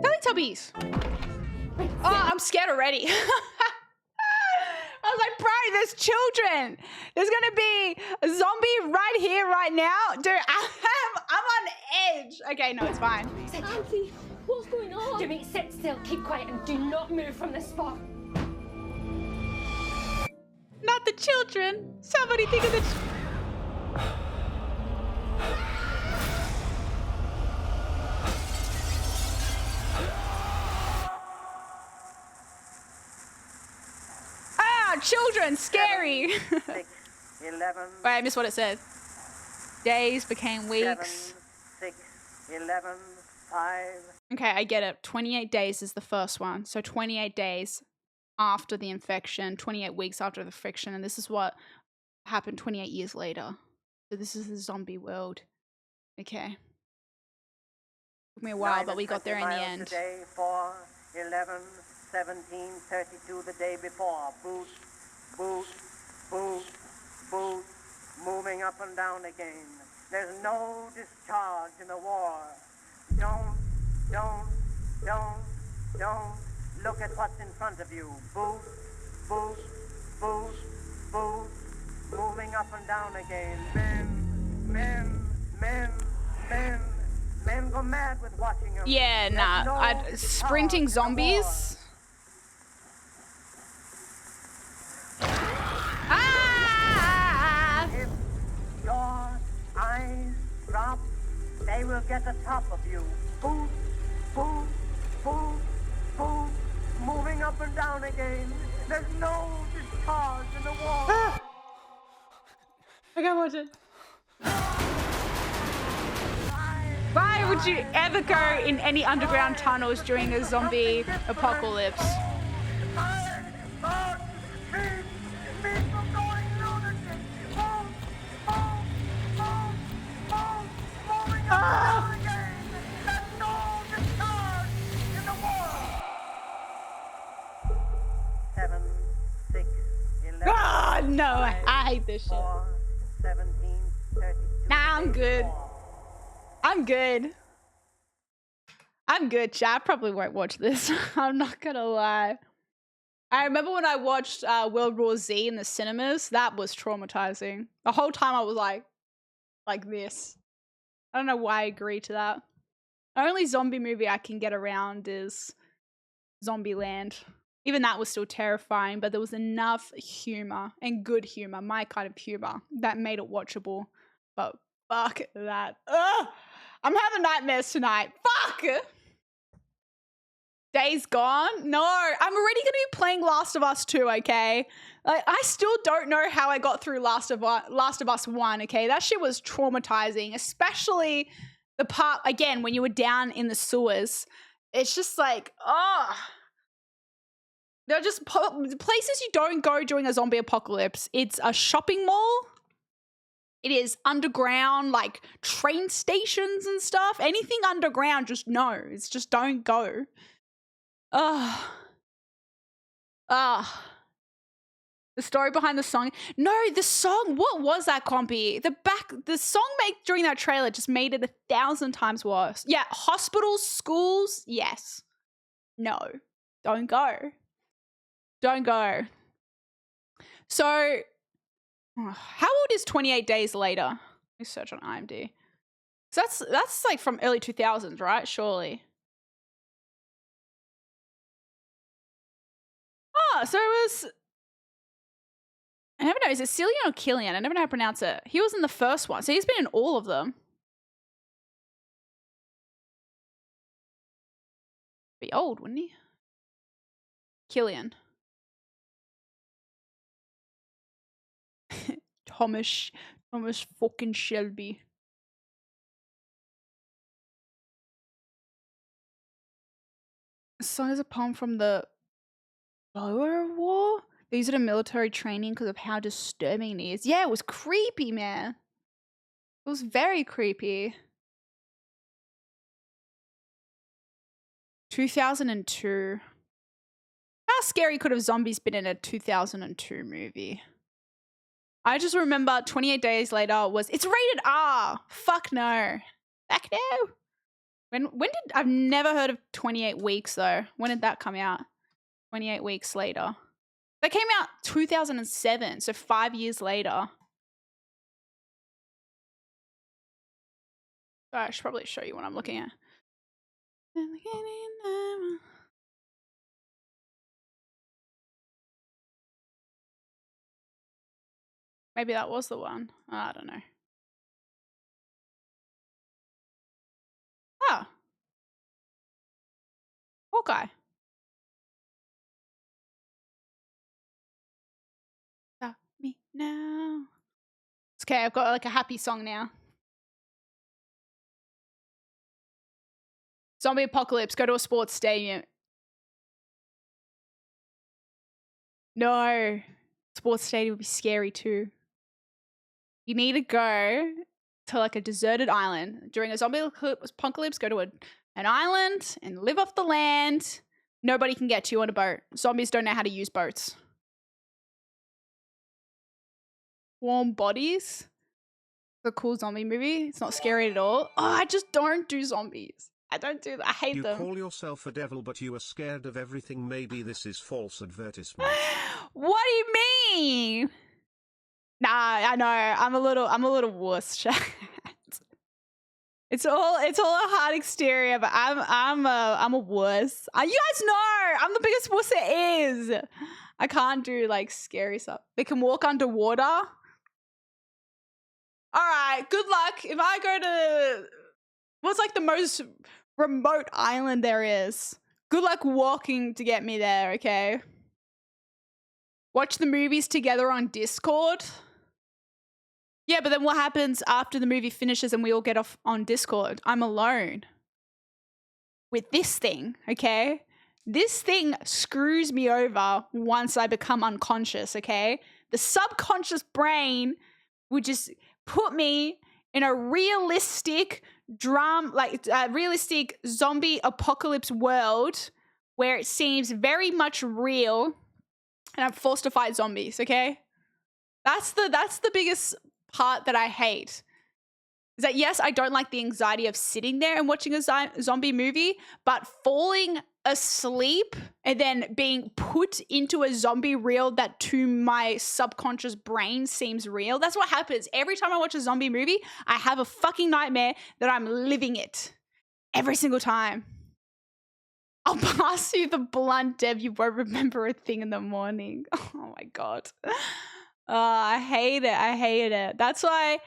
Teletubbies. Oh, I'm scared already. I was like, bro, there's children. There's gonna be a zombie right here, right now. Dude, I'm on edge. Okay, no, it's fine. Auntie, what's going on? Jimmy, sit still, keep quiet, and do not move from this spot. Not the children. Somebody think of the... Children, scary. 7, 6, 11. Wait, I missed what it said. Days became weeks. 7, 6, 11, 5. Okay, I get it. 28 days is the first one. So 28 days after the infection, 28 weeks after the infection, and this is what happened 28 years later. So this is the zombie world. Okay. Took me a while, but we got there in the end. Today, 4, 11, 17, 32 the day before. Boot, boot, boot, boot, moving up and down again. There's no discharge in the war. Don't look at what's in front of you. Boost, boost, boost, boost. Moving up and down again. Men go mad with watching them. Yeah, nah. Sprinting zombies. Ah! If your eyes drop, they will get the top of you. Boost, boost, boost, boost. Moving up and down again. There's no discharge in the war. I can't watch it. Why would you ever go in any underground tunnels during a zombie apocalypse? Ah! 7, 6, 11. Ah, no, I hate this shit. 4, 17, 32. Nah, I'm good. I'm good, chat. I probably won't watch this. I'm not gonna lie. I remember when I watched World War Z in the cinemas. That was traumatizing. The whole time I was like this. I don't know why I agree to that. The only zombie movie I can get around is Zombieland. Even that was still terrifying, but there was enough humor and good humor, my kind of humor, that made it watchable. But fuck that. Ugh! I'm having nightmares tonight. Fuck! Days Gone? No, I'm already going to be playing Last of Us 2, okay? Like, I still don't know how I got through Last of Us 1, okay? That shit was traumatizing, especially the part, again, when you were down in the sewers. It's just like, oh. They're just places you don't go during a zombie apocalypse. It's a shopping mall. It is underground, like train stations and stuff. Anything underground, just no. It's just don't go. The story behind the song. No, the song. What was that, Compy? The song made during that trailer just made it 1,000 times worse. Yeah, hospitals, schools. Yes. No, don't go. Don't go. So, how old is 28 Days Later? Let me search on IMDb. So that's like from early 2000s, right? Surely. Oh, so it was. I never know. Is it Cillian or Killian? I never know how to pronounce it. He was in the first one, so he's been in all of them. Be old, wouldn't he? Killian. Thomas fucking Shelby. The song is a poem from the Boer War. They use it in military training because of how disturbing it is. Yeah, it was creepy, man. It was very creepy. 2002. How scary could have zombies been in a 2002 movie? I just remember 28 Days Later was, it's rated R. Fuck no. Fuck no. When did, I've never heard of 28 Weeks though. When did that come out? 28 Weeks Later. That came out 2007, so 5 years later. Sorry, I should probably show you what I'm looking at. Maybe that was the one. I don't know. Oh. Hawkeye. Stop me now. It's okay, I've got like a happy song now. Zombie apocalypse, go to a sports stadium. No. Sports stadium would be scary too. You need to go to like a deserted island. During a zombie apocalypse, go to an island and live off the land. Nobody can get to you on a boat. Zombies don't know how to use boats. Warm bodies? a cool zombie movie. It's not scary at all. Oh, I just don't do zombies. I don't do that. I hate You them. call yourself a devil, but you are scared of everything. Maybe this is false advertisement. What do you mean? Nah, I know. I'm a little wuss, chat. It's all a hard exterior, but I'm a wuss. You guys know I'm the biggest wuss there is. I can't do like scary stuff. They can walk underwater. All right, good luck. If I go to what's like the most remote island there is, good luck walking to get me there, okay? Watch the movies together on Discord. Yeah, but then what happens after the movie finishes and we all get off on Discord? I'm alone with this thing, okay? This thing screws me over once I become unconscious, okay? The subconscious brain would just put me in a realistic realistic zombie apocalypse world where it seems very much real and I'm forced to fight zombies, okay? That's the biggest part that I hate. Is that yes, I don't like the anxiety of sitting there and watching a zombie movie, but falling asleep and then being put into a zombie reel that to my subconscious brain seems real. That's what happens. Every time I watch a zombie movie, I have a fucking nightmare that I'm living it. Every single time. I'll pass you the blunt, Deb. You won't remember a thing in the morning. Oh my God. I hate it. I hate it. That's why,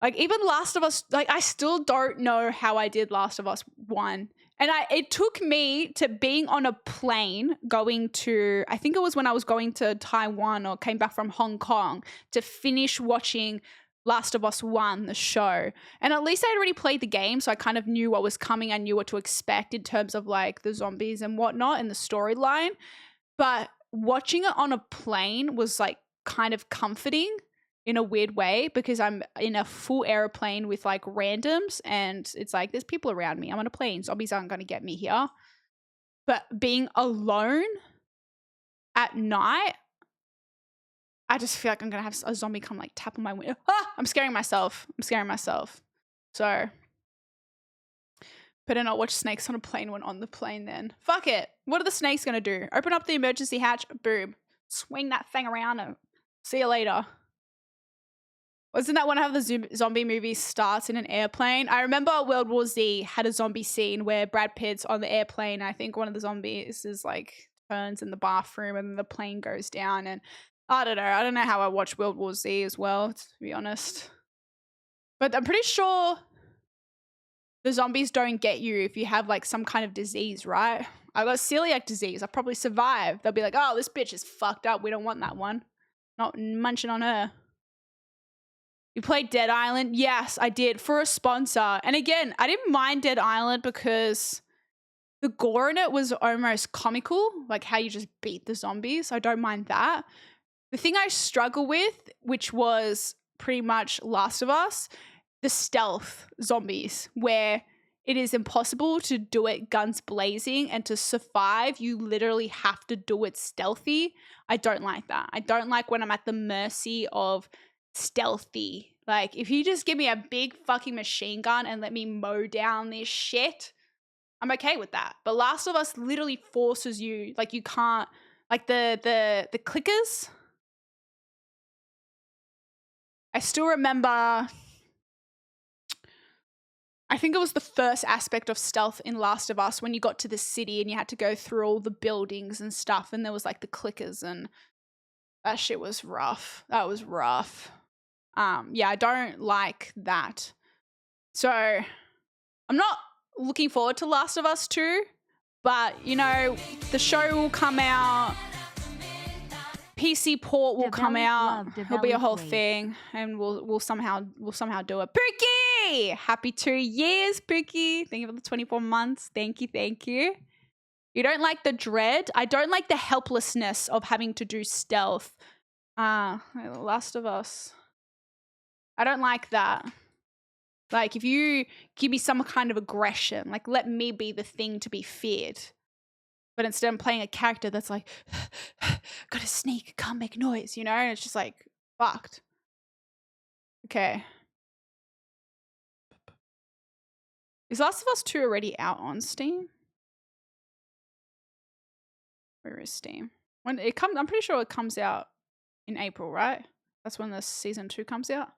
like, even Last of Us, like, I still don't know how I did Last of Us 1. And it took me to being on a plane going to, I think it was when I was going to Taiwan or came back from Hong Kong to finish watching Last of Us 1, the show. And at least I had already played the game, so I kind of knew what was coming. I knew what to expect in terms of, like, the zombies and whatnot and the storyline. But watching it on a plane was, like, kind of comforting in a weird way because I'm in a full airplane with like randoms and it's like there's people around me. I'm on a plane. Zombies aren't going to get me here. But being alone at night, I just feel like I'm going to have a zombie come like tap on my window. Ah! I'm scaring myself. So better not watch snakes on a plane when on the plane then. Fuck it. What are the snakes going to do? Open up the emergency hatch. Boom. Swing that thing around and see you later. Wasn't that one of the zombie movies starts in an airplane? I remember World War Z had a zombie scene where Brad Pitt's on the airplane. I think one of the zombies is like turns in the bathroom and the plane goes down. And I don't know. I don't know how I watched World War Z as well, to be honest. But I'm pretty sure the zombies don't get you if you have like some kind of disease, right? I got celiac disease. I probably survived. They'll be like, oh, this bitch is fucked up. We don't want that one. Not munching on her. You played Dead Island? Yes, I did, for a sponsor. And again, I didn't mind Dead Island because the gore in it was almost comical, like how you just beat the zombies. I don't mind that. The thing I struggle with, which was pretty much Last of Us, the stealth zombies, where it is impossible to do it guns blazing, and to survive, you literally have to do it stealthy. I don't like that. I don't like when I'm at the mercy of stealthy. Like, if you just give me a big fucking machine gun and let me mow down this shit, I'm okay with that. But Last of Us literally forces you, like, you can't, like the clickers. I still remember, I think it was the first aspect of stealth in Last of Us when you got to the city and you had to go through all the buildings and stuff, and there was like the clickers, and that shit was rough. That was rough. Yeah, I don't like that. So I'm not looking forward to Last of Us 2, but you know, the show will come out, PC port will come out, it'll be a whole thing, and we'll somehow do it. Pookie! Happy 2 years, Pookie. Thank you for the 24 months. Thank you. You don't like the dread? I don't like the helplessness of having to do stealth. Last of Us. I don't like that. Like, if you give me some kind of aggression, like, let me be the thing to be feared. But instead I'm playing a character that's like, gotta sneak, can't make noise, you know? And it's just like, fucked. Okay. Is Last of Us 2 already out on Steam? Where is Steam? When it comes, I'm pretty sure it comes out in April, right? That's when the season 2 comes out.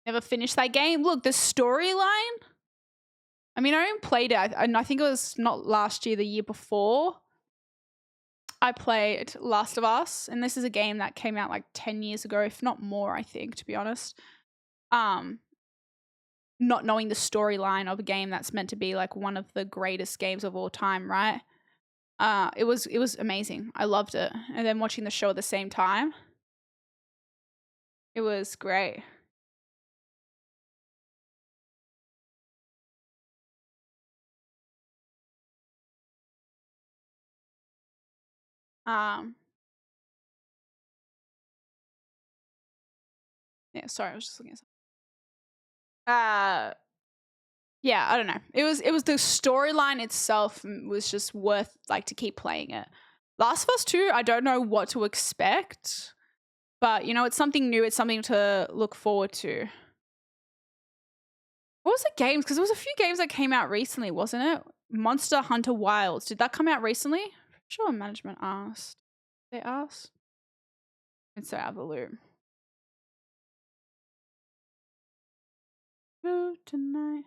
Never finished that game. Look, the storyline. I mean, I only played it, and I think it was not last year, the year before. I played Last of Us, and this is a game that came out like 10 years ago, if not more, I think, to be honest. Not knowing the storyline of a game that's meant to be like one of the greatest games of all time, right? It was amazing. I loved it. And then watching the show at the same time, it was great. Yeah, sorry, I was just looking at something. Yeah, I don't know. It was the storyline itself was just worth like to keep playing it. Last of Us 2, I don't know what to expect, but you know, it's something new. It's something to look forward to. What was the games? Because there was a few games that came out recently, wasn't it? Monster Hunter Wilds. Did that come out recently? Sure, management asked. They asked. It's so out of the loop. Blue tonight.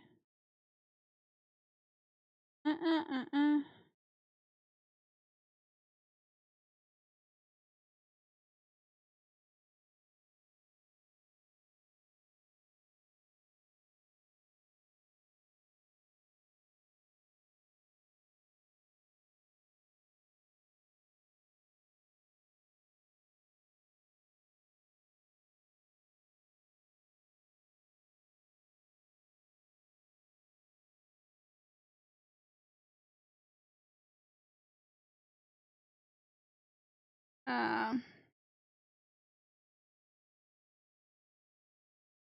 Uh.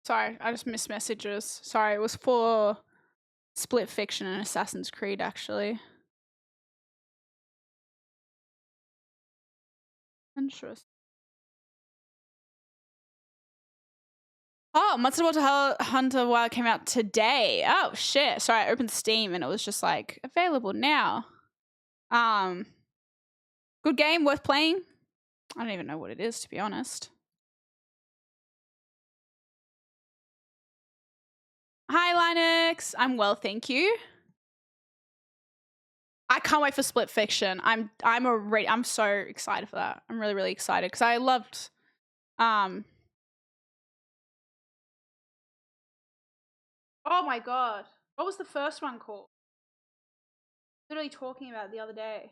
Sorry, I just missed messages. Sorry, it was for Split Fiction and Assassin's Creed, actually. Interesting. Oh, Monster Hunter Wild came out today. Oh shit! Sorry, I opened Steam and it was just like available now. Good game, worth playing. I don't even know what it is, to be honest. Hi, Linux. I'm well, thank you. I can't wait for Split Fiction. I'm so excited for that. I'm really, really excited because I loved oh my god. What was the first one called? Literally talking about it the other day.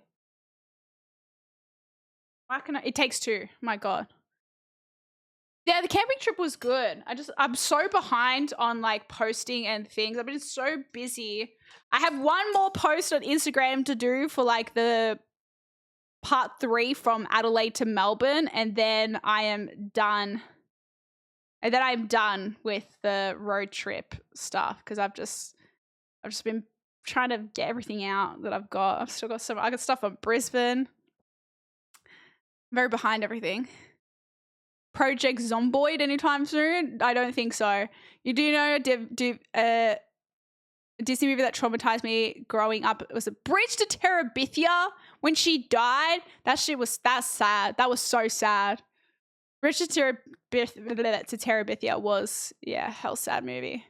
Why can It Takes Two. My god. Yeah, the camping trip was good. I'm so behind on like posting and things. I've been so busy. I have one more post on Instagram to do for like the part 3 from Adelaide to Melbourne, and then I am done. And then I'm done with the road trip stuff because I've just been trying to get everything out that I've got. I got stuff on Brisbane. I'm very behind everything. Project Zomboid anytime soon? I don't think so. You do know a Disney movie that traumatized me growing up? It was a Bridge to Terabithia. When she died, that's sad. That was so sad. Bridge to Terabithia was, yeah, hell sad movie.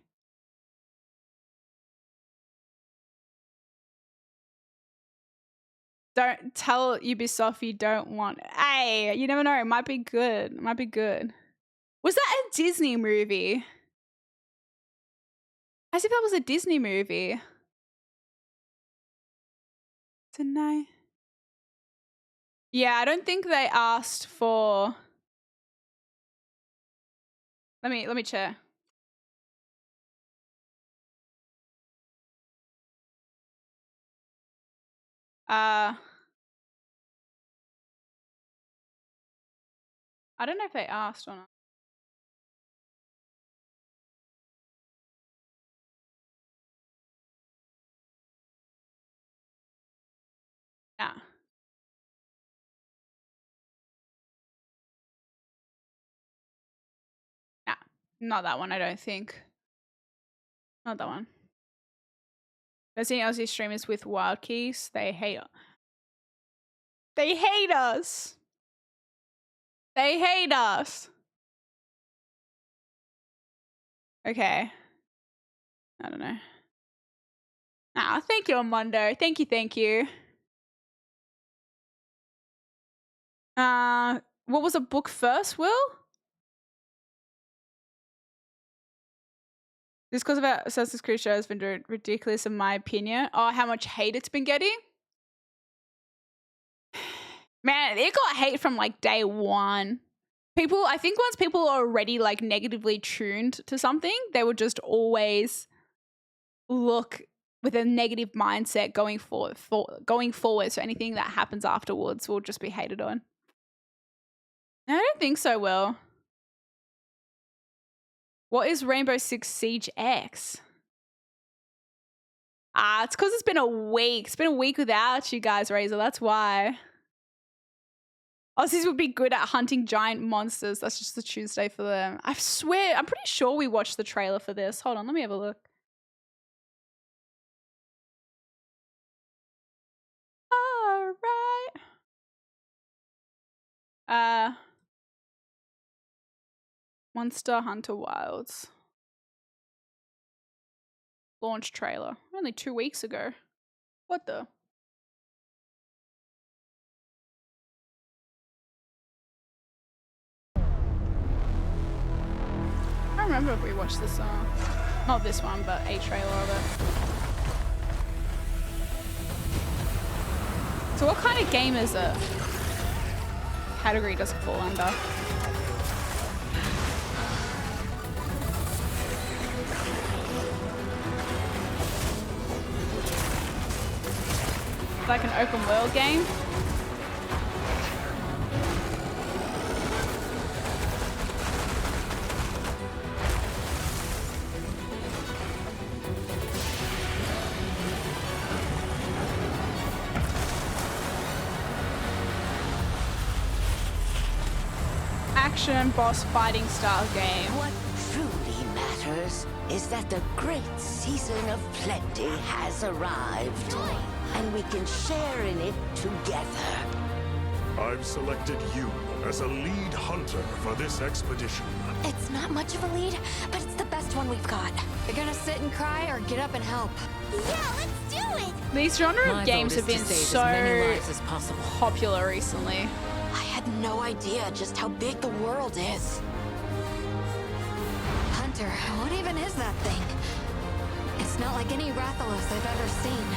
Don't tell Ubisoft you don't want it. Hey, you never know. It might be good. It might be good. Was that a Disney movie? As if that was a Disney movie. Tonight. Yeah, I don't think they asked for. Let me check. I don't know if they asked or not. Nah. Nah. Not that one, I don't think. Not that one. I've seen Aussie streamers with wild keys. They hate us. They hate us. They hate us. Okay. I don't know. Ah, thank you, Armando. Thank you, thank you. What was a book first, Will? This because about Assassin's Creed show has been ridiculous in my opinion. Oh, how much hate it's been getting? Man, it got hate from like day one. People, I think once people are already like negatively tuned to something, they would just always look with a negative mindset going forward. So anything that happens afterwards will just be hated on. I don't think so, Will. What is Rainbow Six Siege X? It's because it's been a week. It's been a week without you guys, Razor. That's why. Aussies would be good at hunting giant monsters. That's just the Tuesday for them. I swear, I'm pretty sure we watched the trailer for this. Hold on, let me have a look. All right. Monster Hunter Wilds. Launch trailer. Only 2 weeks ago. What the? I don't remember if we watched this not this one, but a trailer of it. So what kind of game is it? Category does it fall under? Like an open world game? Action boss fighting style game. What truly matters is that the great season of plenty has arrived. And we can share in it together. I've selected you as a lead hunter for this expedition. It's not much of a lead, but it's the best one we've got. You're gonna sit and cry or get up and help? Yeah, let's do it! These genre of games have been so popular recently. I had no idea just how big the world is. Hunter, what even is that thing? It's not like any Rathalos I've ever seen.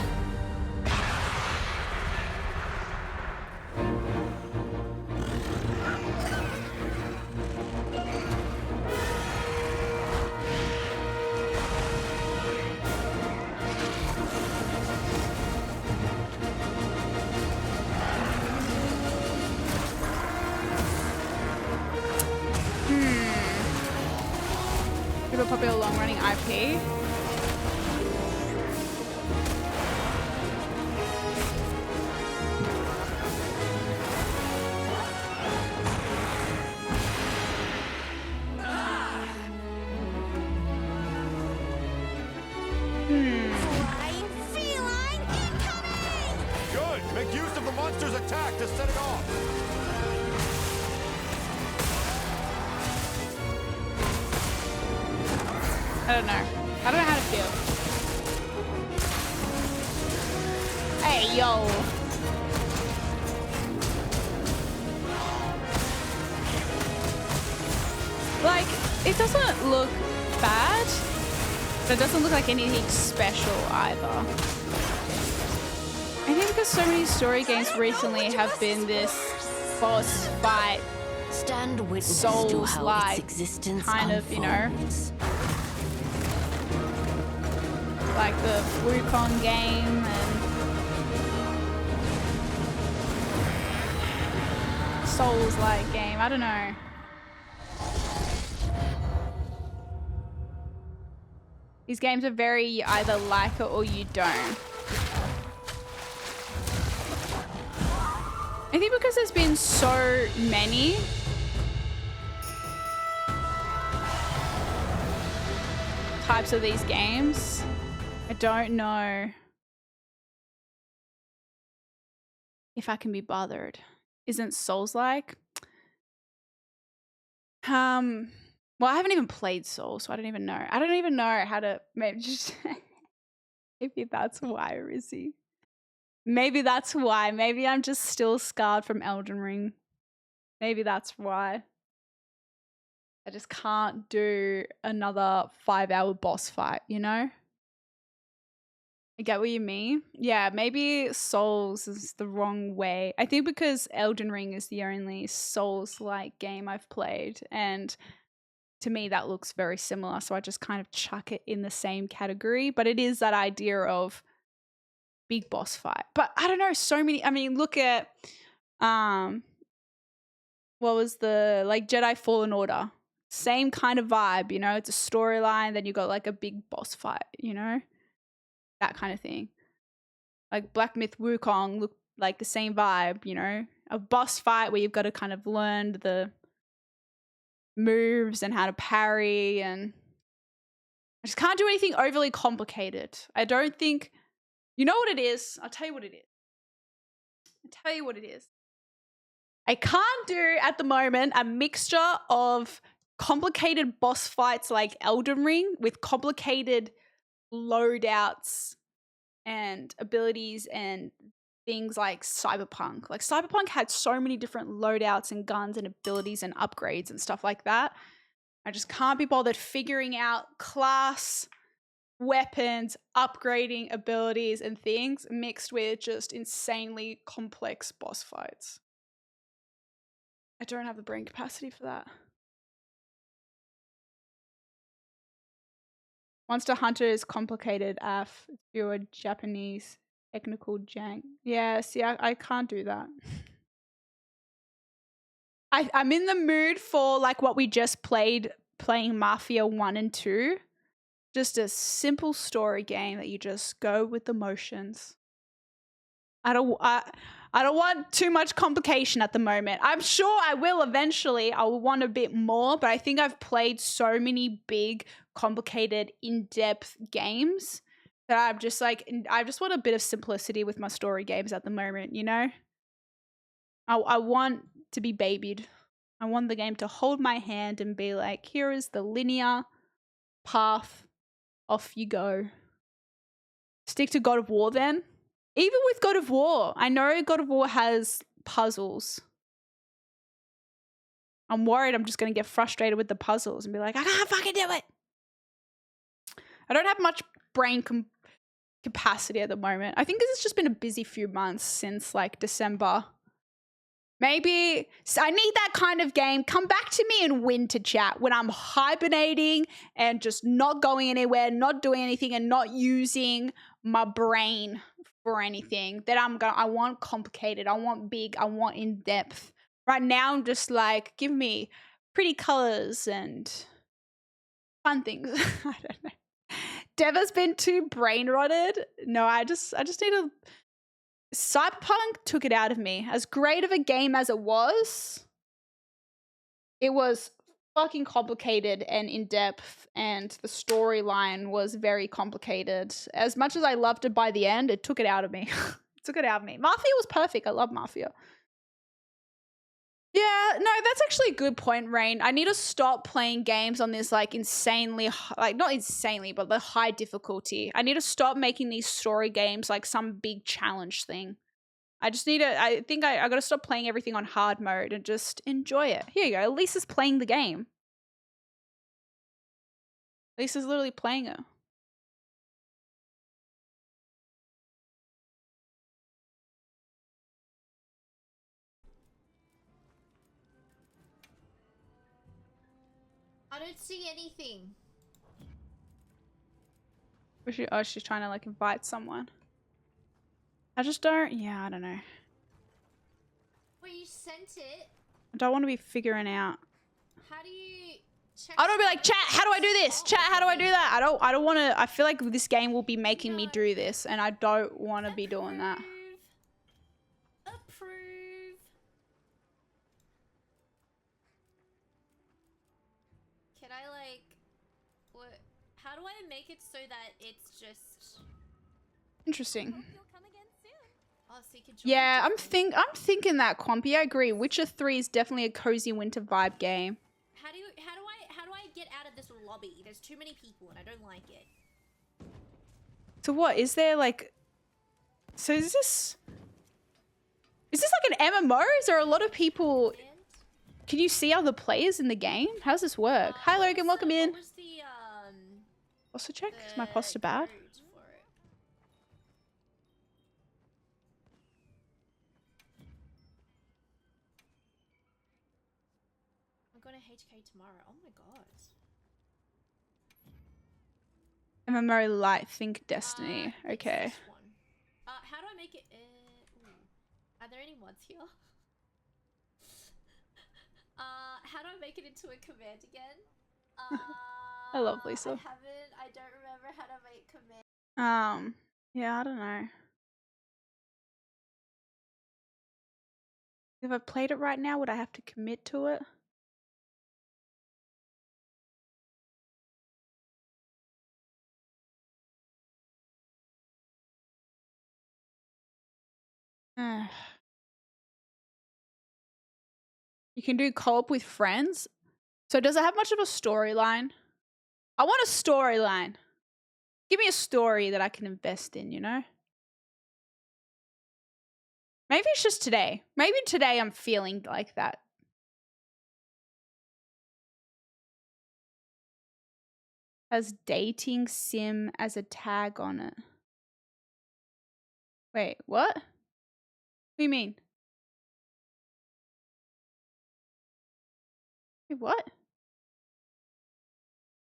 Super popular long-running IP. Flying feline incoming! Good! Make use of the monster's attack to set it off! I don't know. I don't know how to feel. Hey, yo. Like, it doesn't look bad, but it doesn't look like anything special either. I think because so many story games recently have been this boss fight, Stand witness to how Souls-like its existence kind of, you know, unfolds. like the Wukong game and Souls-like game. I don't know. These games are very, you either like it or you don't. I think because there's been so many, types of these games. I don't know if I can be bothered. Isn't Souls-like? Well, I haven't even played Souls, so I don't even know. I don't even know how to maybe just maybe that's why, Rizzy. Maybe that's why. Maybe I'm just still scarred from Elden Ring. Maybe that's why. I just can't do another 5-hour boss fight, you know? I get what you mean. Yeah, maybe Souls is the wrong way. I think because Elden Ring is the only Souls-like game I've played, and to me that looks very similar, so I just kind of chuck it in the same category. But it is that idea of big boss fight. But I don't know, so many. I mean, look at what was the like Jedi Fallen Order? Same kind of vibe, you know? It's a storyline, then you got like a big boss fight, you know? That kind of thing. Like Black Myth Wukong look like the same vibe, you know? A boss fight where you've got to kind of learn the moves and how to parry, and I just can't do anything overly complicated. I don't think, you know what it is? I'll tell you what it is. I can't do at the moment a mixture of complicated boss fights like Elden Ring with complicated loadouts and abilities and things like Cyberpunk. Like Cyberpunk had so many different loadouts and guns and abilities and upgrades and stuff like that. I just can't be bothered figuring out class, weapons, upgrading abilities and things mixed with just insanely complex boss fights. I don't have the brain capacity for that. Monster Hunter is complicated AF. If you're a Japanese technical jank. Yeah, see, I can't do that. I'm in the mood for like what we just playing Mafia 1 and 2. Just a simple story game that you just go with the motions. I don't want too much complication at the moment. I'm sure I will eventually. I will want a bit more, but I think I've played so many big, complicated, in-depth games that I'm just like, I just want a bit of simplicity with my story games at the moment, you know? I want to be babied. I want the game to hold my hand and be like, here is the linear path. Off you go. Stick to God of War then. Even with God of War, I know God of War has puzzles. I'm worried I'm just going to get frustrated with the puzzles and be like, I can't fucking do it. I don't have much brain capacity at the moment. I think this has just been a busy few months since like December. Maybe I need that kind of game. Come back to me in winter chat when I'm hibernating and just not going anywhere, not doing anything and not using my brain for anything. That I want complicated. I want big. I want in depth. Right now I'm just like, give me pretty colors and fun things. I don't know. Deva's been too brain rotted. No, I just need a Cyberpunk took it out of me. As great of a game as it was fucking complicated and in-depth, and the storyline was very complicated. As much as I loved it by the end, it took it out of me. It took it out of me. Mafia was perfect. I love Mafia. Yeah, no, that's actually a good point, Rain. I need to stop playing games on this like insanely, like not insanely, but the high difficulty. I need to stop making these story games like some big challenge thing. I think I got to stop playing everything on hard mode and just enjoy it. Here you go. Lisa's playing the game. Lisa's literally playing it. I don't see anything. She's trying to like invite someone. I just don't, I don't know. Well, you sent it. I don't want to be figuring out. How do you check? I don't be like, chat, how do I do this? Chat, how do I do that? I don't want to, I feel like this game will be making me do this, and I don't want to be doing that. Approve. Can I like, what? How do I make it so that it's just... Interesting. Oh, so you can join Yeah, I'm different- thinking that, Compy. I agree. Witcher 3 is definitely a cozy winter vibe game. How do I get out of this lobby? There's too many people and I don't like it. So what is there like? So is this like an MMO? Is there a lot of people? Can you see other players in the game? How does this work? Hi Logan, welcome in. What was the Also check. Is my posture bad? code for it? I'm going to HK tomorrow. Oh my god. MMO light think Destiny. It's Okay. this one. How do I make it? Ooh. Are there any mods here? How do I make it into a command again? I love Lisa. I don't remember how to make command. Yeah, I don't know. If I played it right now, would I have to commit to it? You can do co-op with friends. So does it have much of a storyline? I want a storyline. Give me a story that I can invest in, you know? Maybe it's just today. Maybe today I'm feeling like that. Has dating sim as a tag on it. Wait, what? What do you mean? Wait, what?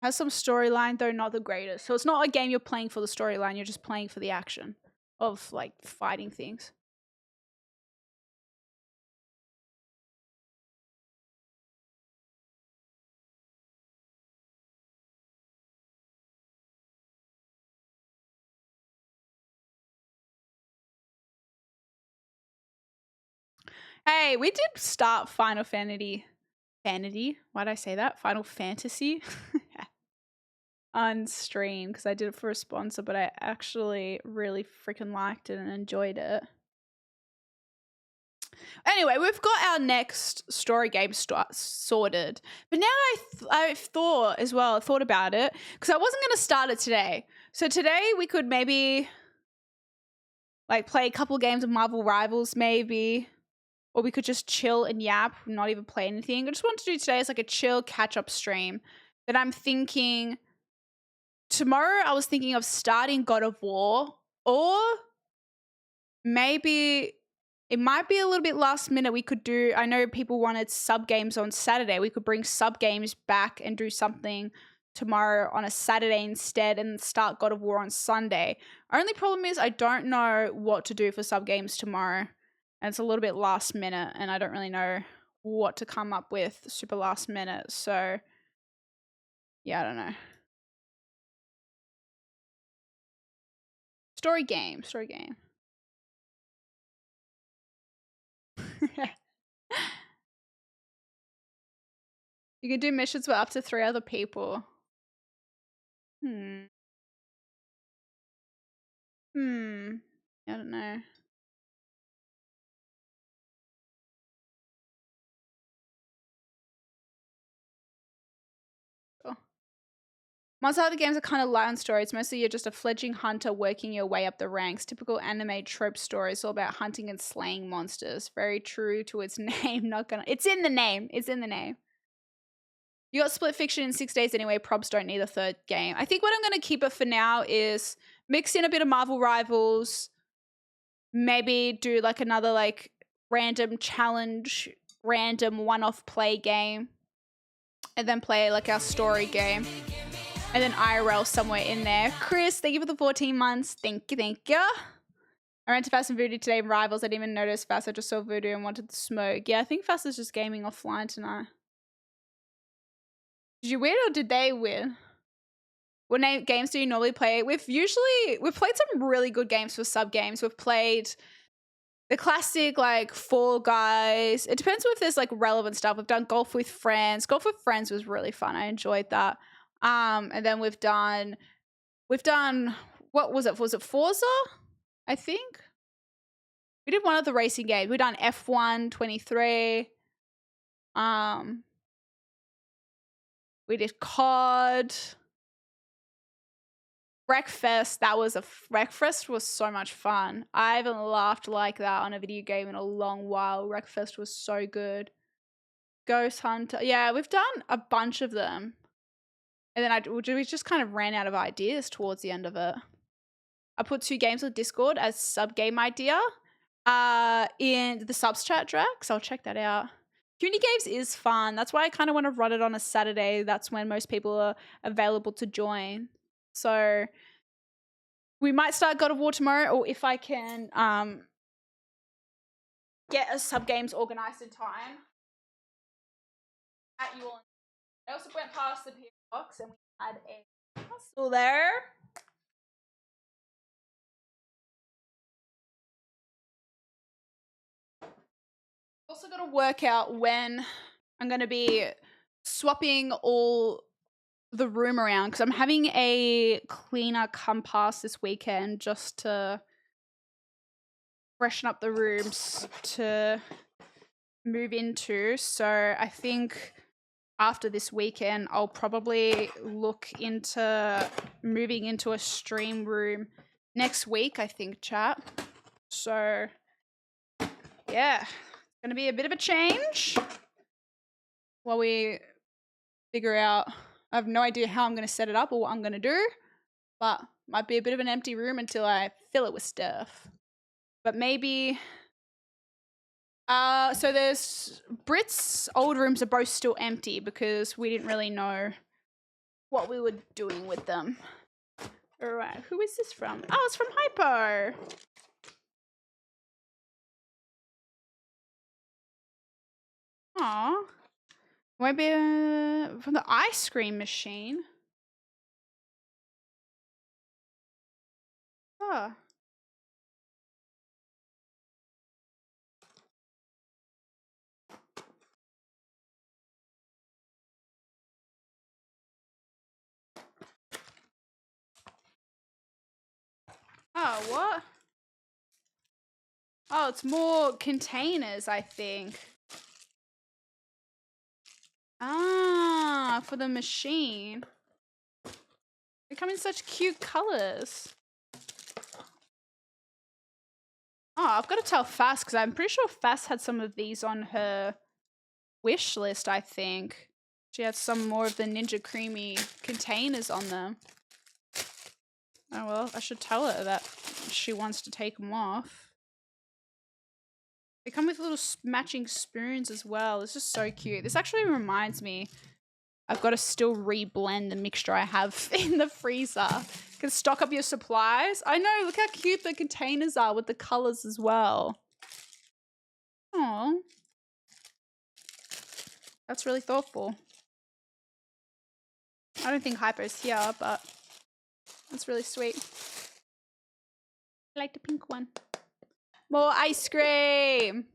Has some storyline, though not the greatest. So it's not a game you're playing for the storyline, you're just playing for the action of, like, fighting things. Hey, we did start Final Fantasy. Why'd I say that? Final Fantasy on stream because I did it for a sponsor, but I actually really freaking liked it and enjoyed it. Anyway, we've got our next story game sorted, but now I've thought about it because I wasn't going to start it today. So today we could maybe like play a couple games of Marvel Rivals, maybe. Or we could just chill and yap, not even play anything. I just wanted to do today is like a chill catch-up stream. But I'm thinking tomorrow I was thinking of starting God of War, or maybe it might be a little bit last minute. We could do, I know people wanted sub games on Saturday. We could bring sub games back and do something tomorrow on a Saturday instead and start God of War on Sunday. Only problem is I don't know what to do for sub games tomorrow. And it's a little bit last minute and I don't really know what to come up with super last minute. So, yeah, I don't know. Story game. You can do missions with up to 3 other people. I don't know. Monster Hunter games are kind of light on story. It's mostly you're just a fledgling hunter working your way up the ranks. Typical anime trope story. It's all about hunting and slaying monsters. Very true to its name. It's in the name. You got Split Fiction in 6 days anyway. Probs don't need a third game. I think what I'm going to keep it for now is mix in a bit of Marvel Rivals. Maybe do like another like random challenge, random one-off play game. And then play like our story game. And then IRL somewhere in there. Chris, thank you for the 14 months. Thank you. I ran to Fast and Voodoo today in Rivals. I didn't even notice Fast. I just saw Voodoo and wanted to smoke. Yeah, I think Fast is just gaming offline tonight. Did you win or did they win? What games do you normally play? We've played some really good games for sub games. We've played the classic like Fall Guys. It depends on if there's like relevant stuff. We've done Golf with Friends. Golf with Friends was really fun. I enjoyed that. And then we've done We've done, what was it? Was it Forza? I think. We did one of the racing games. We've done F1 23. We did COD. Wreckfest. Wreckfest was so much fun. I haven't laughed like that on a video game in a long while. Wreckfest was so good. Ghost Hunter. Yeah, we've done a bunch of them. And then we just kind of ran out of ideas towards the end of it. I put 2 games on Discord as sub-game idea in the subs chat, Drax. I'll check that out. Community games is fun. That's why I kind of want to run it on a Saturday. That's when most people are available to join. So we might start God of War tomorrow, or if I can get a sub-games organized in time. At you all. I also went past the PO box and we had a hustle there. Also got to work out when I'm going to be swapping all the room around because I'm having a cleaner come past this weekend just to freshen up the rooms to move into. So I think after this weekend, I'll probably look into moving into a stream room next week, I think, chat. So yeah, it's going to be a bit of a change while we figure out. I have no idea how I'm going to set it up or what I'm going to do, but might be a bit of an empty room until I fill it with stuff. But maybe, so there's Brit's old rooms are both still empty because we didn't really know what we were doing with them. All right, who is this from? Oh, it's from Hypo. Aw. Maybe from the ice cream machine. Oh. Oh, what? Oh, it's more containers, I think. Ah, for the machine. They come in such cute colors. Oh, I've got to tell Fass because I'm pretty sure Fass had some of these on her wish list, I think. She had some more of the Ninja Creamy containers on them. Oh, well, I should tell her that she wants to take them off. They come with little matching spoons as well. It's just so cute. This actually reminds me, I've got to still re-blend the mixture I have in the freezer. Can stock up your supplies. I know, look how cute the containers are with the colors as well. Oh, that's really thoughtful. I don't think Hypo's here, but that's really sweet. I like the pink one. More ice cream.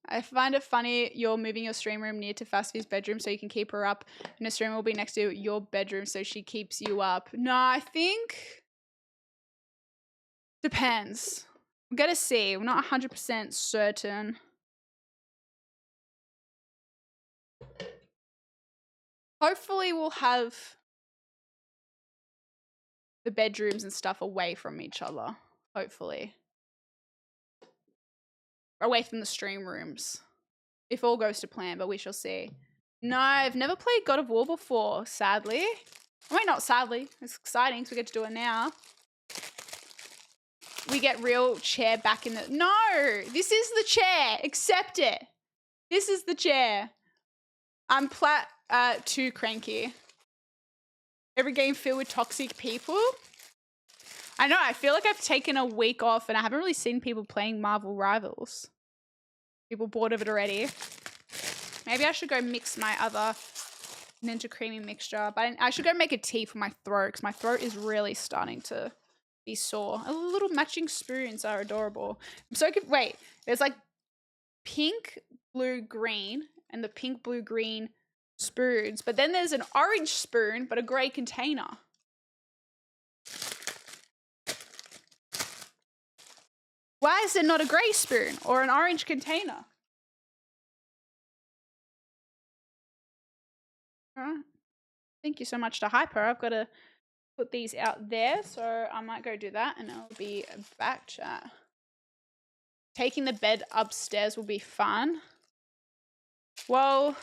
I find it funny you're moving your stream room near to Fastvi's bedroom so you can keep her up, and her stream will be next to your bedroom so she keeps you up. No, I think depends. We're gonna see. We're not 100% certain. Hopefully we'll have the bedrooms and stuff away from each other. Hopefully. Away from the stream rooms. If all goes to plan, but we shall see. No, I've never played God of War before, sadly. Wait, not sadly. It's exciting because we get to do it now. We get real chair back in the... No! This is the chair! Accept it! This is the chair. I'm too cranky. Every game filled with toxic people. I know, I feel like I've taken a week off and I haven't really seen people playing Marvel Rivals. People bored of it already. Maybe I should go mix my other Ninja Creamy mixture. But I should go make a tea for my throat because my throat is really starting to be sore. A little matching spoons are adorable. I'm so good. Wait, there's like pink, blue, green, and the pink, blue, green spoons. But then there's an orange spoon, but a grey container. Why is there not a grey spoon or an orange container? Alright. Thank you so much to Hyper. I've got to put these out there, so I might go do that and I'll be back, chat. Taking the bed upstairs will be fun. Well,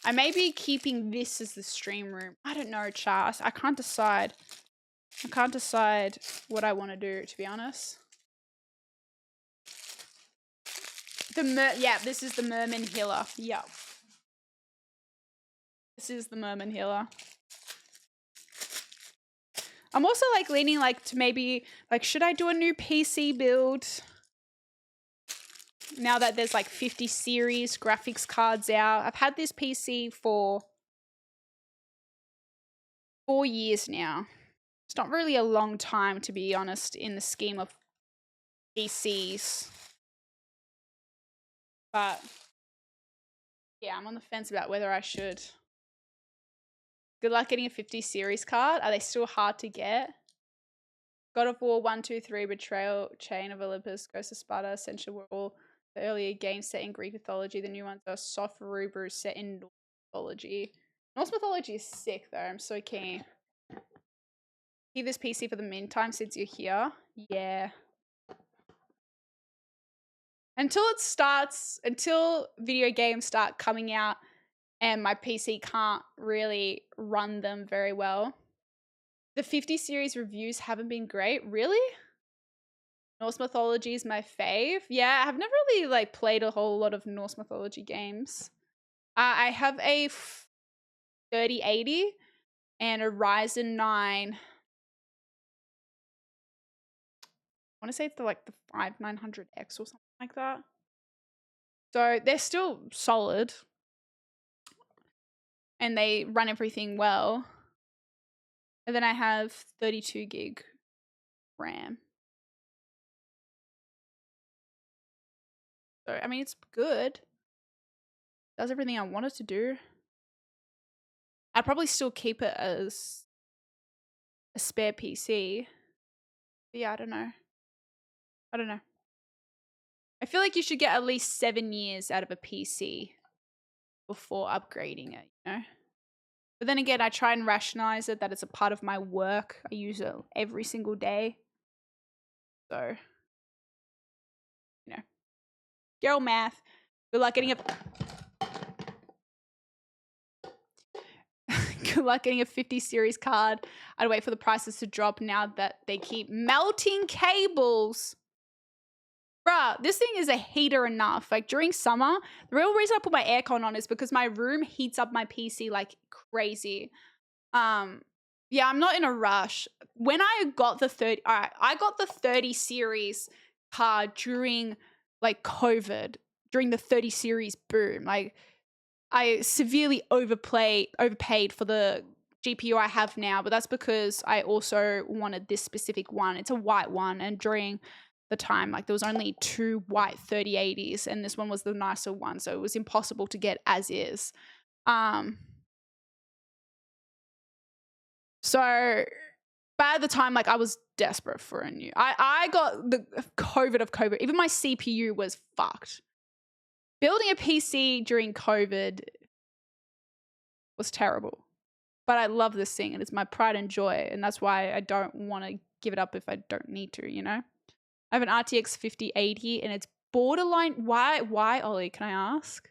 I may be keeping this as the stream room. I don't know, chat. I can't decide. I can't decide what I want to do, to be honest. Yeah, this is the Merman Healer. Yeah. This is the Merman Healer. I'm also like leaning like to maybe like, should I do a new PC build? Now that there's like 50 series graphics cards out. I've had this PC for 4 years now. It's not really a long time, to be honest, in the scheme of PCs. But yeah, I'm on the fence about whether I should. Good luck getting a 50 series card. Are they still hard to get? God of War 1, 2, 3, Betrayal, Chain of Olympus, Ghost of Sparta, Ascension were all the earlier games set in Greek mythology. The new ones are soft Rubru set in Norse mythology. Norse mythology is sick though. I'm so keen. Keep this PC for the meantime since you're here. Yeah. Until video games start coming out and my PC can't really run them very well. The 50 series reviews haven't been great. Really? Norse mythology is my fave. Yeah, I've never really like played a whole lot of Norse mythology games. I have a 3080 and a Ryzen 9. I want to say it's the 5900X or something like that. So they're still solid. And they run everything well. And then I have 32 gig RAM. So, I mean, it's good. Does everything I want it to do. I'd probably still keep it as a spare PC. But yeah, I don't know. I feel like you should get at least 7 years out of a PC before upgrading it, you know? But then again, I try and rationalize it that it's a part of my work. I use it every single day. So, you know. Girl math. Good luck getting a... Good luck getting a 50 series card. I'd wait for the prices to drop now that they keep melting cables. Bruh, this thing is a heater enough. Like during summer, the real reason I put my aircon on is because my room heats up my PC like crazy. Yeah, I'm not in a rush. When I got the 30, I got the 30 series card during like COVID, during the 30 series boom. Like I severely overpaid for the GPU I have now, but that's because I also wanted this specific one. It's a white one, and during the time, like there was only 2 white 3080s, and this one was the nicer one, so it was impossible to get as is. So by the time, like I was desperate for a new. I got the COVID of COVID. Even my CPU was fucked. Building a PC during COVID was terrible. But I love this thing and it's my pride and joy. And that's why I don't want to give it up if I don't need to, you know? I have an RTX 5080 and it's borderline. Why, Ollie? Can I ask?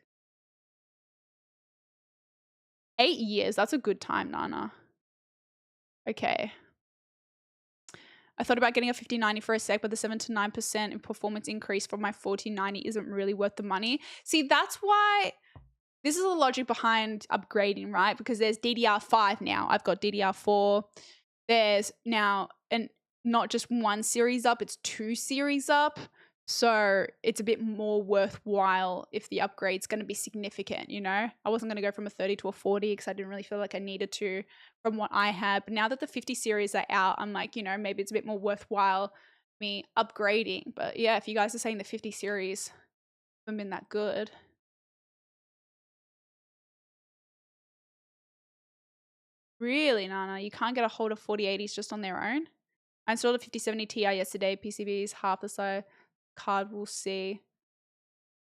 8 years. That's a good time, Nana. Okay. I thought about getting a 5090 for a sec, but the 7 to 9% in performance increase from my 4090 isn't really worth the money. See, that's why this is the logic behind upgrading, right? Because there's DDR5 now. I've got DDR4. There's now not just 1 series up, it's 2 series up. So it's a bit more worthwhile if the upgrade's going to be significant, you know? I wasn't going to go from a 30 to a 40 because I didn't really feel like I needed to from what I had. But now that the 50 series are out, I'm like, you know, maybe it's a bit more worthwhile me upgrading. But yeah, if you guys are saying the 50 series haven't been that good. Really, Nana? You can't get a hold of 4080s just on their own? I installed a 5070 Ti yesterday. PCB is half the size. Card we'll see.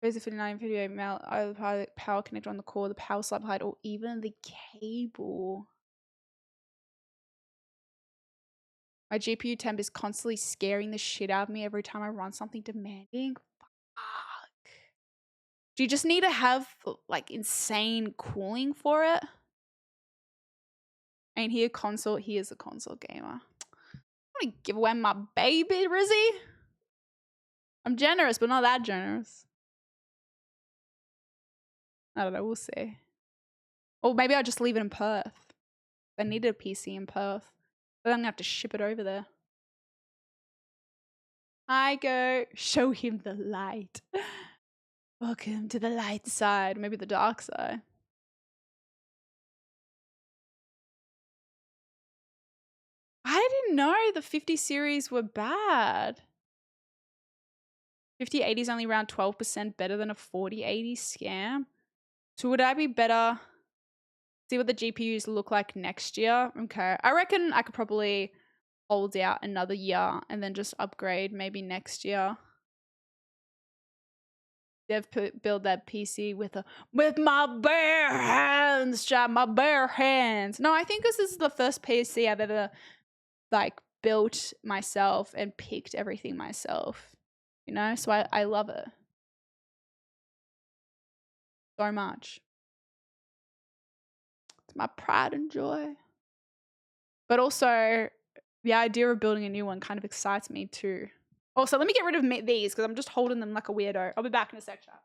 There's a 59, 58 mount, either power connector on the core, the power slab height, or even the cable. My GPU temp is constantly scaring the shit out of me every time I run something demanding. Fuck. Do you just need to have like insane cooling for it? Ain't he a console? He is a console gamer. I want to give away my baby, Rizzy. I'm generous, but not that generous. I don't know. We'll see. Or maybe I'll just leave it in Perth. I needed a PC in Perth. But I'm going to have to ship it over there. I go, show him the light. Welcome to the light side. Maybe the dark side. I didn't know the 50 series were bad. 5080 is only around 12% better than a 4080 scam. So would I be better? See what the GPUs look like next year. Okay. I reckon I could probably hold out another year and then just upgrade maybe next year. Build that PC with my bare hands, chat, my bare hands. No, I think this is the first PC I've ever like built myself and picked everything myself. You know, so I love it so much. It's my pride and joy. But also, the idea of building a new one kind of excites me too. Also, let me get rid of these because I'm just holding them like a weirdo. I'll be back in a sec, chat.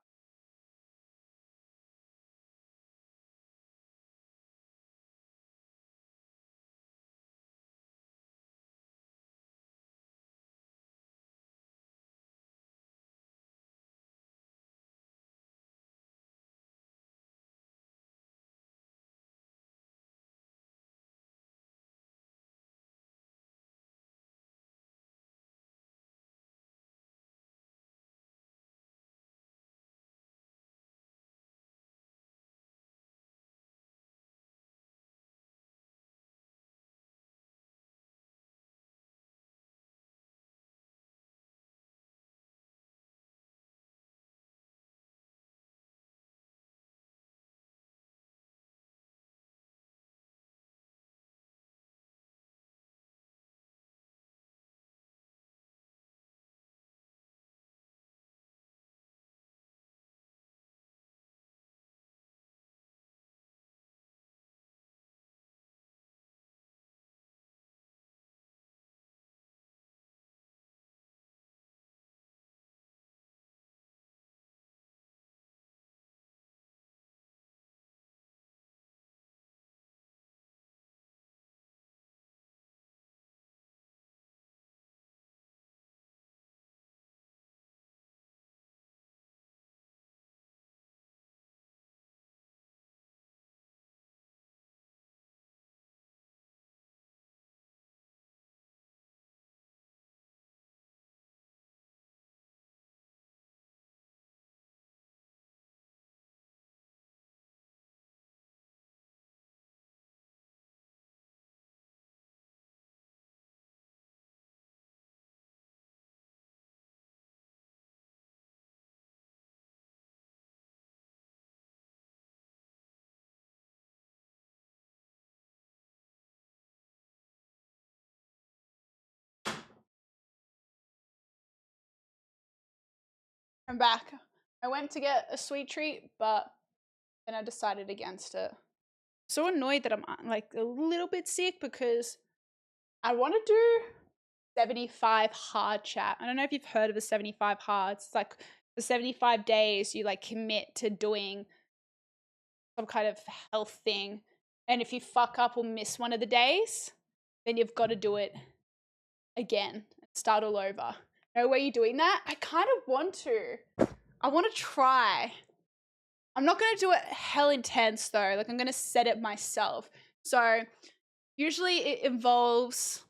I'm back. I went to get a sweet treat, but then I decided against it. So annoyed that I'm like a little bit sick because I want to do 75 hard chat. I don't know if you've heard of the 75 hards. It's like the 75 days you like commit to doing some kind of health thing. And if you fuck up or miss one of the days, then you've got to do it again and start all over. No way you're doing that? I kind of want to. I want to try. I'm not going to do it hell intense though. Like I'm going to set it myself. So usually it involves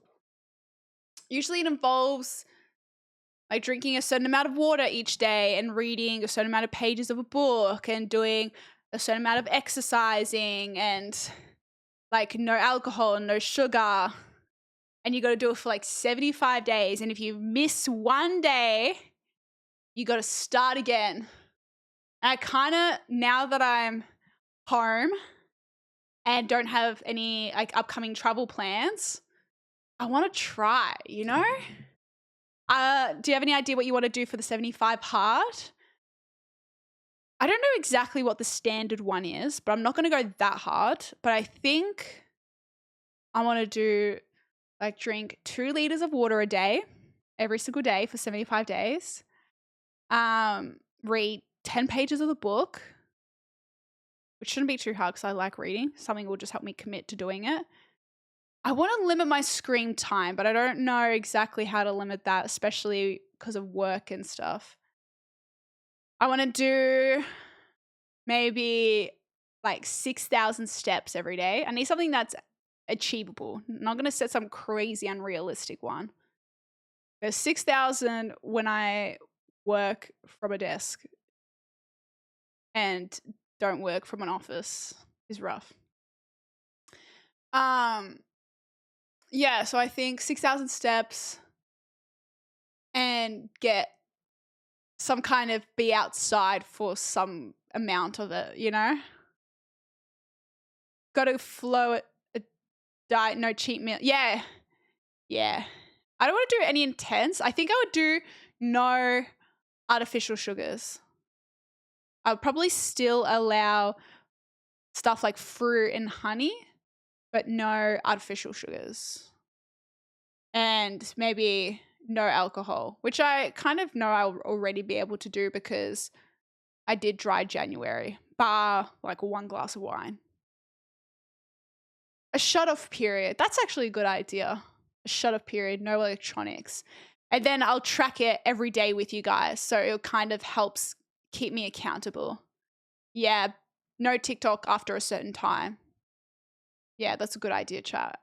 like drinking a certain amount of water each day and reading a certain amount of pages of a book and doing a certain amount of exercising and like no alcohol and no sugar and you got to do it for like 75 days. And if you miss one day, you got to start again. And I kind of, now that I'm home and don't have any like upcoming travel plans, I want to try, you know? Do you have any idea what you want to do for the 75 hard? I don't know exactly what the standard one is, but I'm not going to go that hard. But I think I want to do like drink 2 liters of water a day, every single day for 75 days. Read 10 pages of the book, which shouldn't be too hard because I like reading. Something will just help me commit to doing it. I want to limit my screen time, but I don't know exactly how to limit that, especially because of work and stuff. I want to do maybe like 6,000 steps every day. I need something that's achievable. I'm not going to set some crazy unrealistic one. There's 6,000 when I work from a desk and don't work from an office is rough. Yeah, so I think 6,000 steps and get some kind of be outside for some amount of it, you know? Got to flow a diet, no cheat meal. Yeah. Yeah. I don't want to do any intense. I think I would do no artificial sugars. I would probably still allow stuff like fruit and honey, but no artificial sugars. And maybe no alcohol, which I kind of know I'll already be able to do because I did dry January, bar like 1 glass of wine. A shut-off period. That's actually a good idea. A shut-off period, no electronics. And then I'll track it every day with you guys, so it kind of helps keep me accountable. Yeah, no TikTok after a certain time. Yeah, that's a good idea, chat.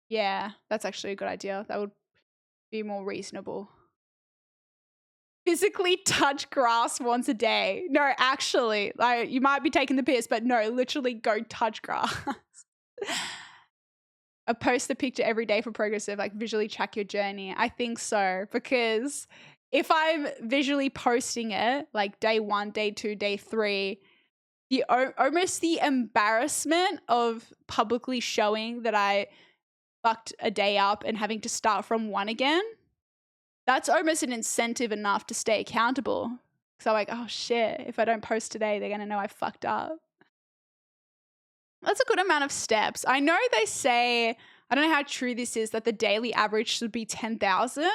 Yeah, that's actually a good idea. That would be more reasonable. Physically touch grass once a day. No, actually, like you might be taking the piss, but no, literally go touch grass. I post the picture every day for progressive, like visually track your journey. I think so, because if I'm visually posting it, like day 1, day 2, day 3, almost the embarrassment of publicly showing that I fucked a day up and having to start from 1 again, that's almost an incentive enough to stay accountable. So I'm like, oh shit, if I don't post today, they're going to know I fucked up. That's a good amount of steps. I know they say, I don't know how true this is, that the daily average should be 10,000,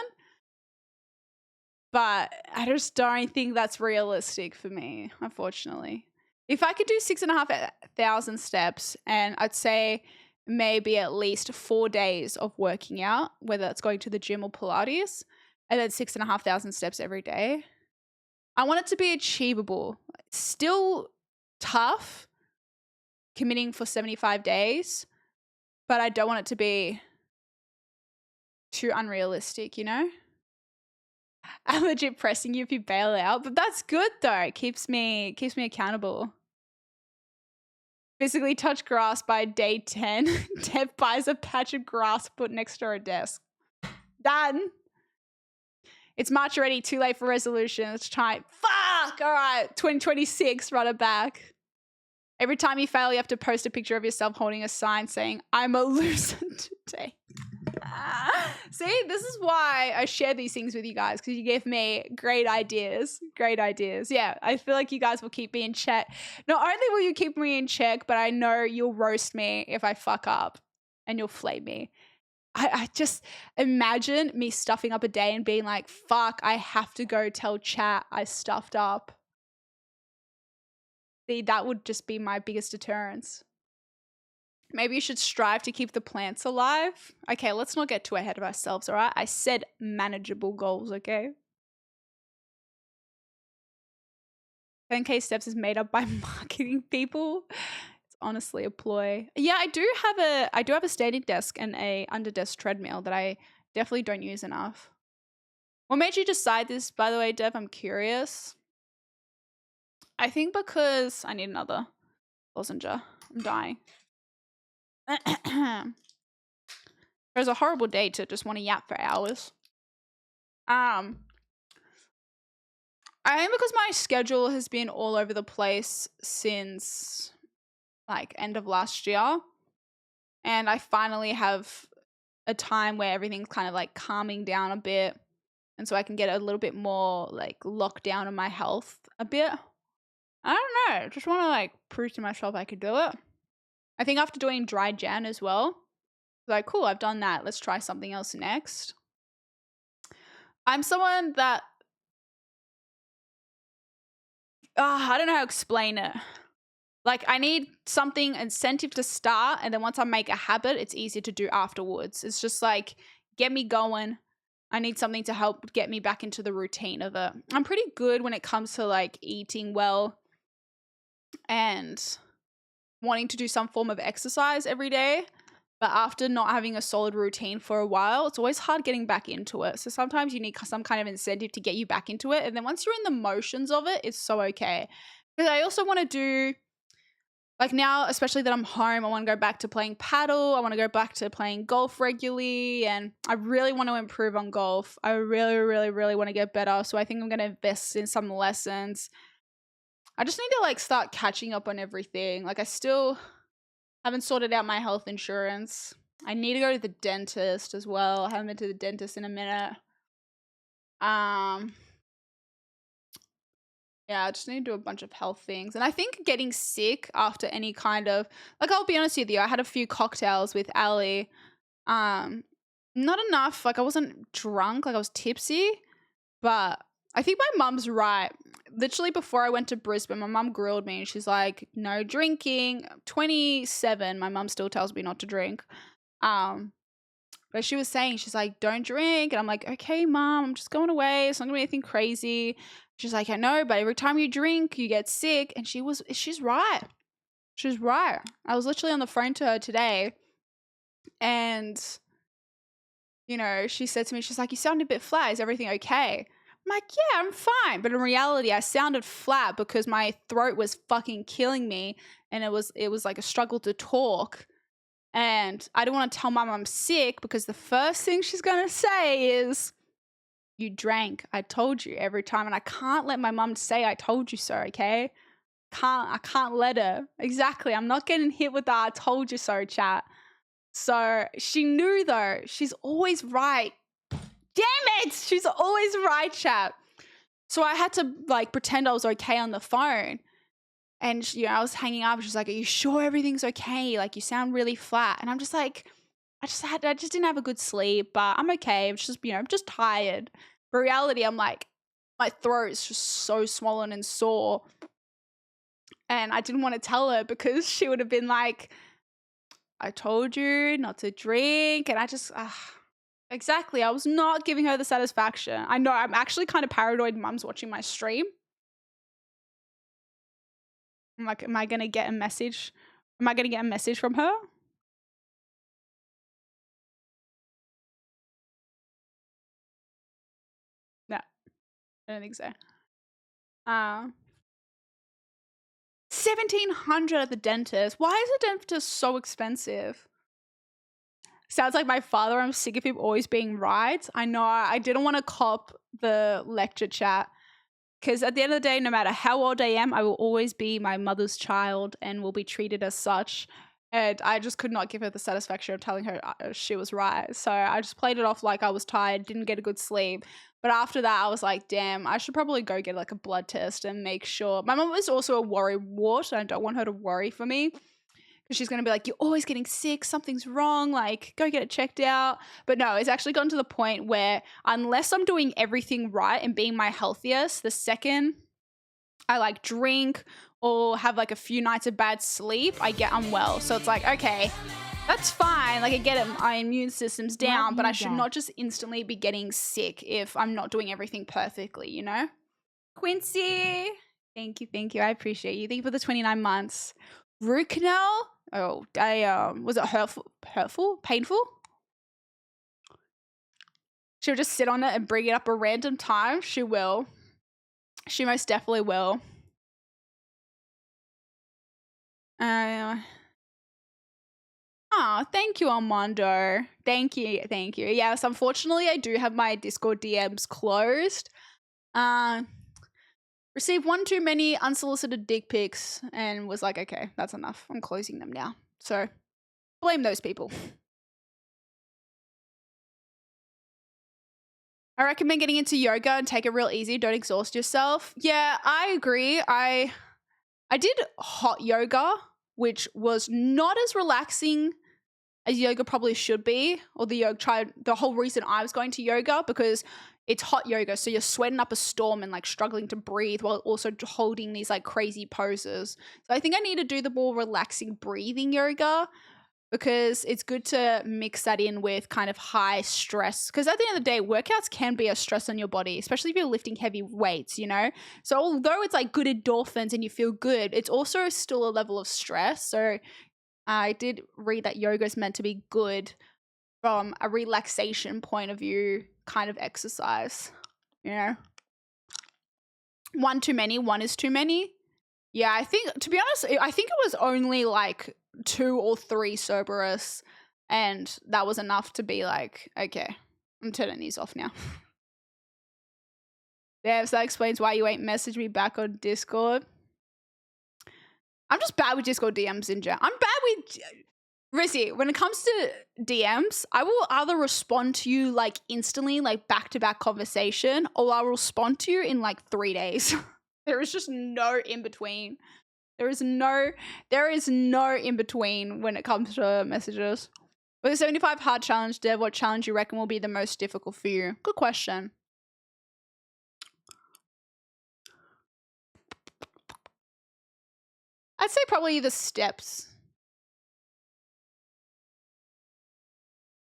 but I just don't think that's realistic for me, unfortunately. If I could do 6,500 steps, and I'd say maybe at least 4 days of working out, whether it's going to the gym or Pilates, and then 6,500 steps every day, I want it to be achievable. Still tough, committing for 75 days, but I don't want it to be too unrealistic, you know? I'm legit pressing you if you bail out, but that's good though. It keeps me accountable. Physically touch grass by day 10. Dev buys a patch of grass put next to her desk. Done. It's March already, too late for resolution. Let's try. Fuck! All right, 2026, run it back. Every time you fail, you have to post a picture of yourself holding a sign saying, I'm a loser today. See, this is why I share these things with you guys, because you give me great ideas. Great ideas. Yeah, I feel like you guys will keep me in check. Not only will you keep me in check, but I know you'll roast me if I fuck up and you'll flame me. I just imagine me stuffing up a day and being like, fuck, I have to go tell chat I stuffed up. See, that would just be my biggest deterrence. Maybe you should strive to keep the plants alive. Okay, let's not get too ahead of ourselves, all right? I said manageable goals, okay? 10K steps is made up by marketing people. It's honestly a ploy. Yeah, I do have a standing desk and a under desk treadmill that I definitely don't use enough. What made you decide this, by the way, Dev? I'm curious. I think because I need another lozenge. I'm dying. It was a horrible day to just want to yap for hours. I think because my schedule has been all over the place since like end of last year, and I finally have a time where everything's kind of like calming down a bit, and so I can get a little bit more like locked down on my health a bit. I don't know, just want to like prove to myself I could do it. I think after doing dry Jan as well, like cool, I've done that, let's try something else next. I'm someone that I don't know how to explain it. Like, I need something incentive to start, and then once I make a habit, it's easier to do afterwards. It's just like, get me going. I need something to help get me back into the routine of it. I'm pretty good when it comes to like eating well and wanting to do some form of exercise every day. But after not having a solid routine for a while, it's always hard getting back into it. So sometimes you need some kind of incentive to get you back into it. And then once you're in the motions of it, it's so okay. Because I also want to do, like now, especially that I'm home, I want to go back to playing paddle. I want to go back to playing golf regularly. And I really want to improve on golf. I really, really, really want to get better. So I think I'm going to invest in some lessons. I just need to like start catching up on everything. Like I still haven't sorted out my health insurance. I need to go to the dentist as well. I haven't been to the dentist in a minute. Yeah, I just need to do a bunch of health things. And I think getting sick after any kind of, like, I'll be honest with you, I had a few cocktails with Ali. Not enough. Like, I wasn't drunk. Like, I was tipsy. But I think my mum's right. Literally before I went to Brisbane, my mum grilled me and she's like, no drinking. 27, my mum still tells me not to drink. But she was saying, she's like, don't drink. And I'm like, okay, mum, I'm just going away. It's not gonna be anything crazy. She's like, I know, but every time you drink, you get sick. And she's right. She's right. I was literally on the phone to her today. And, you know, she said to me, she's like, you sound a bit flat. Is everything okay? I'm like, yeah, I'm fine. But in reality, I sounded flat because my throat was fucking killing me. And it was like a struggle to talk. And I don't want to tell mum I'm sick because the first thing she's going to say is, you drank. I told you every time. And I can't let my mum say I told you so, okay? I can't let her. Exactly. I'm not getting hit with that I told you so chat. So she knew though. She's always right. Damn it! She's always right, chat. So I had to like pretend I was okay on the phone. And you know, I was hanging up. She's like, are you sure everything's okay? Like, you sound really flat. And I'm just like, I just didn't have a good sleep, but I'm okay. I'm just, you know, I'm just tired. But reality, I'm like, my throat is just so swollen and sore. And I didn't want to tell her because she would have been like, I told you not to drink. And I just, exactly. I was not giving her the satisfaction. I know I'm actually kind of paranoid mum's watching my stream. I'm like, am I going to get a message? Am I going to get a message from her? No, I don't think so. 1,700 at the dentist. Why is the dentist so expensive? Sounds like my father. I'm sick of him always being right. I know. I didn't want to cop the lecture chat because at the end of the day, no matter how old I am, I will always be my mother's child and will be treated as such. And I just could not give her the satisfaction of telling her she was right. So I just played it off like I was tired, didn't get a good sleep. But after that, I was like, damn, I should probably go get like a blood test and make sure. My mom is also a worry wart. I don't want her to worry for me because she's going to be like, you're always getting sick. Something's wrong. Like, go get it checked out. But no, it's actually gotten to the point where unless I'm doing everything right and being my healthiest, the second I like drink or have like a few nights of bad sleep, I get unwell. So it's like, okay, that's fine. Like I get it, my immune system's down, but I should not just instantly be getting sick if I'm not doing everything perfectly, you know? Quincy, thank you. I appreciate you. Thank you for the 29 months. Root canal? Oh, was it hurtful? Painful? She'll just sit on it and bring it up a random time. She will. She most definitely will. Oh, thank you, Armando. Thank you. Yes, unfortunately, I do have my Discord DMs closed. Received one too many unsolicited dick pics and was like, okay, that's enough. I'm closing them now. So, blame those people. I recommend getting into yoga and take it real easy. Don't exhaust yourself. Yeah, I agree. I did hot yoga, which was not as relaxing as yoga probably should be, or the whole reason I was going to yoga, because it's hot yoga, so you're sweating up a storm and like struggling to breathe while also holding these like crazy poses. So I think I need to do the more relaxing breathing yoga, because it's good to mix that in with kind of high stress, because at the end of the day, workouts can be a stress on your body, especially if you're lifting heavy weights, you know. So although it's like good endorphins and you feel good, it's also still a level of stress. So I did read that yoga is meant to be good from a relaxation point of view kind of exercise, you know. One is too many. Yeah, I think, to be honest, I think it was only like 2 or 3 Cerberus, and that was enough to be like, okay, I'm turning these off now. Yeah, so that explains why you ain't messaged me back on Discord. I'm just bad with Discord DMs in general. I'm bad with... Rizzy, when it comes to DMs, I will either respond to you like instantly, like back-to-back conversation, or I'll respond to you in like 3 days. There is just no in between. There is no in between when it comes to messages. With the 75 hard challenge, Dev, what challenge you reckon will be the most difficult for you? Good question. I'd say probably the steps.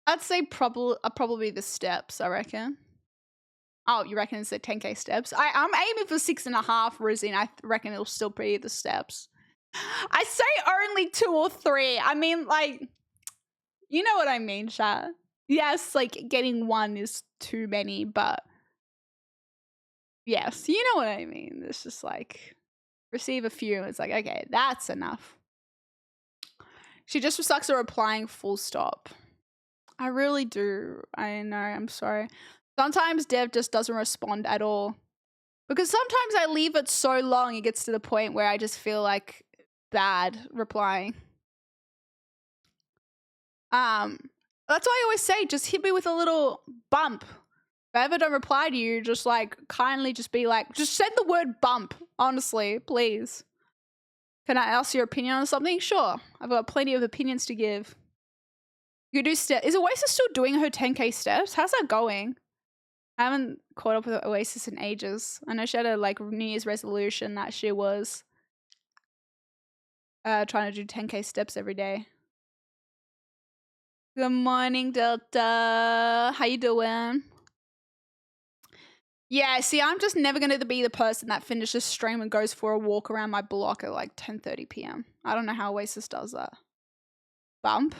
I'd say probably the steps, I reckon. Oh, you reckon it's the 10K steps? I'm aiming for 6.5, Rizzy, and I reckon it'll still be the steps. I say only 2 or 3. I mean, like, you know what I mean, chat. Yes, like, getting 1 is too many, but yes, you know what I mean. It's just like, receive a few. It's like, okay, that's enough. She just sucks at replying full stop. I really do. I know, I'm sorry. Sometimes Dev just doesn't respond at all. Because sometimes I leave it so long, it gets to the point where I just feel like bad replying. That's why I always say, just hit me with a little bump. If I ever don't reply to you, just like kindly just be like, just send the word bump, honestly, please. Can I ask your opinion on something? Sure. I've got plenty of opinions to give. You do steps. Is Oasis still doing her 10K steps? How's that going? I haven't caught up with Oasis in ages. I know she had a like New Year's resolution that she was trying to do 10K steps every day. Good morning, Delta. How you doing? Yeah, see, I'm just never going to be the person that finishes stream and goes for a walk around my block at like 10:30 p.m. I don't know how Oasis does that. Bump?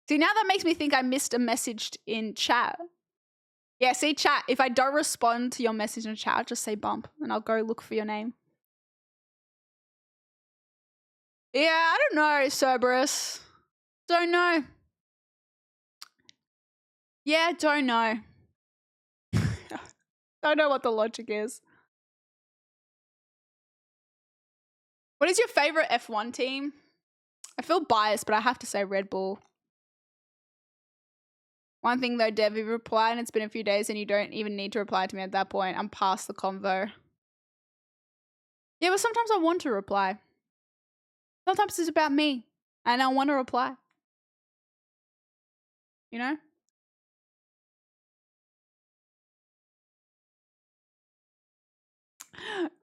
See, now that makes me think I missed a message in chat. Yeah, see, chat, if I don't respond to your message in chat, just say bump and I'll go look for your name. Yeah, I don't know, Cerberus. Don't know. Yeah, don't know. Don't know what the logic is. What is your favorite F1 team? I feel biased, but I have to say Red Bull. One thing though, Dev, you replied and it's been a few days and you don't even need to reply to me at that point. I'm past the convo. Yeah, but sometimes I want to reply. Sometimes it's about me and I want to reply. You know?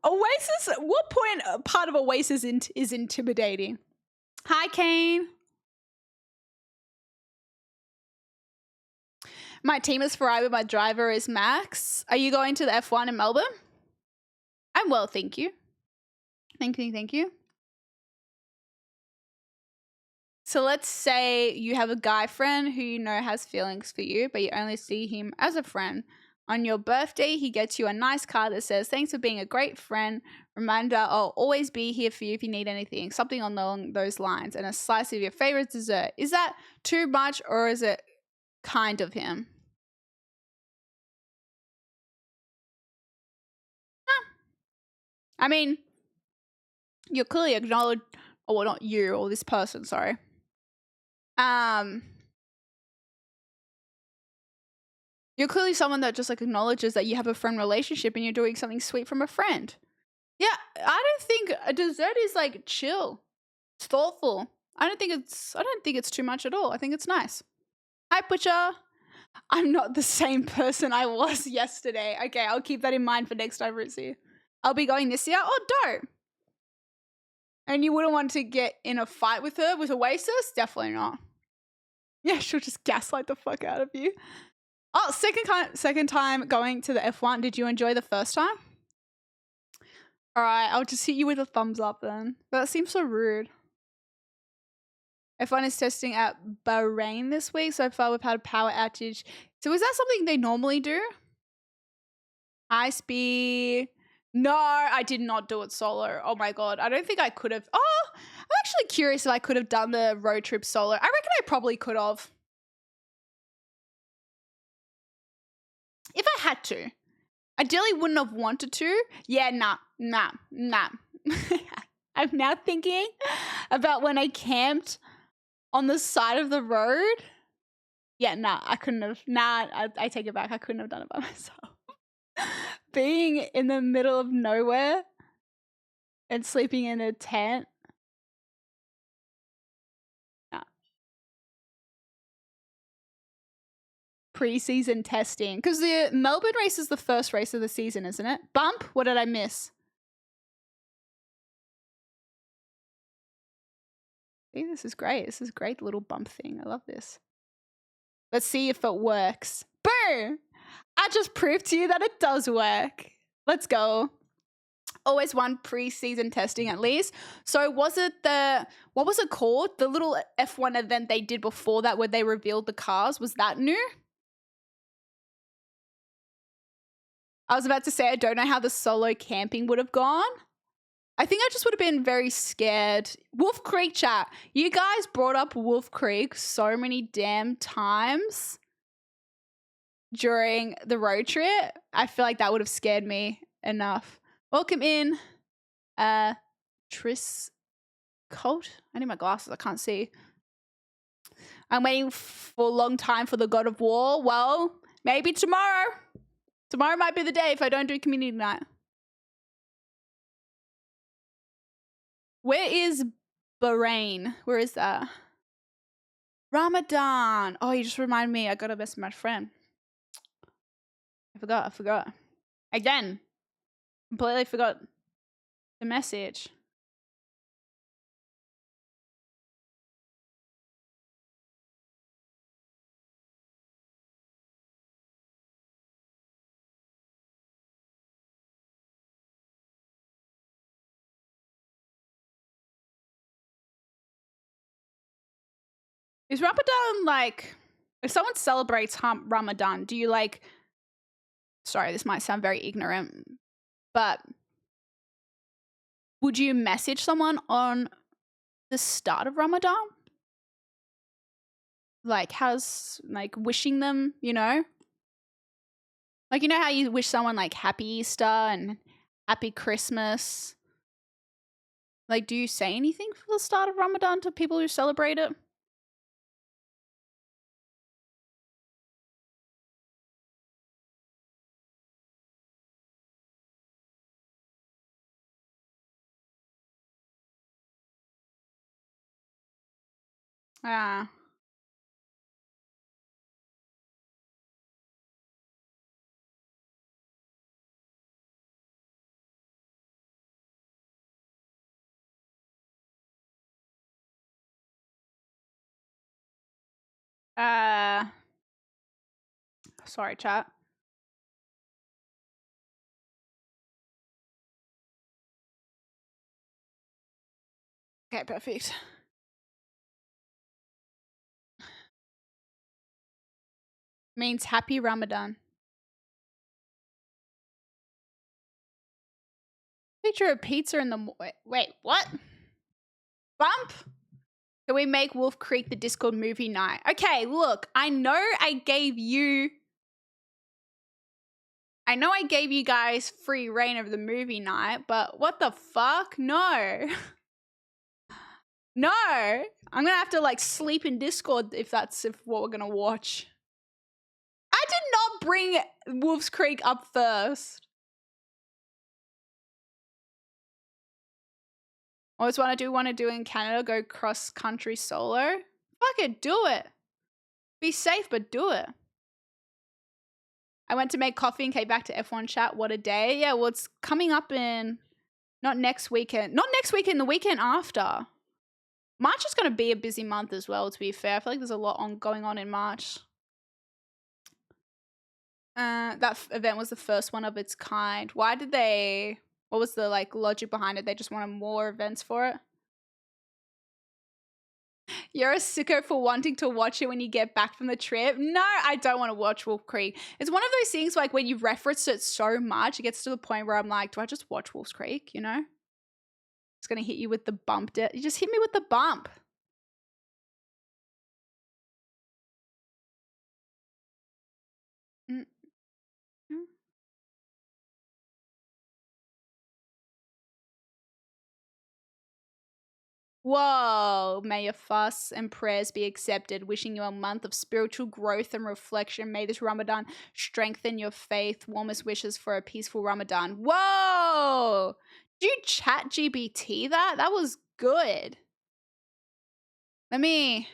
Oasis, what part of Oasis is intimidating? Hi, Kane. My team is Ferrari, my driver is Max. Are you going to the F1 in Melbourne? I'm well, thank you. Thank you. So let's say you have a guy friend who you know has feelings for you, but you only see him as a friend. On your birthday, he gets you a nice card that says, thanks for being a great friend. Reminder, I'll always be here for you if you need anything. Something along those lines. And a slice of your favorite dessert. Is that too much or is it kind of him? I mean, you're clearly acknowledged, or well, not you, or this person, sorry. You're clearly someone that just like acknowledges that you have a friend relationship and you're doing something sweet from a friend. Yeah, I don't think a dessert is like chill. It's thoughtful. I don't think it's too much at all. I think it's nice. Hi, Butcher. I'm not the same person I was yesterday. Okay, I'll keep that in mind for next time, Ritzy. I'll be going this year. Oh, dope. And you wouldn't want to get in a fight with her with Oasis? Definitely not. Yeah, she'll just gaslight the fuck out of you. Oh, second time going to the F1. Did you enjoy the first time? All right, I'll just hit you with a thumbs up then. That seems so rude. F1 is testing at Bahrain this week. So far, we've had a power outage. So is that something they normally do? Ice B. No, I did not do it solo. Oh my God. I don't think I could have. Oh, I'm actually curious if I could have done the road trip solo. I reckon I probably could have. If I had to. Ideally wouldn't have wanted to. Yeah, nah. I'm now thinking about when I camped on the side of the road. Yeah, nah, I couldn't have. Nah, I take it back. I couldn't have done it by myself. Being in the middle of nowhere and sleeping in a tent. Nah. Pre-season testing. Because the Melbourne race is the first race of the season, isn't it? Bump? What did I miss? See, this is great. This is a great little bump thing. I love this. Let's see if it works. Boom! I just proved to you that it does work. Let's go. Always one pre-season testing at least. So was it what was it called? The little F1 event they did before that where they revealed the cars. Was that new? I was about to say, I don't know how the solo camping would have gone. I think I just would have been very scared. Wolf Creek chat. You guys brought up Wolf Creek so many damn times during the road trip. I feel like that would have scared me enough. Welcome in, Tris Colt. I need my glasses. I can't see. I'm waiting for a long time for the God of War. Well, maybe tomorrow. Tomorrow might be the day if I don't do community night. Where is Bahrain? Where is that? Ramadan. Oh, you just reminded me. I got to message my friend. I forgot. Again. Completely forgot the message. Is Ramadan like, if someone celebrates Ramadan, do you like, sorry, this might sound very ignorant, but would you message someone on the start of Ramadan? Like, wishing them, you know? Like, you know how you wish someone like happy Easter and happy Christmas? Like, do you say anything for the start of Ramadan to people who celebrate it? Ah. Sorry, chat. Okay, perfect. Means happy Ramadan. picture of pizza in the wait, what? Bump? Can we make Wolf Creek the Discord movie night? Okay, look, I know I gave you guys free reign of the movie night, but what the fuck? No. No. I'm gonna have to like sleep in Discord if that's what we're gonna watch. I did not bring Wolf's Creek up first. Always want to do in Canada, go cross country solo. Fuck it, do it. Be safe, but do it. I went to make coffee and came back to F1 chat. What a day. Yeah, well, it's coming up in, not next weekend. Not next weekend, the weekend after. March is going to be a busy month as well, to be fair. I feel like there's a lot going on in March. That event was the first one of its kind. Why did they... What was the like logic behind it? They just wanted more events for it. You're a sicko for wanting to watch it when you get back from the trip. No, I don't want to watch Wolf Creek. It's one of those things like when you've referenced it so much, it gets to the point where I'm like, do I just watch Wolf Creek, you know? It's going to hit you with the bump. You just hit me with the bump. Whoa, may your fasts and prayers be accepted. Wishing you a month of spiritual growth and reflection. May this Ramadan strengthen your faith. Warmest wishes for a peaceful Ramadan. Whoa! Did you chat GPT that? That was good. Let me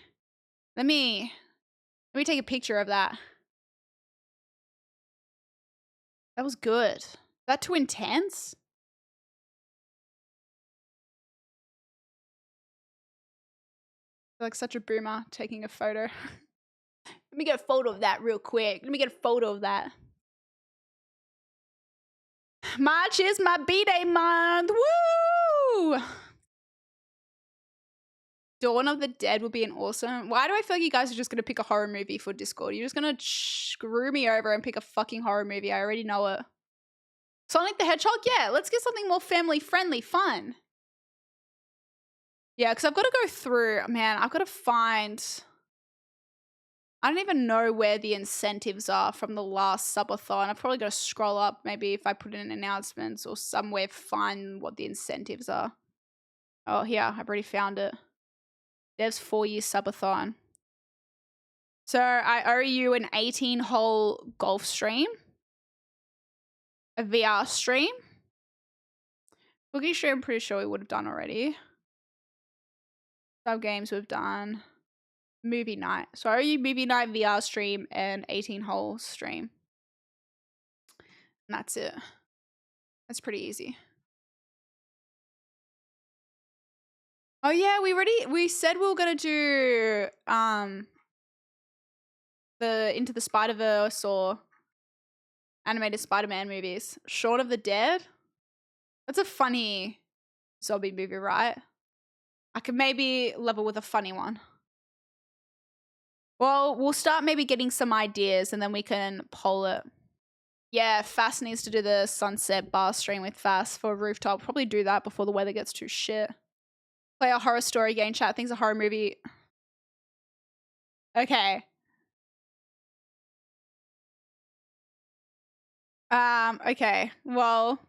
take a picture of that. That was good. Is that too intense? Like such a boomer taking a photo. Let me get a photo of that real quick. Let me get a photo of that. March is my B-Day month. Woo! Dawn of the Dead will be an awesome... Why do I feel like you guys are just going to pick a horror movie for Discord? You're just going to screw me over and pick a fucking horror movie. I already know it. Sonic the Hedgehog? Yeah, let's get something more family-friendly, fun. Yeah, because I've got to go through... Man, I've got to find... I don't even know where the incentives are from the last subathon. I've probably got to scroll up maybe if I put in announcements or somewhere find what the incentives are. Oh, here. I've already found it. Dev's 4-year subathon. So I owe you an 18-hole golf stream. A VR stream. Cookie stream, I'm pretty sure we would have done already. Sub games we've done. Movie night. So I owe you movie night, VR stream, and 18-hole stream. And that's it. That's pretty easy. Oh yeah, we said we were gonna do the Into the Spider-Verse or animated Spider-Man movies. Shaun of the Dead. That's a funny zombie movie, right? I could maybe level with a funny one. Well, we'll start maybe getting some ideas and then we can poll it. Yeah, Fast needs to do the sunset bar stream with Fast for rooftop. Probably do that before the weather gets too shit. Play a horror story game chat. Things a horror movie. Okay. Okay. Well,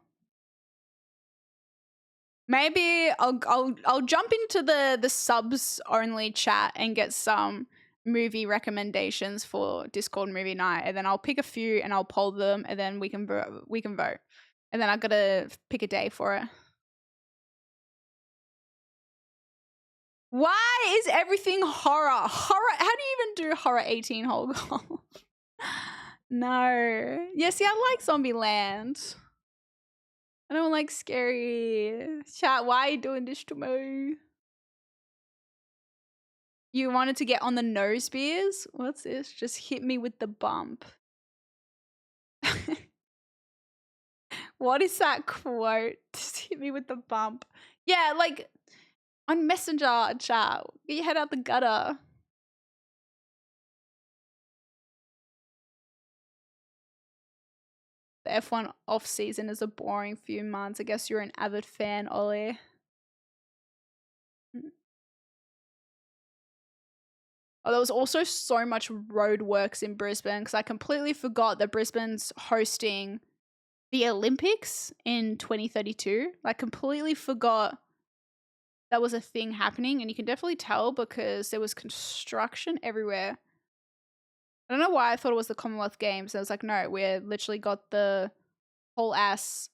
maybe I'll jump into the subs only chat and get some movie recommendations for Discord movie night, and then I'll pick a few and I'll poll them, and then we can vote. And then I've got to pick a day for it. Why is everything horror? Horror? How do you even do horror 18-hole golf? No. Yeah, see, I like Zombieland. I don't like scary. Chat, why are you doing this to me? You wanted to get on the nose beers? What's this? Just hit me with the bump. What is that quote? Just hit me with the bump. Yeah, like on Messenger chat. Get your head out the gutter. The F1 off season is a boring few months. I guess you're an avid fan, Ollie. Oh, there was also so much roadworks in Brisbane because I completely forgot that Brisbane's hosting the Olympics in 2032. I completely forgot that was a thing happening, and you can definitely tell because there was construction everywhere. I don't know why I thought it was the Commonwealth Games. I was like, no, we're literally got the whole ass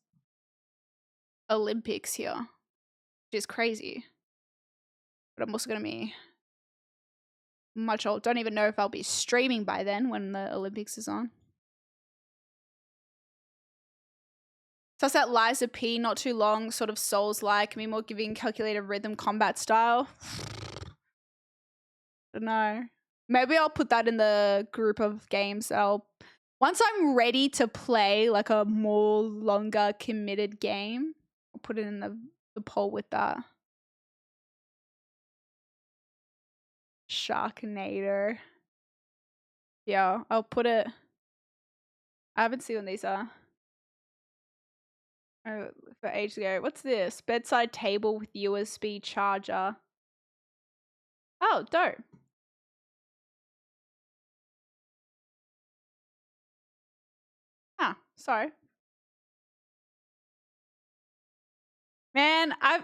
Olympics here, which is crazy. But I'm also going to be much old. Don't even know if I'll be streaming by then when the Olympics is on. So it's that Liza P, not too long, sort of Souls-like, me more giving calculated rhythm combat style. I don't know. Maybe I'll put that in the group of games. Once I'm ready to play like a more longer committed game, I'll put it in the poll with that. Sharknado. Yeah, I'll put it. I haven't seen what these are. Oh, for ages ago. What's this? Bedside table with USB charger. Oh, dope. Ah, sorry. Man, I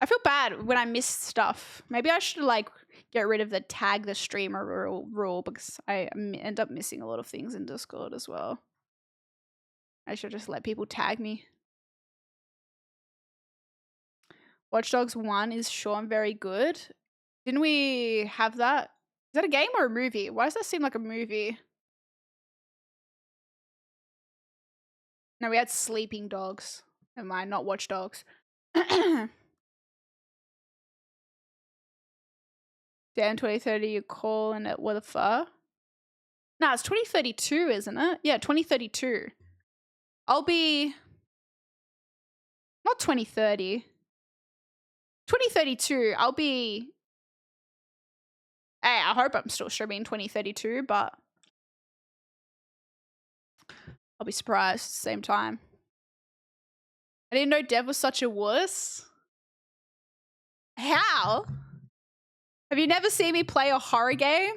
feel bad when I miss stuff. Maybe I should like get rid of the tag the streamer rule because I end up missing a lot of things in Discord as well. I should just let people tag me. Watch Dogs 1 is Sean very good. Didn't we have that? Is that a game or a movie? Why does that seem like a movie? No, we had Sleeping Dogs. Never mind, not Watch Dogs. Dan 2030, you call and it what the fuck? Nah, it's 2032, isn't it? Yeah, 2032. I'll be not 2030. 2032, I'll be hey, I hope I'm still streaming 2032, but I'll be surprised at the same time. I didn't know Dev was such a wuss. How? Have you never seen me play a horror game?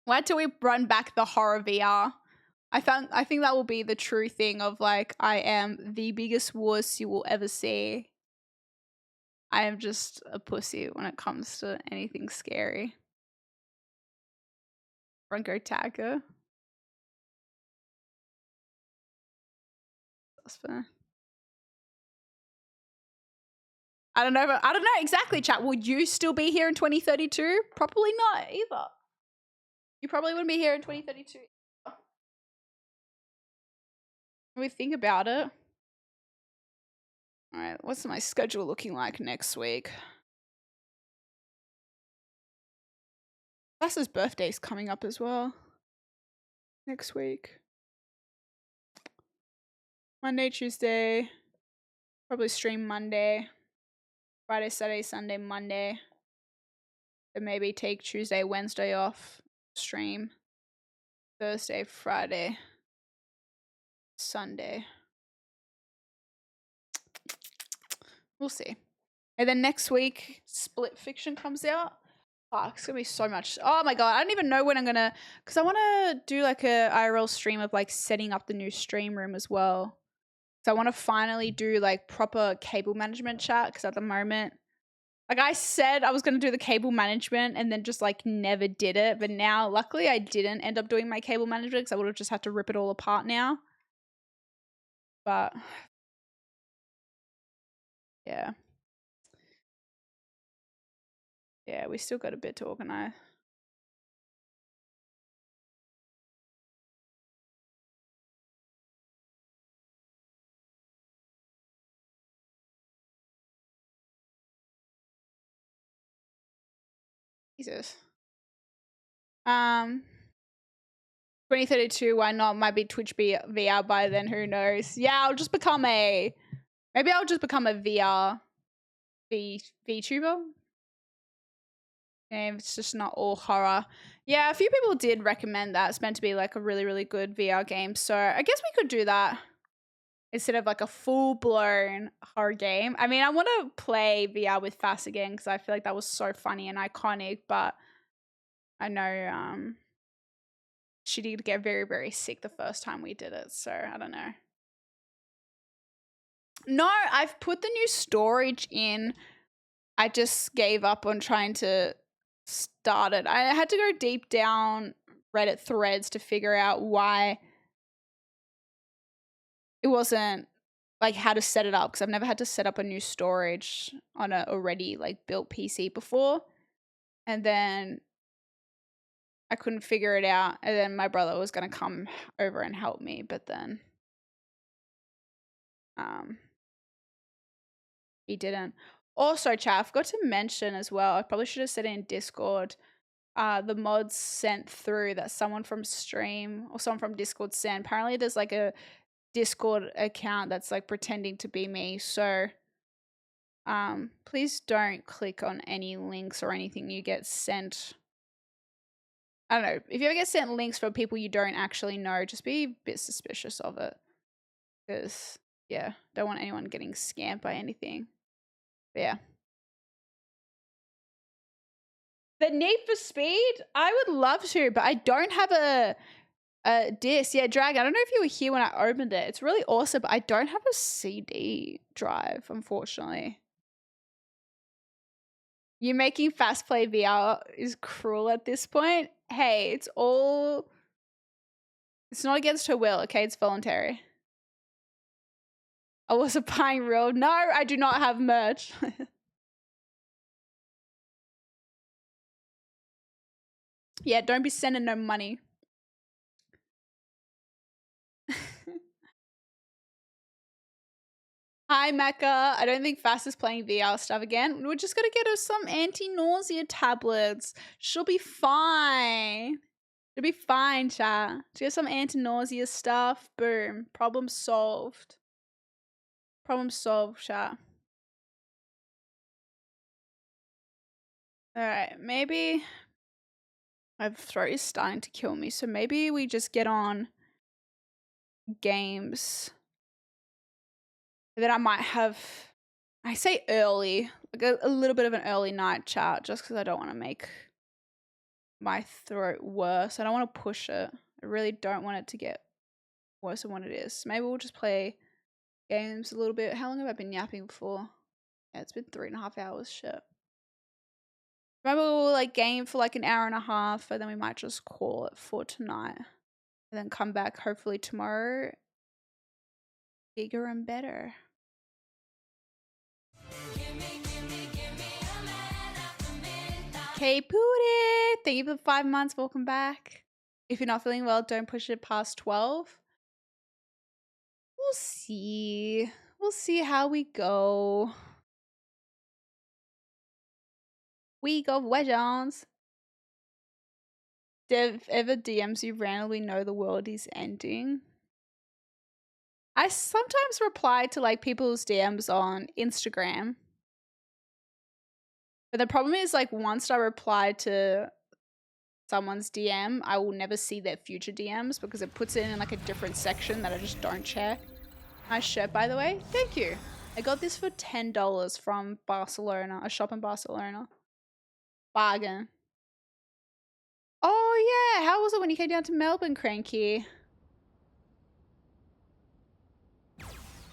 Why till we run back the horror VR? I think that will be the true thing of like, I am the biggest wuss you will ever see. I am just a pussy when it comes to anything scary. Bronco Tagger. That's fair. I don't know exactly, chat. Would you still be here in 2032? Probably not either. You probably wouldn't be here in 2032. When we think about it. All right, what's my schedule looking like next week? Lass's birthday's coming up as well. Next week. Monday, Tuesday. Probably stream Monday. Friday, Saturday, Sunday, Monday. Then maybe take Tuesday, Wednesday off. Stream. Thursday, Friday. Sunday. We'll see. And then next week, Split Fiction comes out. Fuck, it's gonna be so much. Oh my god, I don't even know when I'm gonna, because I want to do like a IRL stream of like setting up the new stream room as well. So I want to finally do like proper cable management chat, because at the moment, like I said I was gonna do the cable management and then just like never did it. But now, luckily, I didn't end up doing my cable management because I would have just had to rip it all apart now. But yeah. Yeah, we still got a bit to organize. Jesus. 2032, why not? Might be Twitch VR by then, who knows? Yeah, I'll just become a VR VTuber. It's just not all horror. Yeah, a few people did recommend that. It's meant to be like a really, really good VR game. So I guess we could do that instead of like a full-blown horror game. I mean, I want to play VR with Fass again because I feel like that was so funny and iconic, but I know she did get very, very sick the first time we did it. So I don't know. No, I've put the new storage in. I just gave up on trying to start it. I had to go deep down Reddit threads to figure out why it wasn't like how to set it up, because I've never had to set up a new storage on a already like built PC before. And then I couldn't figure it out. And then my brother was going to come over and help me, but then he didn't. Also, chat, I forgot to mention as well, I probably should have said it in Discord, the mods sent through that someone from stream or someone from Discord sent. Apparently there's like a Discord account that's like pretending to be me. So please don't click on any links or anything you get sent. I don't know. If you ever get sent links from people you don't actually know, just be a bit suspicious of it. Because, yeah, don't want anyone getting scammed by anything. But yeah. The Need for Speed? I would love to, but I don't have a disc. Yeah, Drag, I don't know if you were here when I opened it. It's really awesome, but I don't have a CD drive, unfortunately. You making Fast Play VR is cruel at this point. Hey, it's not against her will, okay? It's voluntary. I wasn't buying real. No, I do not have merch. Yeah, don't be sending no money. Hi, Mecca. I don't think Fast is playing VR stuff again. We're just going to get her some anti-nausea tablets. She'll be fine. She'll be fine, chat. She has some anti-nausea stuff. Boom. Problem solved. Problem solved, chat. Alright, maybe my throat is starting to kill me, so maybe we just get on games. Then I might have, I say early, like a little bit of an early night chat, just because I don't want to make my throat worse. I don't want to push it. I really don't want it to get worse than what it is. Maybe we'll just play games a little bit. How long have I been yapping for? Yeah, it's been 3.5 hours. Shit. Maybe we'll like game for like an hour and a half, and then we might just call it for tonight, and then come back hopefully tomorrow bigger and better. Okay, Pootie, thank you for the 5 months. Welcome back. If you're not feeling well, don't push it past 12. We'll see. We'll see how we go. Week of Wedgeons. Dev ever DMs you randomly know the world is ending? I sometimes reply to like people's DMs on Instagram. But the problem is like once I reply to someone's DM, I will never see their future DMs because it puts it in like a different section that I just don't check. Nice shirt, by the way. Thank you. I got this for $10 from Barcelona, a shop in Barcelona. Bargain. Oh yeah, how was it when you came down to Melbourne, Cranky?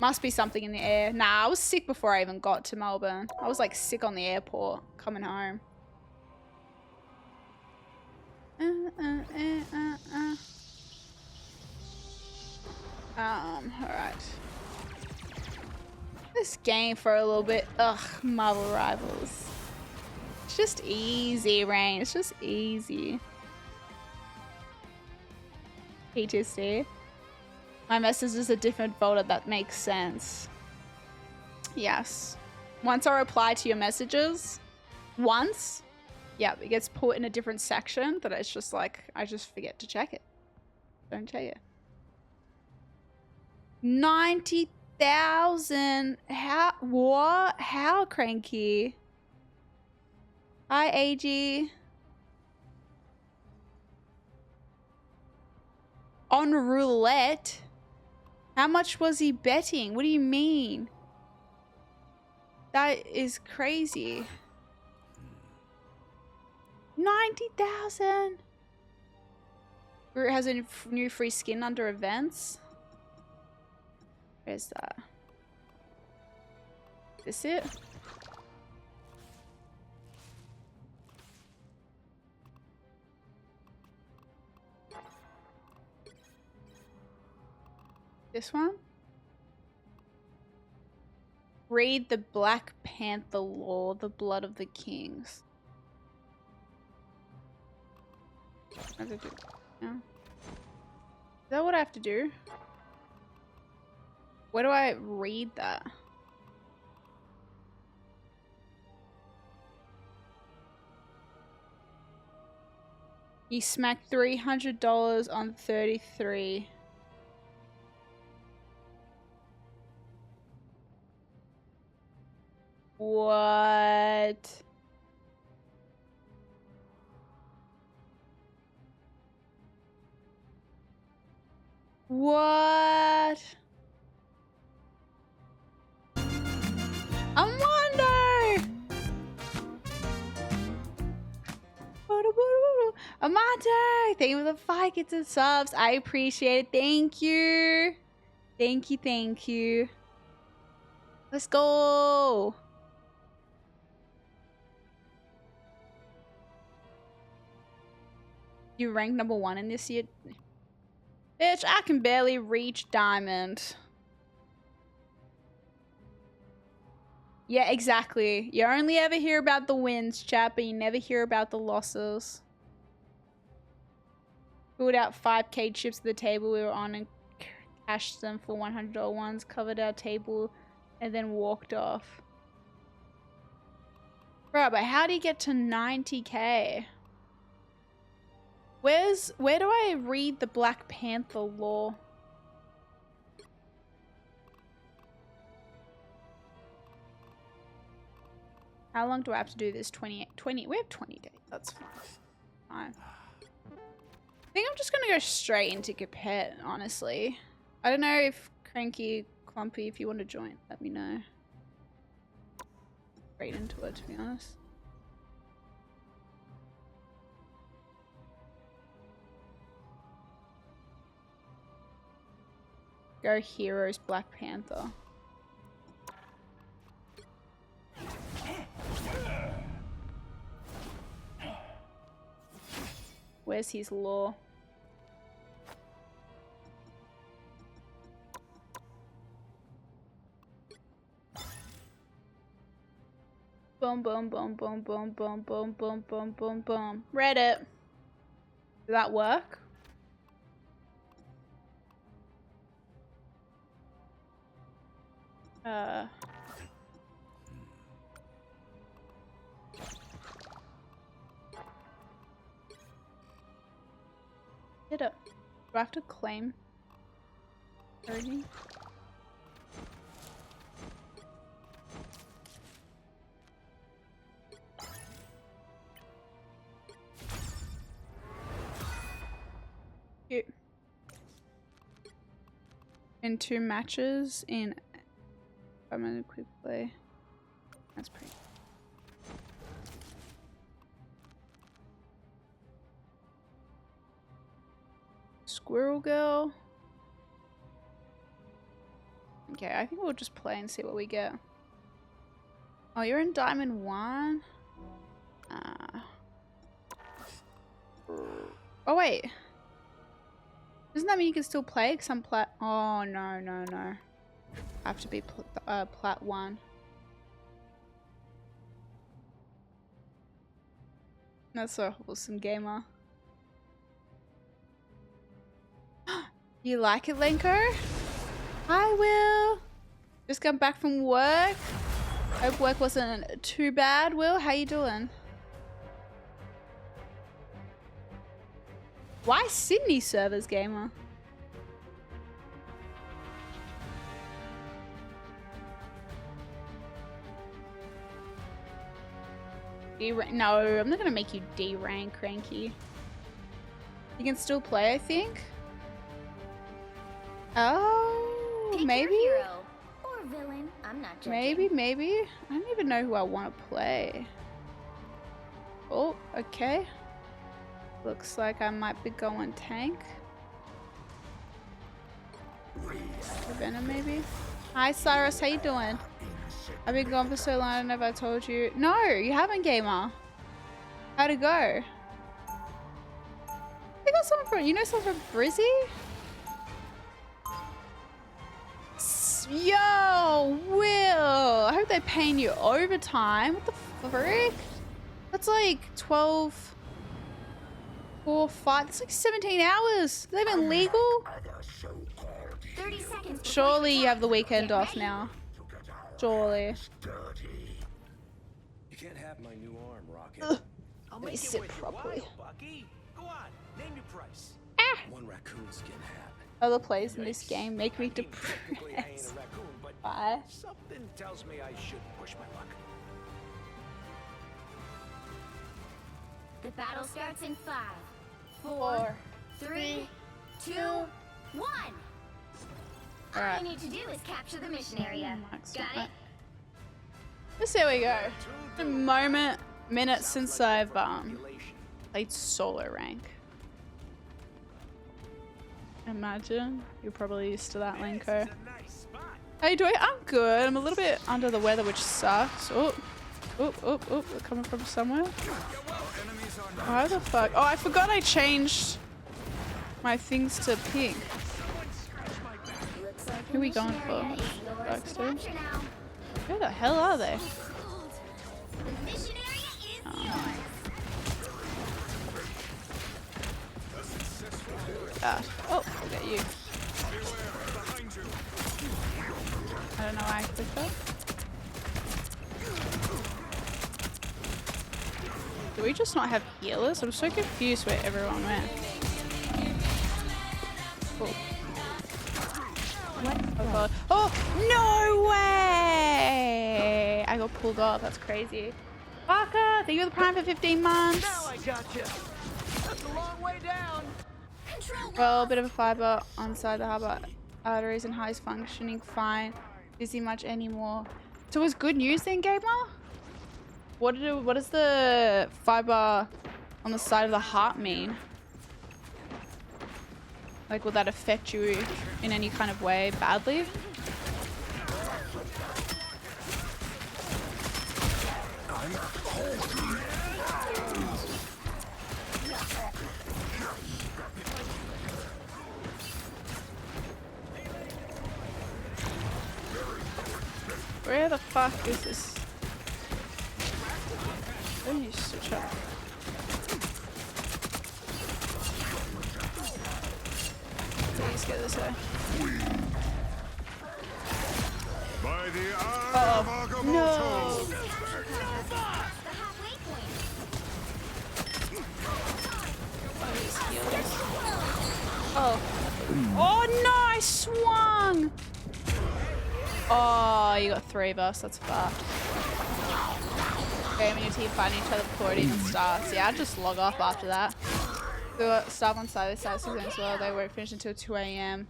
Must be something in the air. Nah, I was sick before I even got to Melbourne. I was like sick on the airport coming home. Alright. This game for a little bit. Ugh, Marvel Rivals. It's just easy, Rain. It's just easy. PTC. My message is a different folder. That makes sense. Yes. Once I reply to your messages, yeah, it gets put in a different section that it's just like, I just forget to check it. Don't check it. 90,000. How? What? How, Cranky? Hi, AG. On roulette? How much was he betting? What do you mean? That is crazy. 90,000. Groot has a new free skin under events. Where's that? Is this it? This one? Read the Black Panther lore, the blood of the kings. What do I do? Yeah. Is that what I have to do? Where do I read that? He smacked $300 on 33. What? What? Armando! Armando! Thank you for the 5 gifts and subs. I appreciate it. Thank you. Thank you, thank you. Let's go. You ranked number 1 in this year? Bitch, I can barely reach diamond. Yeah, exactly. You only ever hear about the wins, chat, but you never hear about the losses. Pulled out 5k chips at the table we were on and cashed them for $100 ones, covered our table, and then walked off. Bro, but how do you get to 90k? Where do I read the Black Panther lore? How long do I have to do this? 20, we have 20 days. That's fine. I think I'm just gonna go straight into Capet, honestly. I don't know if Cranky, Clumpy, if you want to join, let me know. Straight into it, to be honest. Go Heroes Black Panther. Where's his lore? Boom, boom, boom, boom, boom, boom, boom, boom, boom, boom, boom. Reddit. Did that work? Did it? Do I have to claim everything? Cute. In 2 matches in 5-minute quick play. That's pretty. Squirrel Girl. Okay, I think we'll just play and see what we get. Oh, you're in Diamond 1? Oh, wait. Doesn't that mean you can still play? Because I'm plat. Oh, no, no, no. I have to be plat 1. That's so wholesome, gamer. You like it, Lenko? Hi, Will. Just come back from work. Hope work wasn't too bad. Will, how you doing? Why Sydney servers, gamer? No, I'm not gonna make you D rank, Cranky. You can still play, I think. Oh, Pick maybe. your hero or villain. I'm not judging. Maybe. I don't even know who I want to play. Oh, okay. Looks like I might be going tank. Venom, maybe. Hi, Cyrus. How you doing? I've been gone for so long. I don't know if I told you. No, you haven't, gamer. How'd it go? I got someone from. You know someone from Brizzy? Yo, Will. I hope they're paying you overtime. What the frick? That's like 12, 4, 5. That's like 17 hours. Is that even legal? 30 seconds. Surely you have the weekend off now. Surely. You can't have my new arm, Rocket. I'll Let me make sit it with properly. you, Bucky. Go on, name your price. One raccoon skin hat. Other plays in this game make me Technically, I ain't a depressed. raccoon, but Why? something tells me I should push my luck. The battle starts in 5, 4, 4. 3, 2, 1. All Alright. you need to do is capture the mission area. Got it? Let's see how we go. A minute since I've played solo rank. Imagine you're probably used to that, Lenko. How you doing? I'm good. I'm a little bit under the weather, which sucks. Oh, they're coming from somewhere. How the fuck? Oh, I forgot I changed my things to pink. Who are we going for? Baxter? Where the hell are they? Ah. Oh, look at you. I don't know why I clicked that. Do we just not have healers? I'm so confused where everyone went. Oh. Oh god. Oh, no way! I got pulled off. That's crazy. Parker, thank you for the prime for 15 months. Now I gotcha. That's a long way down. Well, a bit of a fiber inside the harbor. Arteries and highs functioning fine. Busy much anymore. So it's good news then, gamer? What does the fiber on the side of the heart mean? Like, will that affect you in any kind of way badly? Where the fuck is this? Let me switch up. Please get this way. By the eye Oh, of Agamotto! no! Oh. Oh no, I swung! Oh, you got 3 of us. That's fucked. Okay, when your team fighting each other before it even starts. Yeah, I'd just log off after that. The staff on side as well. They won't finish until 2 AM.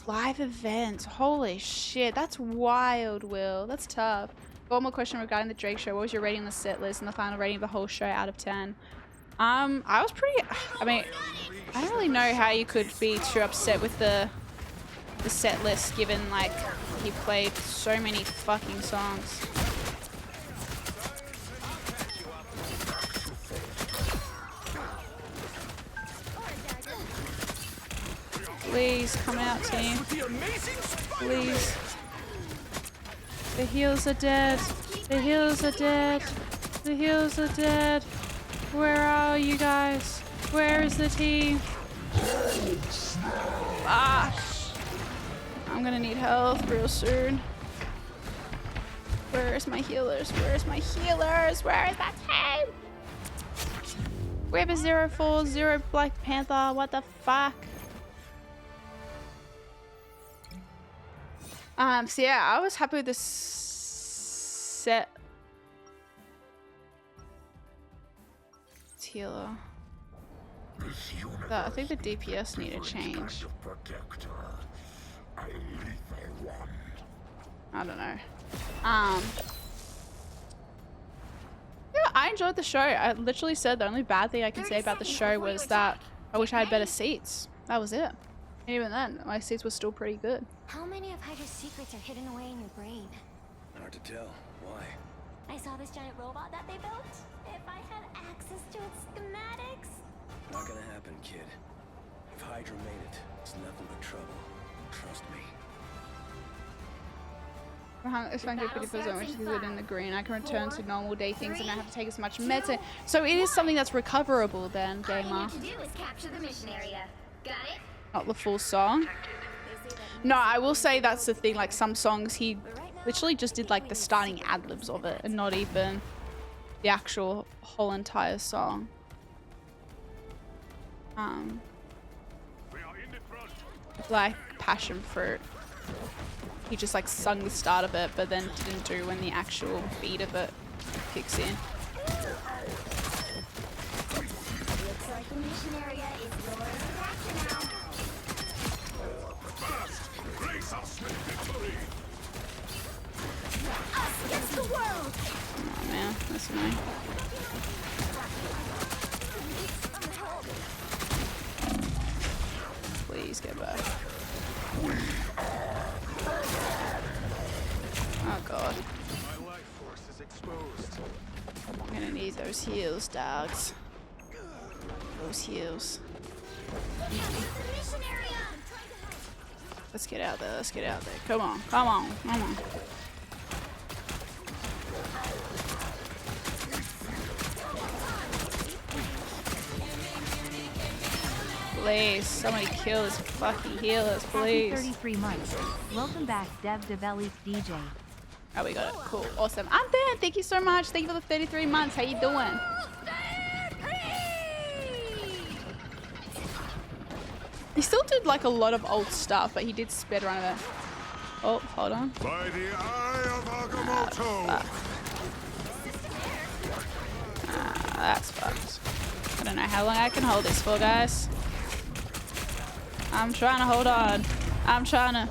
Live events. Holy shit. That's wild, Will. That's tough. One more question regarding the Drake show. What was your rating on the set list and the final rating of the whole show out of 10? I was pretty... I mean, I don't really know how you could be too upset with the set list given, like, he played so many fucking songs. Please, come out, team. Please. The heals are dead. The heals are dead. The heals are dead. Where are you guys? Where is the team? Ah! I'm gonna need health real soon. Where's my healers? Where's my healers? Where is that team? We have a 0-4, 0 Black Panther. What the fuck? So yeah, I was happy with this set healer. I think the DPS need a change. I don't know. Yeah, I enjoyed the show. I literally said the only bad thing I can say about the show was that I wish I had better seats. That was it. And even then, my seats were still pretty good. How many of Hydra's secrets are hidden away in your brain? Hard to tell. Why? I saw this giant robot that they built. If I had access to its schematics. Not gonna happen, kid. If Hydra made it, it's nothing but trouble. Trust me. If I get 50%, which is good in the green, I can return to normal day things and I have to take as much medicine. So it is something that's recoverable then, gamer. All you need to do is capture the mission area. Got it? Not the full song. No, I will say that's the thing. Like some songs, he literally just did like the starting ad-libs of it and not even the actual whole entire song. Like Passion Fruit. He just like sung the start of it, but then didn't do when the actual beat of it kicks in. Looks like the mission area is yours to capture now. Us against the world. Oh man, that's annoying. Please get back. Oh god. My life force is exposed. I'm gonna need those heals, dogs. Those heals. Let's get out there, let's get out there. Come on, come on, come on. Please, somebody kill this fucking healers, please. Happy 33 months. Welcome back, Develique DJ. Oh, we got it. Cool. Awesome. I'm there. Thank you so much. Thank you for the 33 months. How you doing? He still did like a lot of old stuff, but he did speedrun of it. Oh, hold on. By the eye of Agamotto. That's fucked. I don't know how long I can hold this for, guys. I'm trying to hold on. I'm trying to.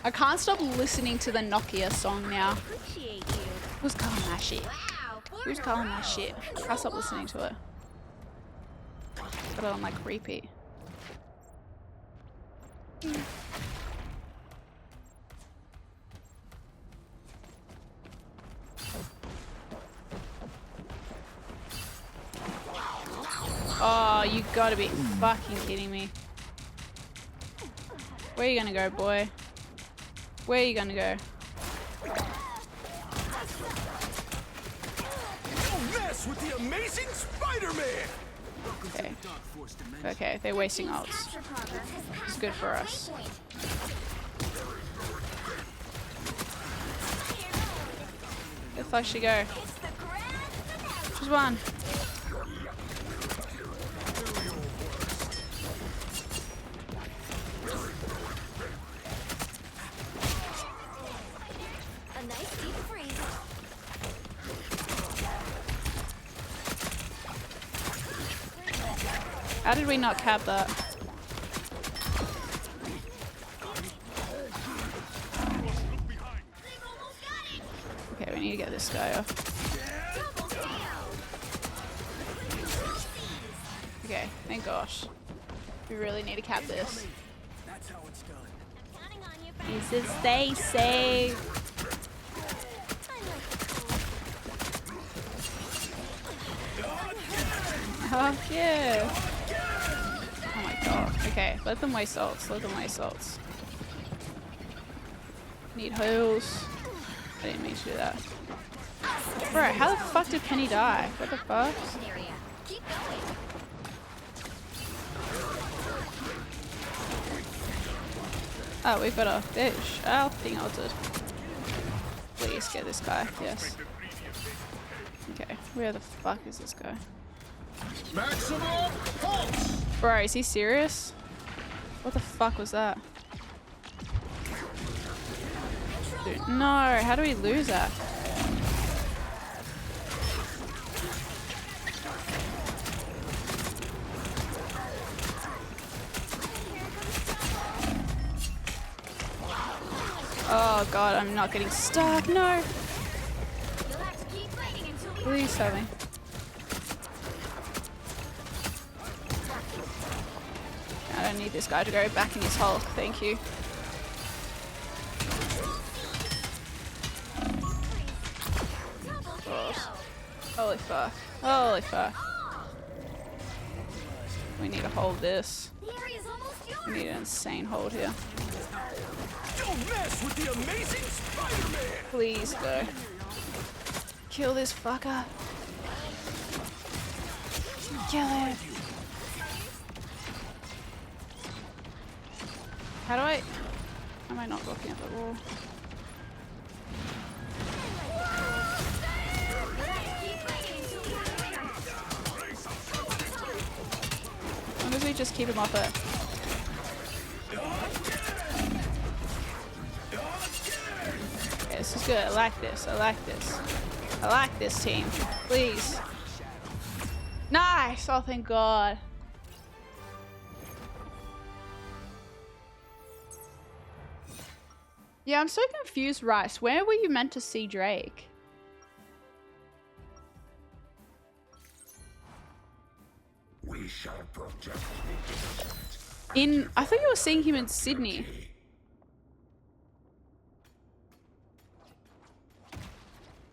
I can't stop listening to the Nokia song now. Who's calling that shit? Who's calling that shit? I can't stop listening to it. Put it on like repeat. Oh, you gotta be fucking kidding me. Where are you gonna go, boy? Where are you gonna go? Don't mess with the amazing Spider-Man! Okay. Okay, they're wasting ults. It's good for us. Where the fuck she go? She's one. A nice deep freeze. How did we not cap that? Okay, we need to get this guy off. Okay, thank gosh. We really need to cap this. That's how it's done. This is Stacy. Oh yeah. Oh my god. Okay, let them waste ults. Let them waste ults. Need heals. I didn't mean to do that. Bro, how the fuck did Penny die? What the fuck? Oh, we've got a fish. Our thing altered. Please get this guy. Yes. Okay, where the fuck is this guy? Maximum pulse! Bro, is he serious? What the fuck was that? Dude, no, how do we lose that? Oh god, I'm not getting stuck. No. Please help me. I don't need this guy to go back in his Hulk. Thank you. God. Holy fuck. Holy fuck. We need to hold this. We need an insane hold here. Don't mess with the amazing Spider-Man! Please go. Kill this fucker. Kill him. How do I... Am I not looking at the wall? Why does we just keep him off it? Okay, this is good. I like this. I like this. I like this team. Please. Nice! Oh, thank God. Yeah, I'm so confused, Rice. Where were you meant to see Drake? We shall protect I thought you were seeing him in Sydney.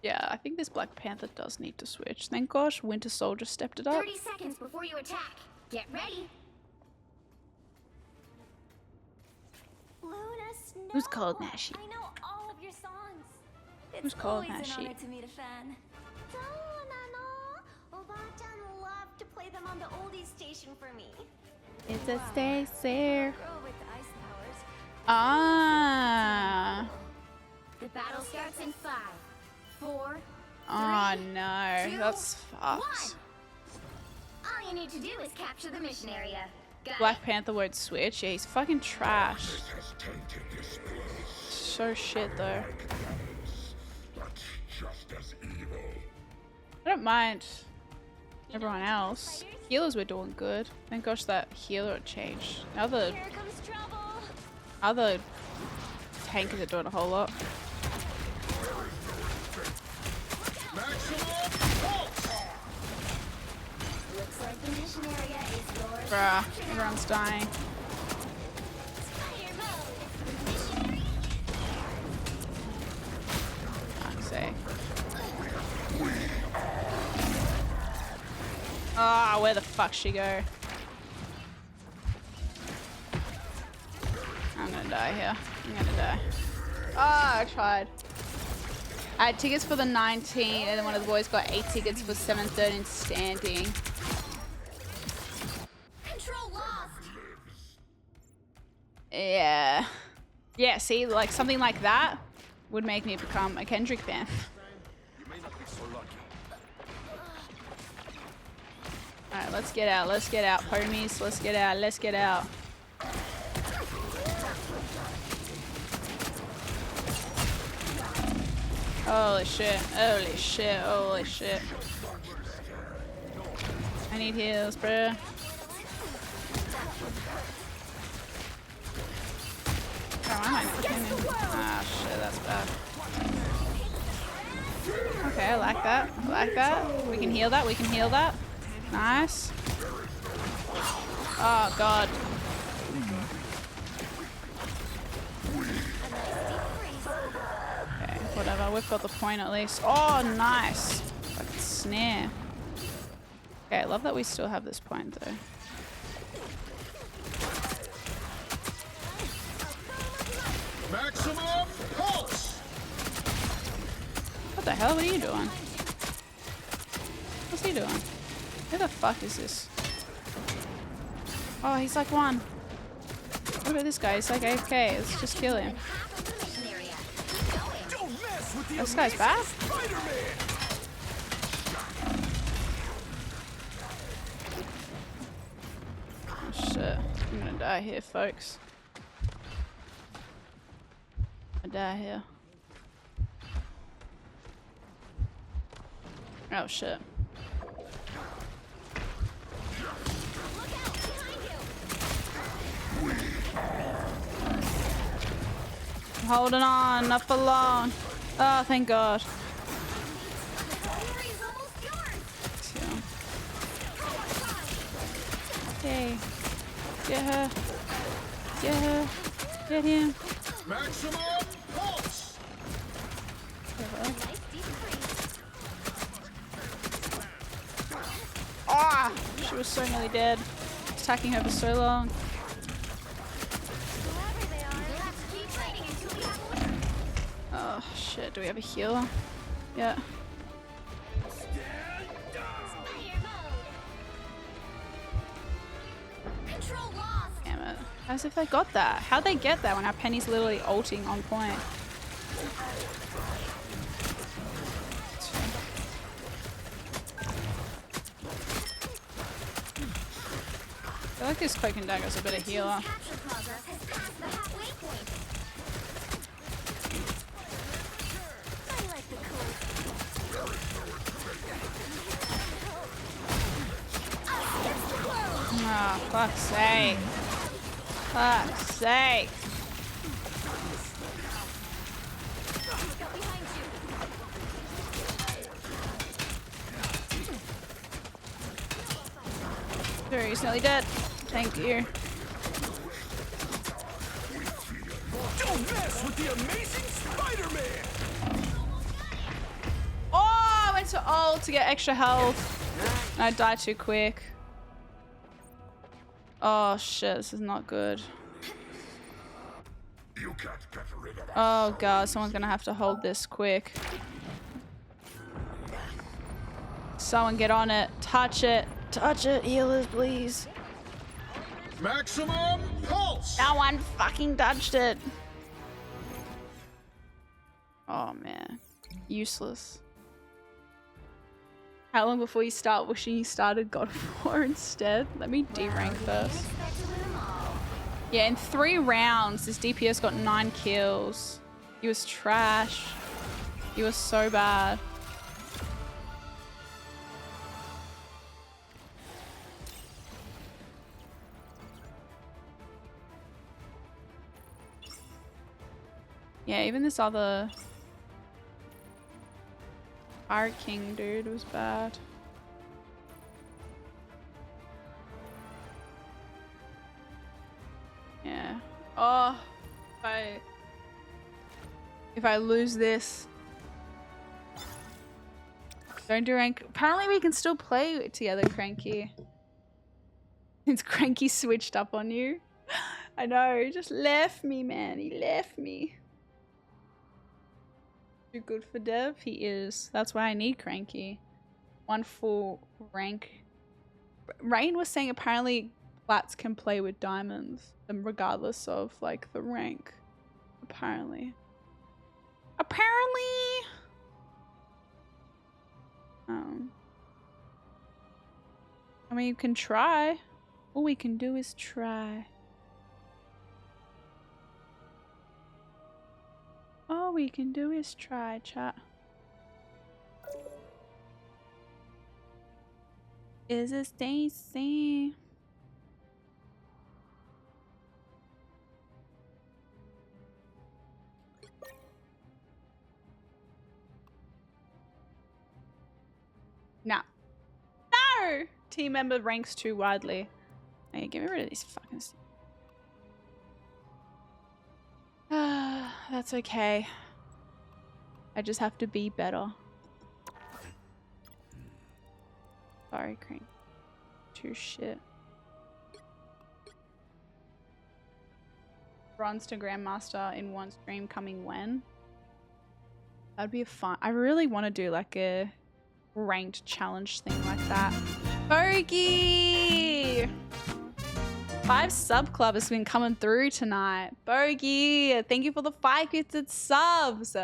Yeah, I think this Black Panther does need to switch. Thank gosh Winter Soldier stepped it up. 30 seconds before you attack. Get ready. Who's called Nashi? I know all of your songs. Who's called Nashi? It's to meet a fan. Oba-chan loved to play them on the oldies station for me. It's a Stacer. Girl with the ice powers. Ah. The battle starts in 5, 4, Oh no, 2, that's fucked. 1. All you need to do is capture the mission area. Got Black Panther won't switch. Yeah, he's fucking trash. So shit though. I don't mind everyone else. Healers were doing good. Thank gosh that healer changed. Other tankers are doing a whole lot. Looks like the mission area is yours. Bruh, everyone's dying. Fuck's sake. Ah, where the fuck she go? I'm gonna die here. I'm gonna die. Ah, I tried. I had tickets for the 19, and then one of the boys got 8 tickets for 7:13 standing. Control lost. Yeah. Yeah, see, like something like that would make me become a Kendrick fan. Alright, let's get out, homies. Let's get out. Holy shit. I need heals, bruh. Oh, I might not hit him. Ah, shit, that's bad. Okay, I like that. We can heal that. Nice. Oh, God. Okay, whatever. We've got the point at least. Oh, nice. Fucking snare. Okay, I love that we still have this point, though. Maximum pulse! What the hell? What are you doing? What's he doing? Who the fuck is this? Oh, he's like one. What about this guy? He's like AFK. Let's just kill him. This guy's bad? Oh shit. I'm gonna die here, folks. I die here. Oh shit. holding on, not for long. Oh, thank God. Okay. Get her. Get her. Get him. Maximum pulse. Ah! She was so nearly dead. Attacking her for so long. Oh shit, do we have a healer? Yeah. Damn it. As if they got that. How'd they get that when our Penny's literally ulting on point? I feel like this Cloak and Dagger's a bit of healer. Oh, fuck's sake. Fuck's sake. Sure, he's nearly dead. Thank you. Don't mess with the amazing Spider-Man! Oh, I went to ult to get extra health. And I died too quick. Oh shit, this is not good. You can't get rid of us. Oh god, someone's gonna have to hold this quick. Someone get on it. Touch it. Touch it, healers, please. Maximum pulse. No one fucking touched it. Oh man. Useless. How long before you start wishing you started God of War instead? Let me D-rank first. Yeah, in 3 rounds, this DPS got 9 kills. He was trash. He was so bad. Yeah, even this other Pirate King dude was bad. Yeah. Oh, if I lose this, don't do rank. Apparently we can still play together, Cranky. Since Cranky switched up on you. I know, he just left me, man. He left me. Too good for Dev? He is. That's why I need Cranky. 1 full rank. Rain was saying apparently Plats can play with diamonds, regardless of like the rank. Apparently. I mean, you can try. All we can do is try. All we can do is try, chat. Is it Stacy? No. No! Team member ranks too widely. Hey, get rid of these fucking stuff. That's okay. I just have to be better. Sorry, Crane. Too shit. Bronze to Grandmaster in 1 stream coming when? That'd be fun. I really want to do like a ranked challenge thing like that. Bogey! 5 sub club has been coming through tonight. Bogey, thank you for the 5 gifted subs.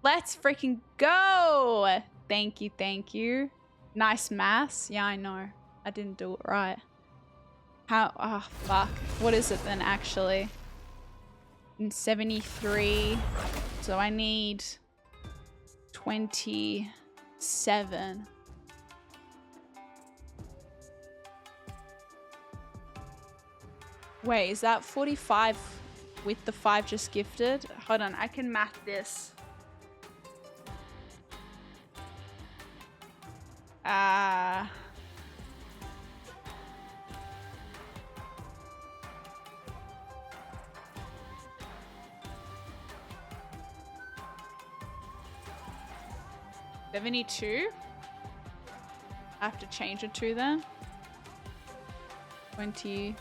Let's freaking go. Thank you, thank you. Nice maths. Yeah, I know. I didn't do it right. How? Oh, fuck. What is it then, actually? In 73. So I need 27. Wait, is that 45 with the 5 just gifted. Hold on, I can math this. $72. I have to change it to then. 25,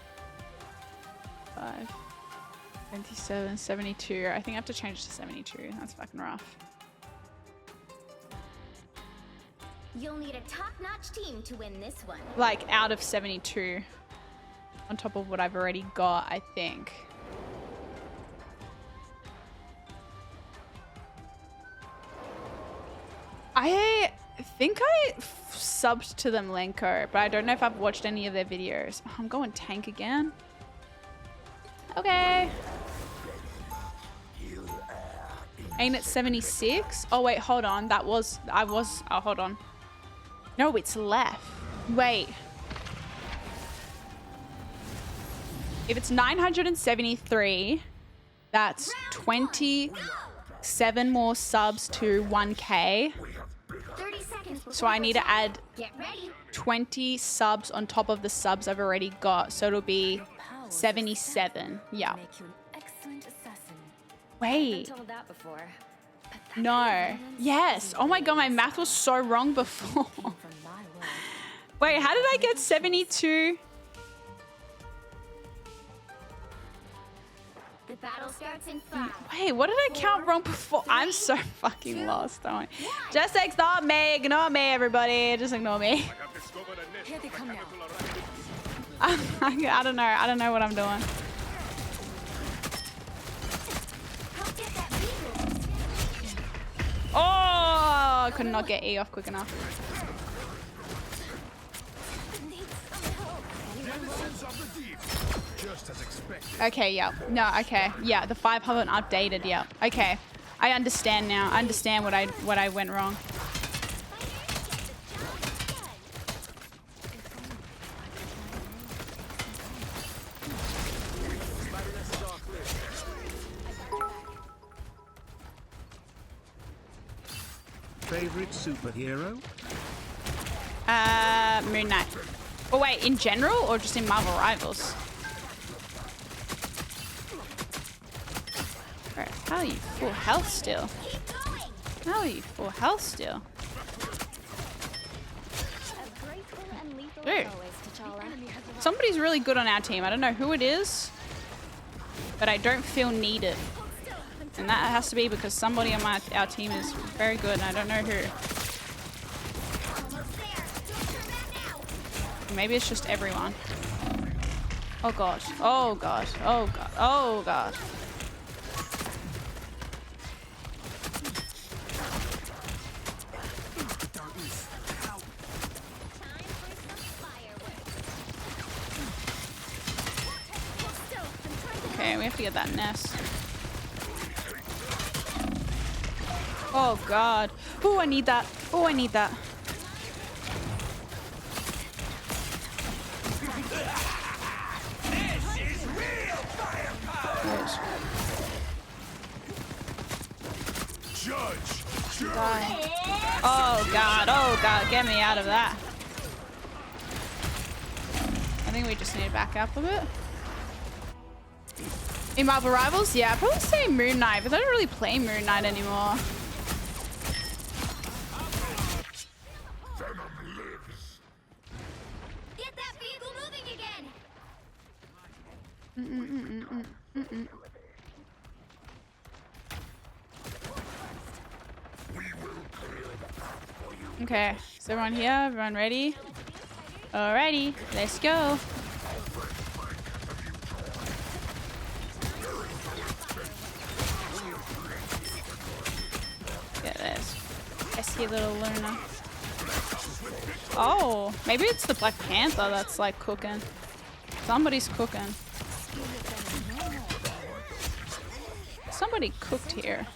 27, 72. I think I have to change it to 72. That's fucking rough. You'll need a top-notch team to win this one. Like out of 72. On top of what I've already got, I think. I think I subbed to them Lenko, but I don't know if I've watched any of their videos. Oh, I'm going tank again. Okay. Ain't it 76? Oh wait, hold on. Oh, hold on. No, it's left. Wait. If it's 973, that's 27 more subs to 1K. So I need to add 20 subs on top of the subs I've already got. So it'll be 77. Yeah. Wait. No. Yes. Oh my god, my math was so wrong before. Wait, how did I get 72? The battle starts in 5. Wait, what did I count wrong before? I'm so fucking lost, don't I? Just ignore me. Ignore me, everybody. Just ignore me. Here they come now. I don't know. I don't know what I'm doing. Oh, I could not get E off quick enough. Okay, yeah. No, okay. Yeah, the 5 haven't updated yet. Okay. I understand now. I understand what I went wrong. Favorite superhero? Moon Knight. Oh wait, in general or just in Marvel Rivals? Alright, how are you full health still? How are you full health still? Dude. Somebody's really good on our team. I don't know who it is, but I don't feel needed. And that has to be because somebody on our team is very good and I don't know who. Maybe it's just everyone. Oh god. Oh god. Oh god. Oh god. Okay, we have to get that nest. Oh god. Oh, I need that. Oh, I need that. Oh god, oh god, get me out of that. I think we just need to back up a bit. In Marvel Rivals? Yeah, I'd probably say Moon Knight, but I don't really play Moon Knight anymore. Get that vehicle moving again. Okay, is everyone here? Everyone ready? Alrighty, let's go. Get this. Pesky little Luna. Oh, maybe it's the Black Panther that's like cooking. Somebody's cooking. Somebody cooked here.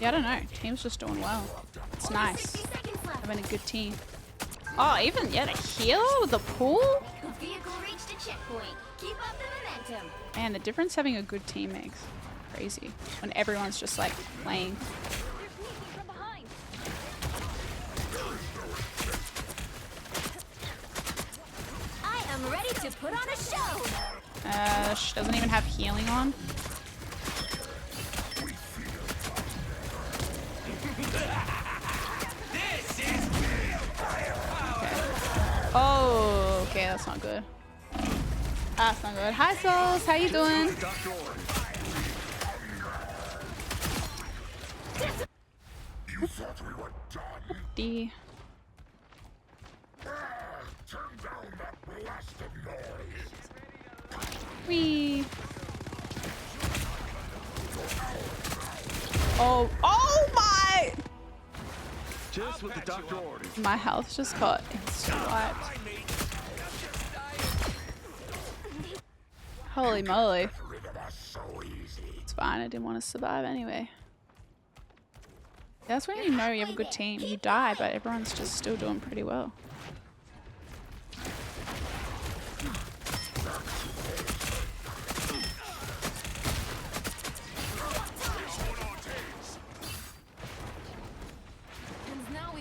Yeah, I don't know. Team's just doing well. It's nice. Having a good team. Oh, even, yeah, the healer with the pool? The vehicle reached its checkpoint. Keep up the momentum. Man, the difference having a good team makes crazy when everyone's just like playing. From behind. I am ready to put on a show. She doesn't even have healing on. Oh, okay, that's not good. That's not good. Hi, Souls. How you doing? D. Wee. Oh, oh my! Just what the doctor ordered. My health just got swiped. Holy moly. It's fine, I didn't want to survive anyway. That's when you know you have a good team. You die, but everyone's just still doing pretty well.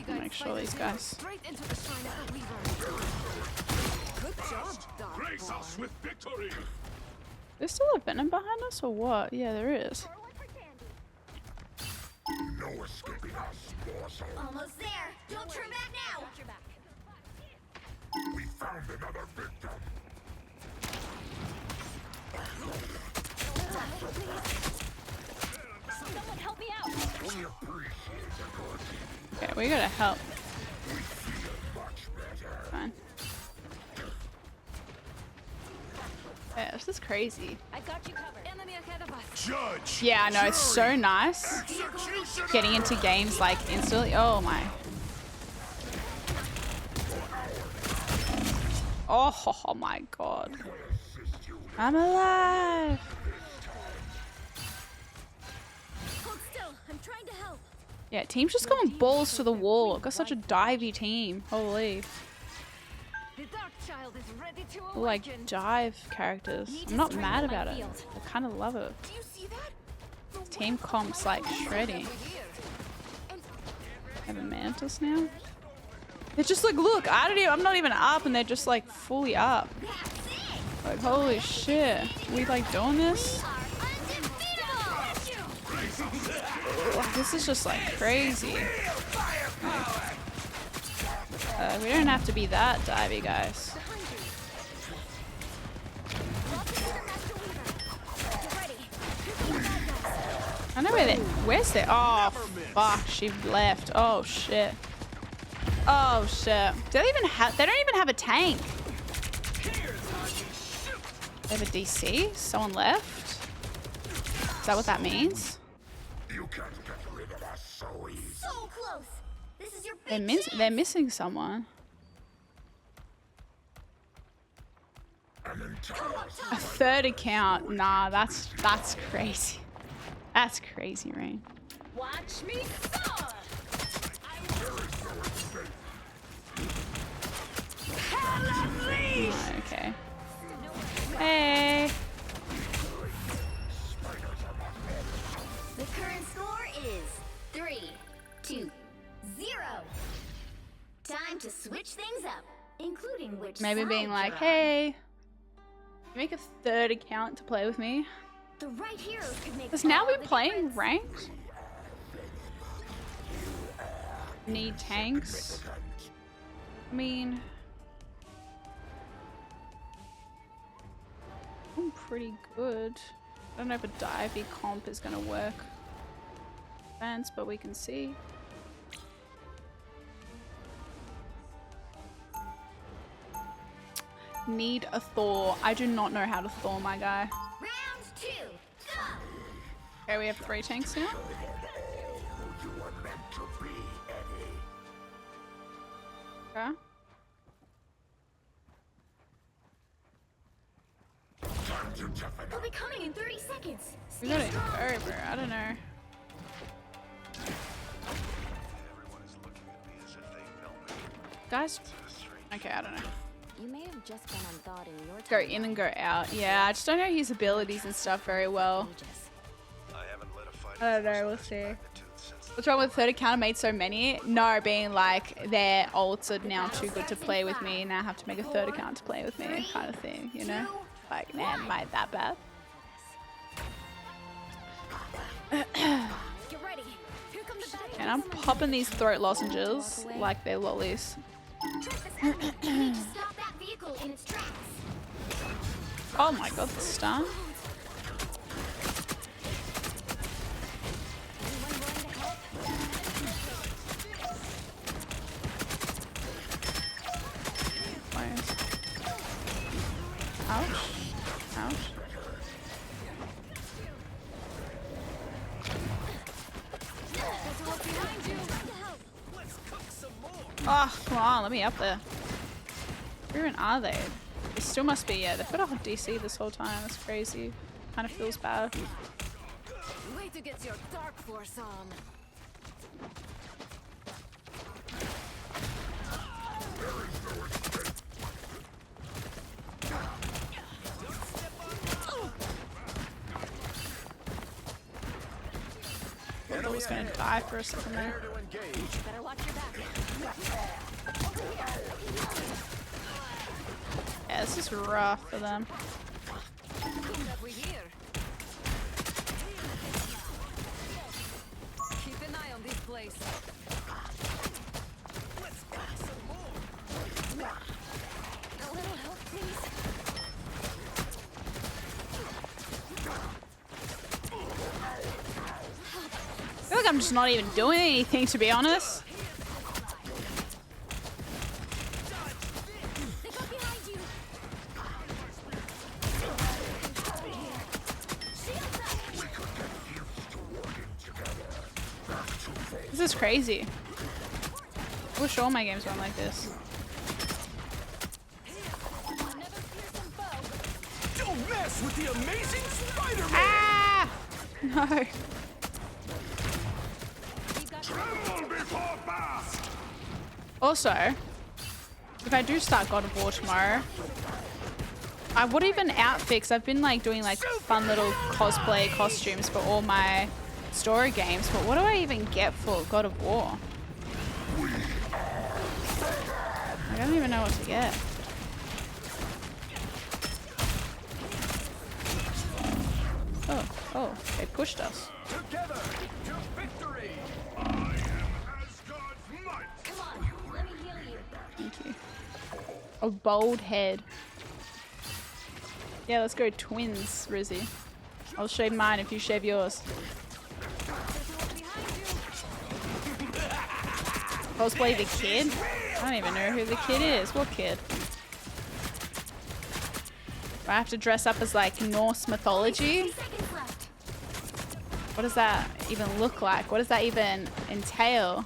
Make sure these guys. Grace us with victory. There's still a venom behind us or what? Yeah, there is. No escaping us, morsel. Almost there. Don't turn back now. We found another victim. Someone help me out. We appreciate the good. Okay, we gotta help. We feel much better. Fine. Yeah, this is crazy. I got you covered. Enemy ahead of us. Judge. Yeah, I know, it's so nice getting into games like instantly. Oh my. Oh my god. I'm alive. Hold still. I'm trying to help. Yeah, team's just going balls to the wall. I've got such a divey team. Holy. The dark child is ready to All, like dive characters. I'm not mad about it. I kind of love it. Do you see that? Team comp's like shredding. I have a mantis now. They're just like, look, I'm not even up, and they're just like fully up. Like, holy shit. We like doing this? Ugh, this is just like crazy. We don't have to be that divey, guys. I know where's they? Oh, fuck, she left. Oh, shit. Oh, shit. They don't even have a tank. They have a DC? Someone left? Is that what that means? You can't get rid of us so easy. So close. This is your big They're missing someone. A third account? Nah, that's crazy. That's crazy, Rain. Watch me soar. Oh, okay. Hey. The current score is 3-2-0. Time to switch things up, including which Maybe side being like, you're on. hey, make a third account to play with me. The right heroes could make Because now all we're the playing difference. ranked. Need tanks. I mean, I'm pretty good. I don't know if a divey comp is gonna work. Fence, but we can see. Need a Thor. I do not know how to Thor, my guy. Round 2, go! Okay, we have 3 tanks now. Okay. They'll be coming in 30 seconds. We gotta go over. I don't know. Guys? Okay, I don't know. You may have just been on thought in your Go in and go out. Yeah, I just don't know his abilities and stuff very well. I don't know, we'll see. What's wrong with third account? I made so many? No, being like their ults are now too good to play with me and I have to make a third account to play with me kind of thing, you know? Like, man, am I that bad? Get ready. Here come the bad And I'm popping these throat lozenges like they're lollies. Oh my god, the stun. Ouch. Ouch. Oh, come on, let me up there. Where even are they? They still must be, yeah. They've got a whole DC this whole time. That's crazy. Kind of feels bad. Way to get your dark force on. I was gonna die for a second there. Better watch your back. Yeah, this is rough for them. Over here. Keep an eye on this place. A little help, please. I feel like I'm just not even doing anything, to be honest. This is crazy. I wish all my games went like this. Don't mess with the amazing Spider-Man! Ah! No. Also, if I do start God of War tomorrow, what even outfits? I've been like doing like fun little cosplay costumes for all my story games, but what do I even get for God of War? I don't even know what to get. Oh, they pushed us. Together to victory! Thank you. A bold head. Yeah, let's go twins, Rizzy. I'll shave mine if you shave yours. Cosplay the kid? I don't even know who the kid is. What kid? Do I have to dress up as like Norse mythology? What does that even look like? What does that even entail?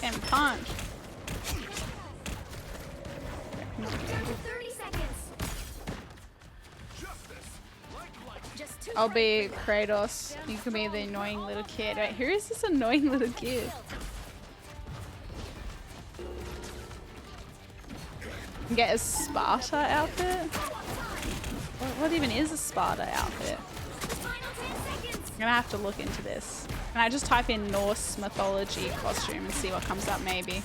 And punch. 30 seconds. I'll be Kratos. You can be the annoying little kid. Wait, who is this annoying little kid? Get a Sparta outfit? What even is a Sparta outfit? I'm gonna have to look into this. Can I just type in Norse mythology costume and see what comes up maybe?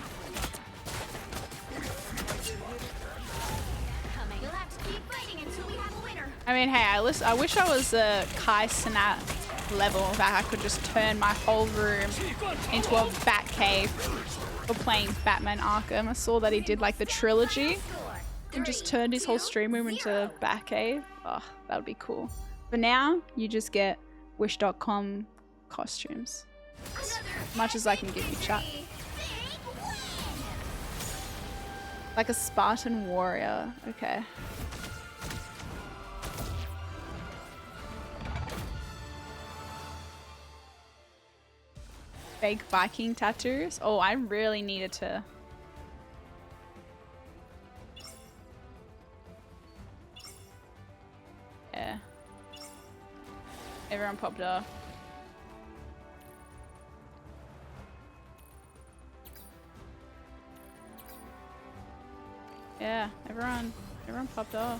I mean, hey, I wish I was a Kai Cenat level that I could just turn my whole room into a bat cave for playing Batman Arkham. I saw that he did like the trilogy and just turned his whole stream room into a bat cave. Oh, that would be cool. But now you just get wish.com costumes. As much as I can give you, chat. Like a Spartan warrior. Okay. Fake Viking tattoos. Oh, I really needed to. Yeah. Everyone popped off. Yeah, everyone popped off.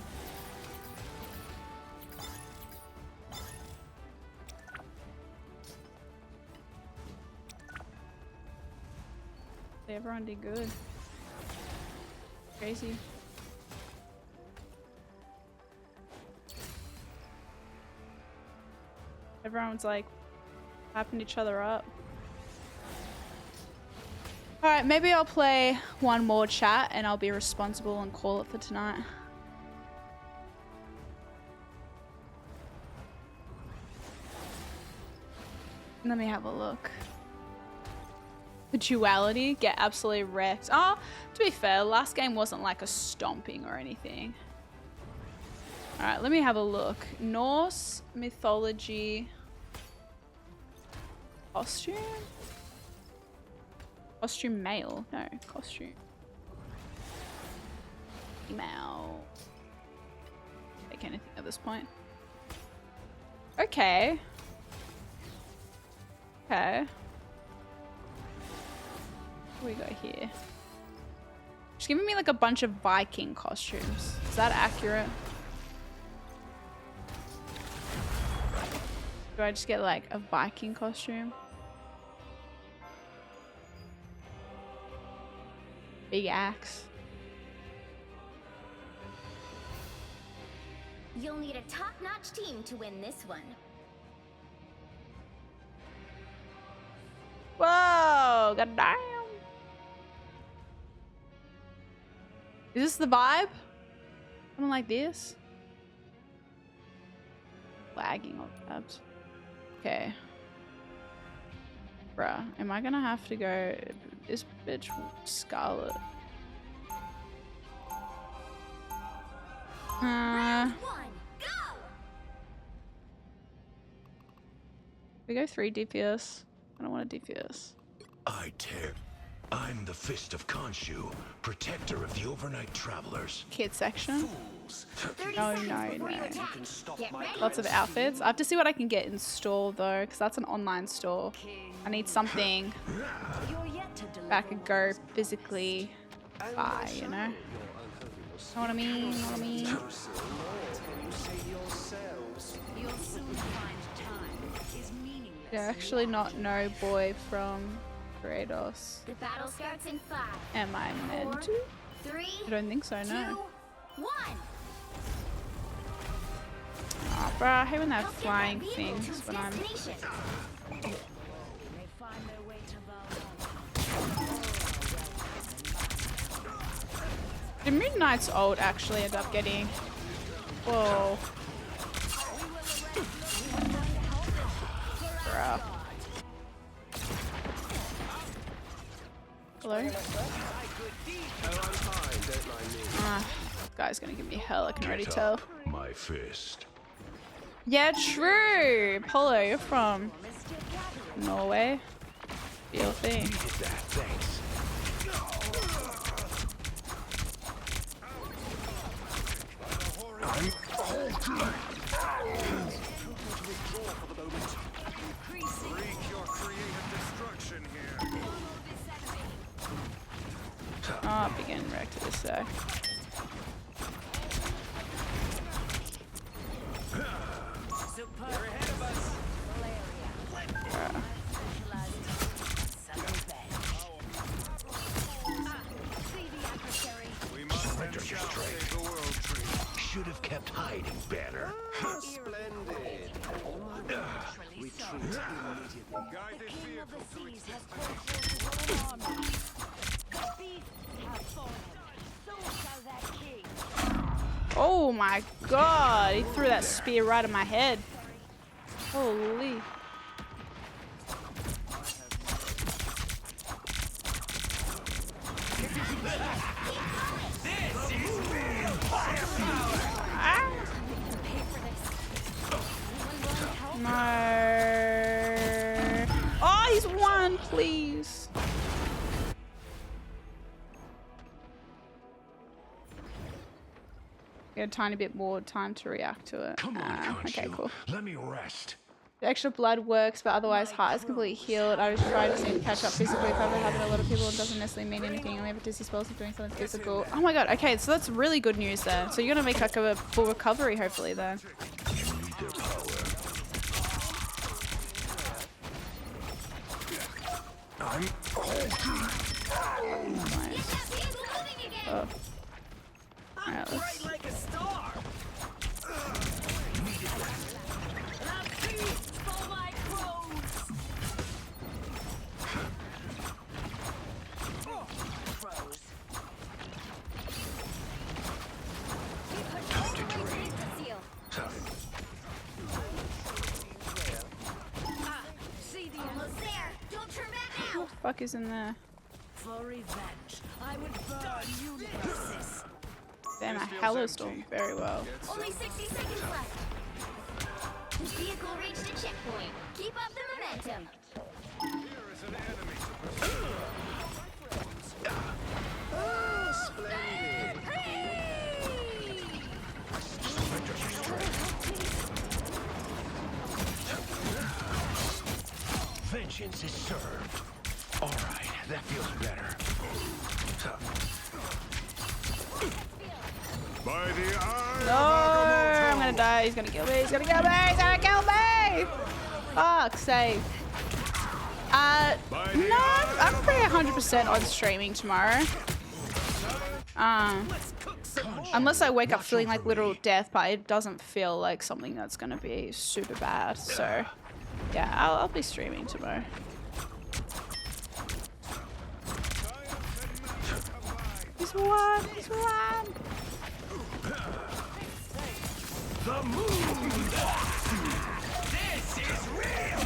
Everyone did good. Crazy. Everyone's like tapping each other up. Alright, maybe I'll play one more chat and I'll be responsible and call it for tonight. Let me have a look. The duality get absolutely wrecked. Oh, to be fair, last game wasn't like a stomping or anything. Alright, let me have a look. Norse mythology costume? Costume male? No, costume. Female. Take anything at this point. Okay. Okay. What do we got here? She's giving me like a bunch of Viking costumes. Is that accurate? Do I just get like a Viking costume? Big axe. You'll need a top-notch team to win this one. Whoa, goddamn. Is this the vibe? Something like this? Lagging on tabs. Okay. Bruh, am I gonna have to go this bitch Scarlet? We go 3 DPS. I don't want to DPS. I'm the Fist of Khonshu, protector of the overnight travelers. Kid section. No. Lots of outfits. I have to see what I can get in store though, because that's an online store. I need something that I could go physically buy, you know? Know what I mean? Know what I mean? Yeah, actually not no boy from Kratos. The battle starts in 5. Am I meant to? 3. I don't think so, no. 2, 1. Oh, bro, I hate when they have flying things when I'm... Did Moon Knight's ult actually end up getting... Whoa. Bruh. Hello? Ah, this guy's gonna give me hell, I can already tell. My fist. Yeah, true! Polo, you're from Norway. Real thing. Thanks. Oh, begin wrecked to this sec. Should have kept hiding better. Splendid. Retreat immediately. Guided vehicle to Oh my god, he threw that spear right in my head. Holy. No. Oh, he's won. please. Get a tiny bit more time to react to it. Come on, Okay, cool. Let me rest. The extra blood works, but otherwise heart is completely healed. I just need to catch up physically. If I've had a lot of people, it doesn't necessarily mean anything. I only have a dizzy spells of doing something physical. Oh my god, okay, so that's really good news then. So you're gonna make like a full recovery hopefully then. Nice. Oh. Alright, let's... What the fuck is in there? For revenge, I would burn universes. Damn, I Hallowstorm very well. Only 60 seconds left. This vehicle reached a checkpoint. Keep up the momentum. Here is an enemy to pursue. Vengeance is served. All right, that feels better. By the eye No, I'm gonna die. He's gonna kill me. He's gonna kill me. He's gonna kill me. Fuck, save. No, I'm pretty 100% on streaming tomorrow. Unless I wake up feeling like literal death, but it doesn't feel like something that's gonna be super bad. So, yeah, I'll be streaming tomorrow. He's one. He's one. The moon! This is real!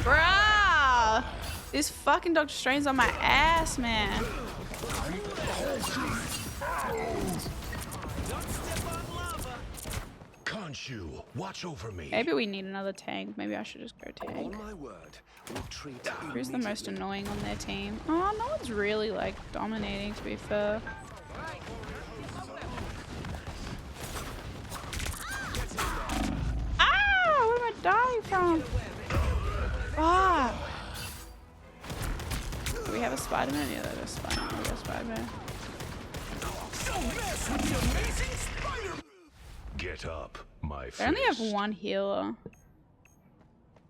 Bruh! This fucking Dr. Strange's on my ass, man. Khonshu, watch over me. Maybe we need another tank. Maybe I should just go tank. On my word, we'll treat Who's the most annoying on their team? Oh, no one's really like dominating, to be fair. Ah! Where am I dying from? Ah! Do we have a Spider-Man? Yeah, there's a Spider-Man. We got a Spider-Man. Get up, my They only have fist. one healer.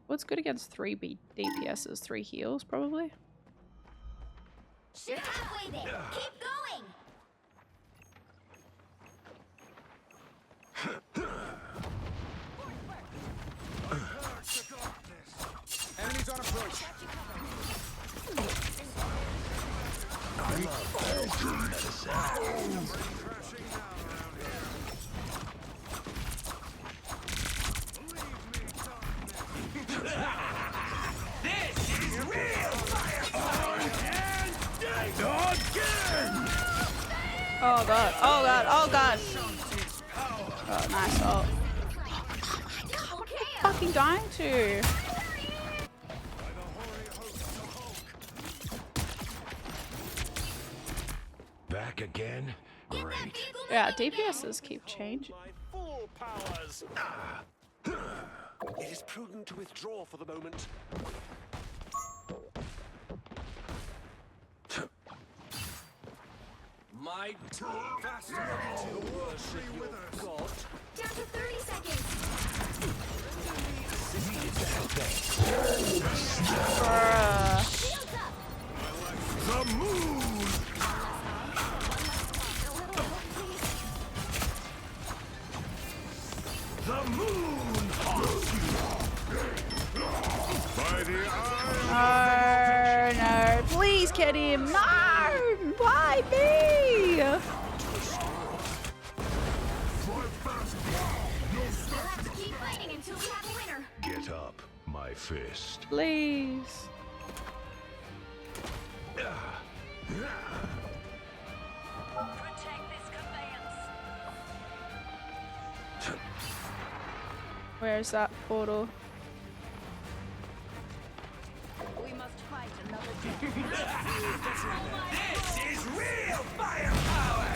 What's good against 3 DPSs? 3 heals, probably? You're halfway there. Keep going. Enemies on approach. I love medicine. This is real! Oh god, oh god, oh god! Oh, nice. Oh. I'm fucking dying to. Back again? Great. Yeah, DPSs keep changing. Full powers. It is prudent to withdraw for the moment. My faster to worship your god. Down to 30 seconds. Shields up. The moon. The moon haunts you. By the eye. No, no, please get him. No, why me? We'll have to keep fighting until we have a winner. Get up, my fist. Please. Protect this conveyance. Where's that portal? We must fight another This is real firepower!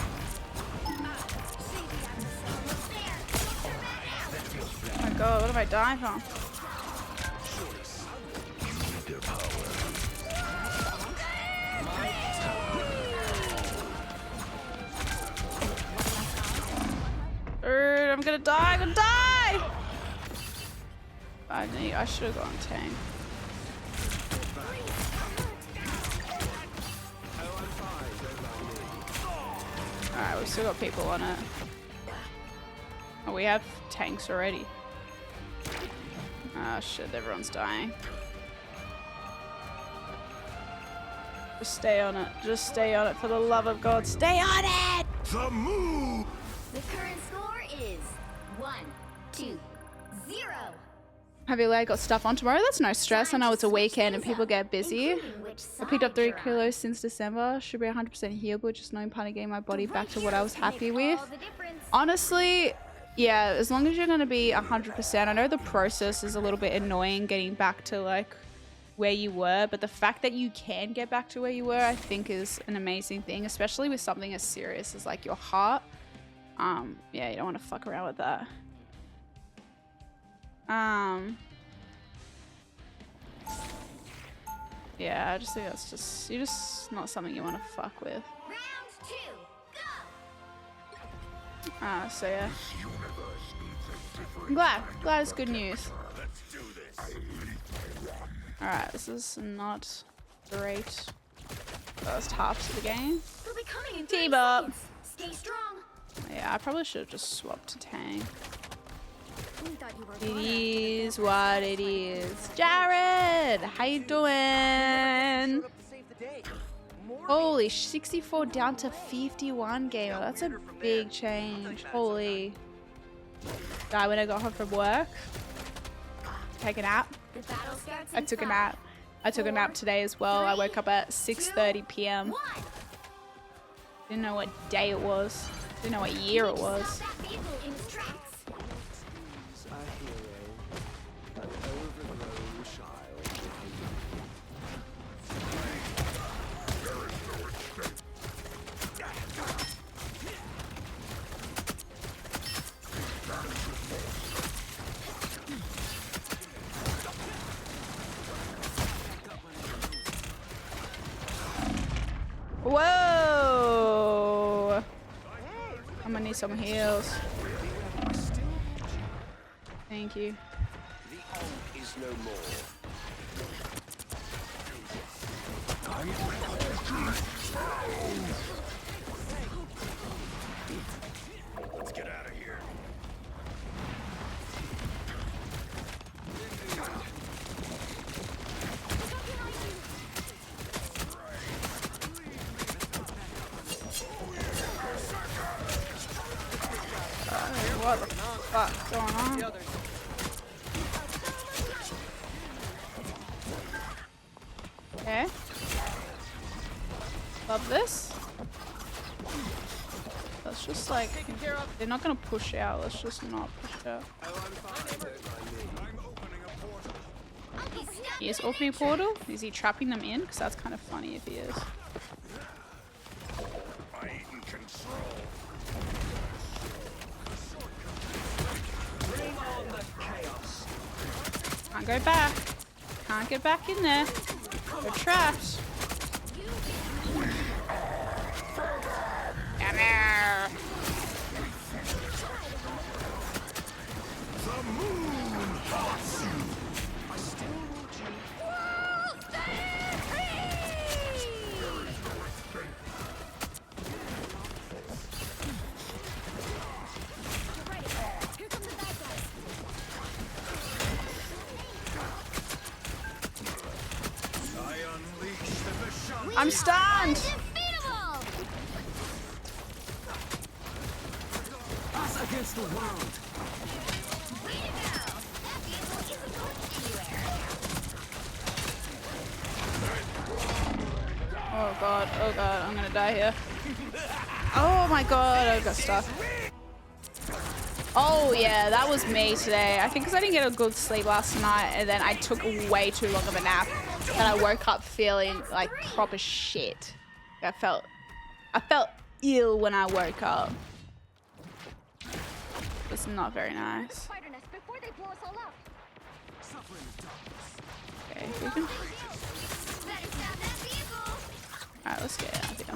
Oh my god, what am I dying from? Dude, I'm gonna die, I'm gonna die! I should have gone tank. Alright, we've still got people on it. Oh, we have tanks already. Oh shit, everyone's dying. Just stay on it. Just stay on it, for the love of God. Stay on it! The move! The current score is 1-2-0. Have you got stuff on tomorrow? That's no stress. I know it's a weekend and people get busy. I picked up 3 kilos since December. Should be 100% healed, but just knowing part of getting my body back to what I was happy with. Honestly, yeah, as long as you're going to be 100%. I know the process is a little bit annoying getting back to like where you were, but the fact that you can get back to where you were, I think is an amazing thing, especially with something as serious as like your heart. Yeah, you don't want to fuck around with that. Yeah, I just think that's just not something you want to fuck with. So yeah. I'm glad it's good news. Alright, this is not great first half to the game. Team up. Stay strong. Yeah, I probably should have just swapped to tank. It is what it is. Jared, how you doing? Holy, 64 down to 51 gamer. That's a big change. Holy. Die when I got home from work. Take a nap. I took a nap. I took a nap today as well. I woke up at 6:30 p.m. Didn't know what day it was. Didn't know what year it was. Whoa! I'm gonna need some heals. Thank you. The Hulk is no more. Let's get out of here. What the fuck's going on? Okay. Love this. Let's just like, they're not gonna push out. Let's just not push out. He is opening a portal? Is he trapping them in? Because that's kind of funny if he is. Can't go back. Can't get back in there. We're trapped. Come here. The moon haunts you. I still want you. I'm stunned. Us against the world. Oh god, I'm gonna die here. Oh my god, I got stuck. Oh yeah, that was me today. I think because I didn't get a good sleep last night and then I took way too long of a nap. that I woke up feeling like proper shit. I felt ill when I woke up. It's not very nice. Okay, we can. Alright, let's get out of here.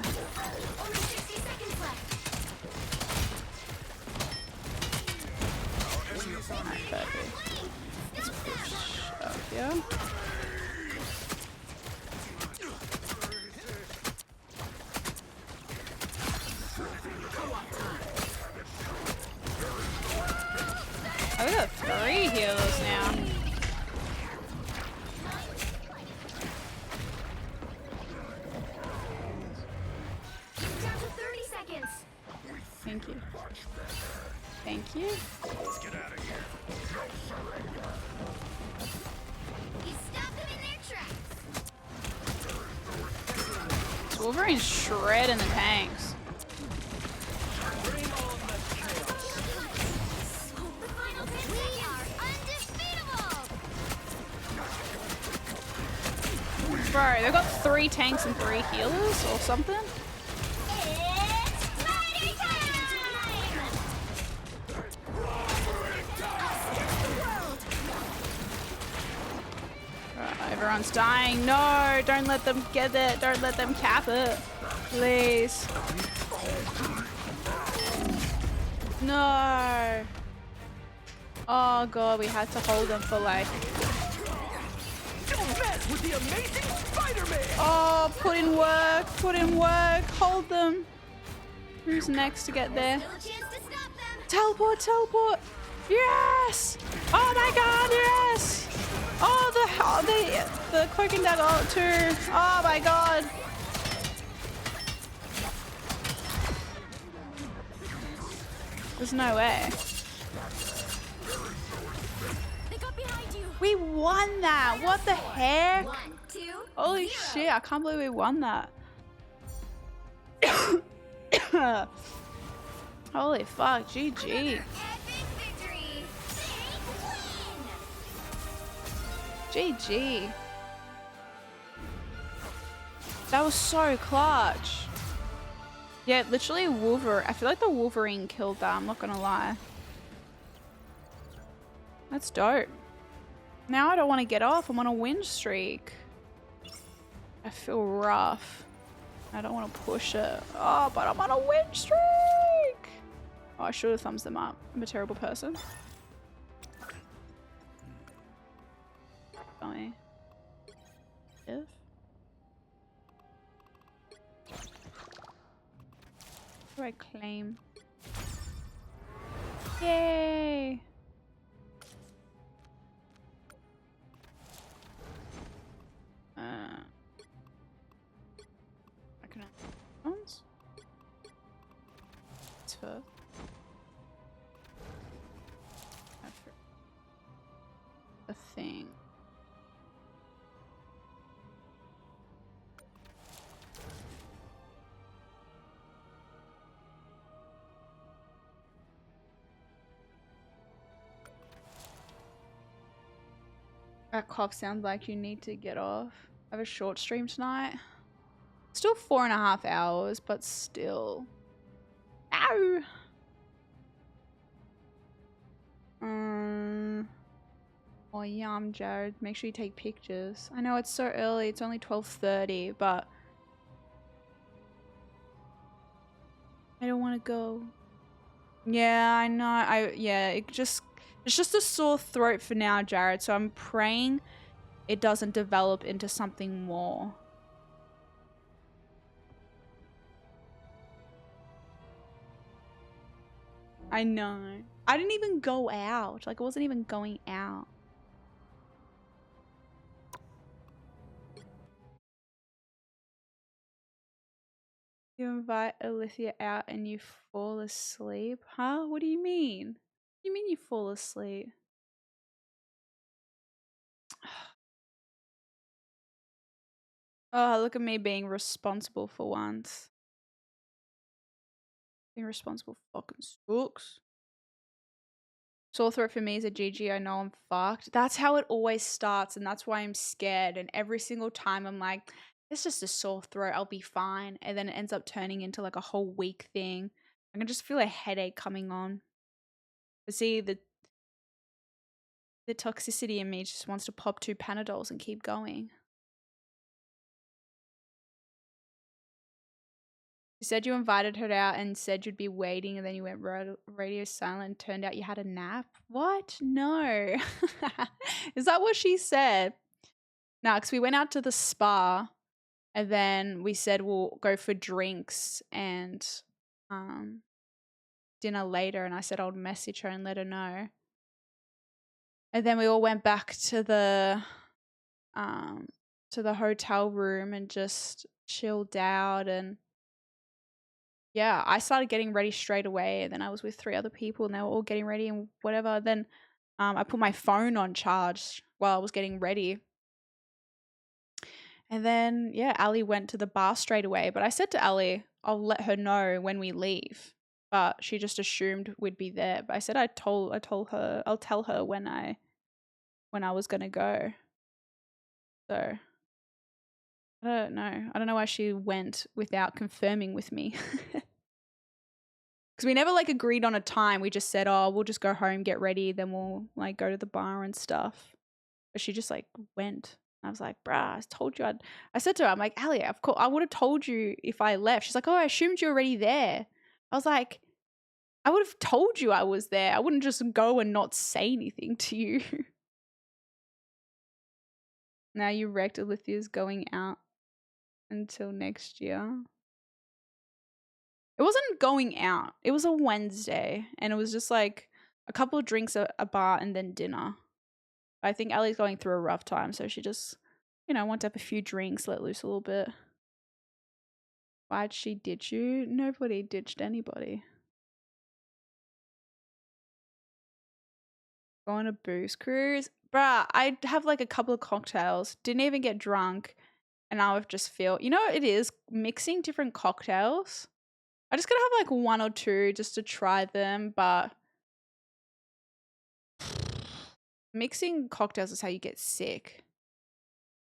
Alright, perfect. Let's push up here. Oh, we got 3 healers now. Thank you. Thank you. Let's get out of here. Wolverine's shredding the tanks. Bro, they've got 3 tanks and 3 healers or something. Everyone's dying. No, don't let them get it. Don't let them cap it. Please. No. Oh god, we had to hold them for like... Don't mess with the amazing Spider-Man! Oh, put in work. Put in work. Hold them. Who's next to get there? Teleport, teleport. Yes! Oh my god, yes! Oh, the cloak and dagger ult too. Oh my god. There's no way. We won that. What the heck? Holy shit, I can't believe we won that. Holy fuck, GG. GG. That was so clutch. Yeah, literally Wolverine. I feel like the Wolverine killed that, I'm not gonna lie. That's dope. Now I don't want to get off. I'm on a win streak. I feel rough. I don't want to push it. Oh, but I'm on a win streak. Oh, I should have thumbs them up. I'm a terrible person. Tell me. If? What do I claim? Yay! I can have phones. It's for a thing. That cough sounds like you need to get off. I have a short stream tonight. Still 4.5 hours, but still. Ow! Oh yum, Jared. Make sure you take pictures. I know it's so early. It's only 12:30, but I don't want to go. Yeah, I know. It's just a sore throat for now, Jared. So I'm praying it doesn't develop into something more. I know. I didn't even go out. Like, I wasn't even going out. You invite Alithia out and you fall asleep? Huh? What do you mean? What do you mean you fall asleep? Oh, look at me being responsible for once. Being responsible fucking sucks. Sore throat for me is a GG. I know I'm fucked. That's how it always starts, and that's why I'm scared. And every single time I'm like, it's just a sore throat. I'll be fine. And then it ends up turning into like a whole week thing. I can just feel a headache coming on. But see, the toxicity in me just wants to pop 2 Panadols and keep going. You said you invited her out and said you'd be waiting, and then you went radio silent. Turned out you had a nap. What? No. Is that what she said? No, because we went out to the spa, and then we said we'll go for drinks and dinner later. And I said I'll message her and let her know. And then we all went back to the hotel room and just chilled out. And yeah, I started getting ready straight away, and then I was with 3 other people and they were all getting ready and whatever. Then I put my phone on charge while I was getting ready. And then, yeah, Ali went to the bar straight away. But I said to Ali, I'll let her know when we leave. But she just assumed we'd be there. But I said I told her I'll tell her when I was gonna go. So I don't know. I don't know why she went without confirming with me. Because we never like agreed on a time. We just said, oh, we'll just go home, get ready, then we'll like go to the bar and stuff. But she just like went. I was like, bruh, I told you I said to her, I'm like, Ali, of course, I would have told you if I left. She's like, oh, I assumed you were already there. I was like, I would have told you I was there. I wouldn't just go and not say anything to you. Now you wrecked. Alicia's going out until next year. It wasn't going out. It was a Wednesday, and it was just like a couple of drinks at a bar and then dinner. I think Ali's going through a rough time, so she just, wanted to have a few drinks, let loose a little bit. Why'd she ditch you? Nobody ditched anybody. Go on a booze cruise? Bruh, I have like a couple of cocktails, didn't even get drunk, and I would just feel, it is mixing different cocktails. I just gotta have like 1 or 2 just to try them, but mixing cocktails is how you get sick.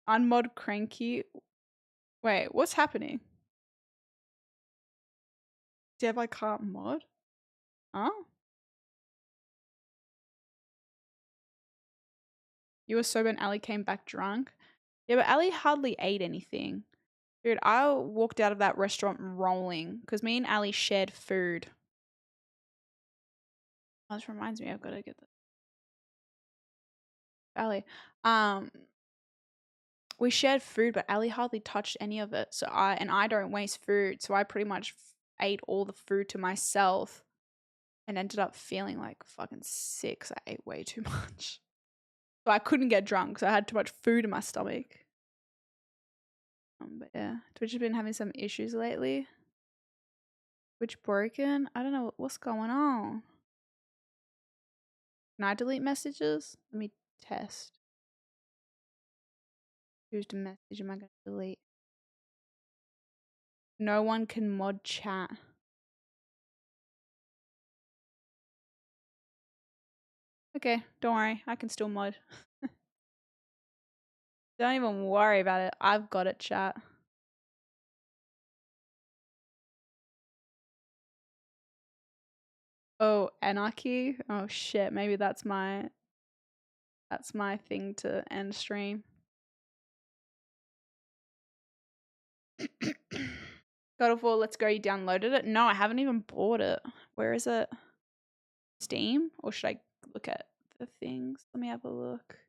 Unmod cranky. Wait, what's happening? Dev, I can't mod? Huh? You were sober and Ali came back drunk? Yeah, but Ali hardly ate anything. Dude, I walked out of that restaurant rolling because me and Ali shared food. Oh, this reminds me, I've got to get this. Ali. We shared food, but Ali hardly touched any of it. So I don't waste food, so I pretty much ate all the food to myself and ended up feeling like fucking sick. So I ate way too much. So I couldn't get drunk, so I had too much food in my stomach. But yeah, Twitch has been having some issues lately. Twitch broken? I don't know what's going on. Can I delete messages? Let me test. Whose message am I going to delete? No one can mod chat. Okay, don't worry. I can still mod. Don't even worry about it. I've got it, chat. Oh, anarchy? Oh shit, maybe that's my thing to end stream. God of War, let's go. You downloaded it? No, I haven't even bought it. Where is it? Steam? Or should I look at the things? Let me have a look.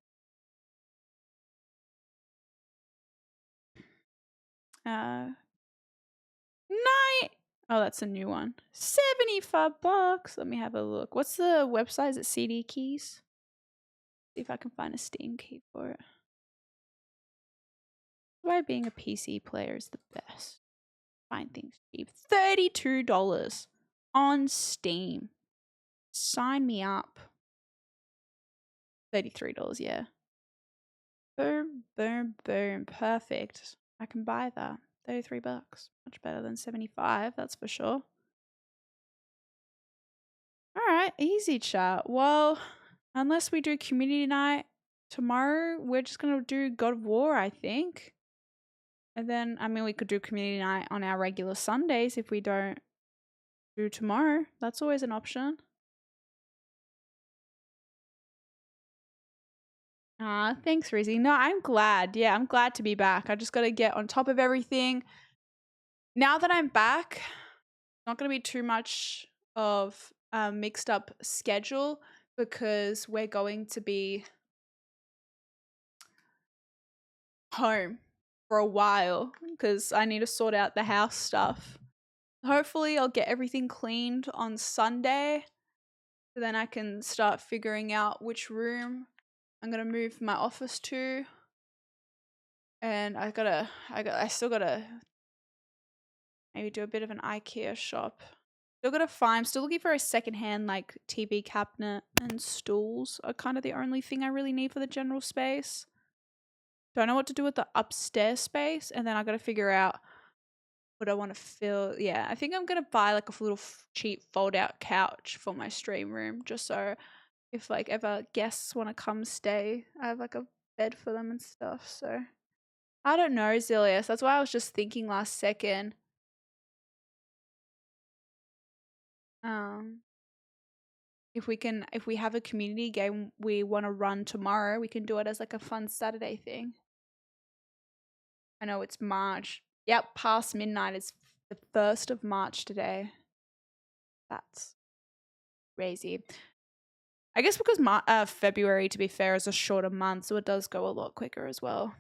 Night. Oh, that's a new one. $75. Let me have a look. What's the website? Is it CD Keys? See if I can find a Steam key for it. Why being a PC player is the best. Find things cheap. $32 on Steam. Sign me up. $33, yeah. Boom, boom, boom. Perfect. I can buy that. $33. Much better than 75, that's for sure. All right, easy chat. Well, unless we do community night tomorrow, we're just gonna do God of War, I think. And then, I mean, we could do community night on our regular Sundays if we don't do tomorrow. That's always an option. Thanks, Rizzy. No, I'm glad. Yeah, I'm glad to be back. I just got to get on top of everything. Now that I'm back, it's not going to be too much of a mixed up schedule because we're going to be home for a while because I need to sort out the house stuff. Hopefully, I'll get everything cleaned on Sunday. So then I can start figuring out which room I'm gonna move my office to. And I still gotta maybe do a bit of an IKEA shop. I'm still looking for a secondhand like TV cabinet and stools are kind of the only thing I really need for the general space. Don't know what to do with the upstairs space, and then I gotta figure out what I want to fill. Yeah, I think I'm gonna buy like a little cheap fold out couch for my stream room, just so if like ever guests want to come stay, I have like a bed for them and stuff. So I don't know, Zilius. That's why I was just thinking last second. If we have a community game we want to run tomorrow, we can do it as like a fun Saturday thing. I know it's March. Yep, past midnight is the 1st of March today. That's crazy. I guess because February, to be fair, is a shorter month, so it does go a lot quicker as well.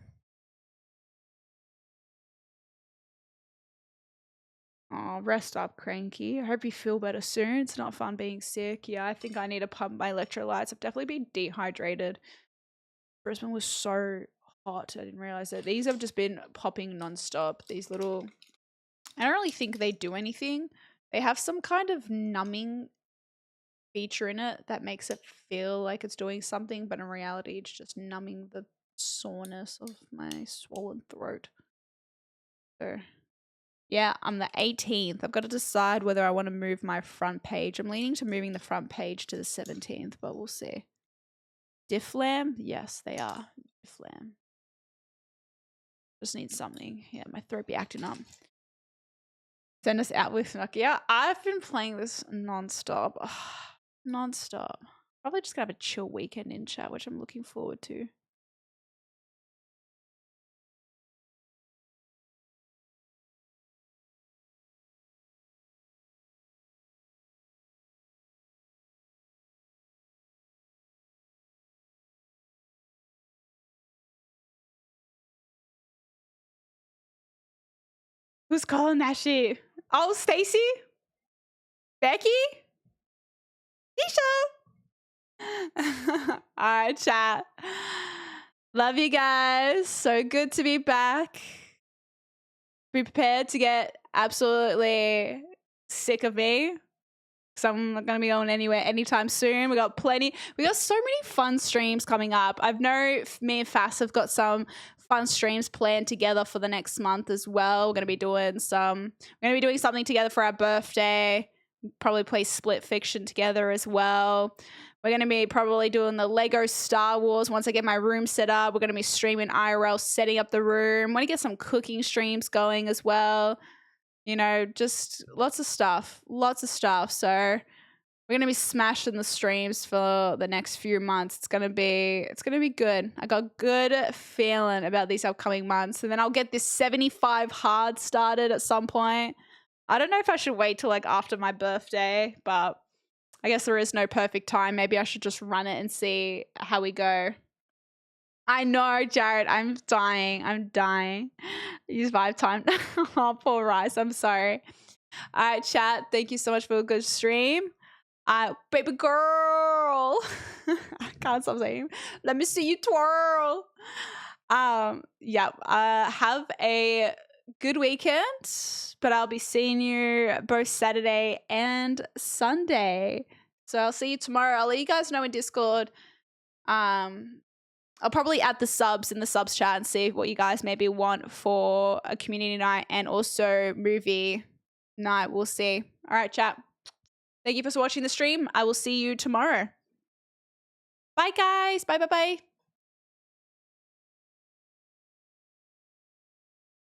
Oh, rest up, Cranky. I hope you feel better soon. It's not fun being sick. Yeah, I think I need to pump my electrolytes. I've definitely been dehydrated. Brisbane was so hot. I didn't realize it. These have just been popping nonstop. These little... I don't really think they do anything. They have some kind of numbing feature in it that makes it feel like it's doing something, but in reality, it's just numbing the soreness of my swollen throat. So... yeah, I'm the 18th. I've got to decide whether I want to move my front page. I'm leaning to moving the front page to the 17th, but we'll see. Difflam? Yes, they are. Difflam. Just need something. Yeah, my throat be acting up. Send us out with Nucky. Yeah, I've been playing this non-stop. Non-stop. Probably just gonna have a chill weekend in chat, which I'm looking forward to. Who's calling that shit? Oh, Stacy? Becky? Keisha? Alright, chat. Love you guys. So good to be back. Be prepared to get absolutely sick of me. Because I'm not going to be going anywhere anytime soon. We got so many fun streams coming up. I know me and Fass have got some fun streams planned together for the next month as well. We're going to be doing something together for our birthday. Probably play Split Fiction together as well. We're going to be probably doing the Lego Star Wars. Once I get my room set up, we're going to be streaming IRL, setting up the room. Want to get some cooking streams going as well. You know, just lots of stuff. So we're going to be smashing the streams for the next few months. It's going to be good. I got good feeling about these upcoming months. And then I'll get this 75 hard started at some point. I don't know if I should wait till like after my birthday, but I guess there is no perfect time. Maybe I should just run it and see how we go. I know, Jared. I'm dying. Use vibe time. Oh, poor Rice. I'm sorry. All right, chat. Thank you so much for a good stream. Baby girl. I can't stop saying. Let me see you twirl. Yeah. Have a good weekend. But I'll be seeing you both Saturday and Sunday. So I'll see you tomorrow. I'll let you guys know in Discord. I'll probably add the subs in the subs chat and see what you guys maybe want for a community night and also movie night. We'll see. All right, chat. Thank you for watching the stream. I will see you tomorrow. Bye, guys. Bye, bye, bye.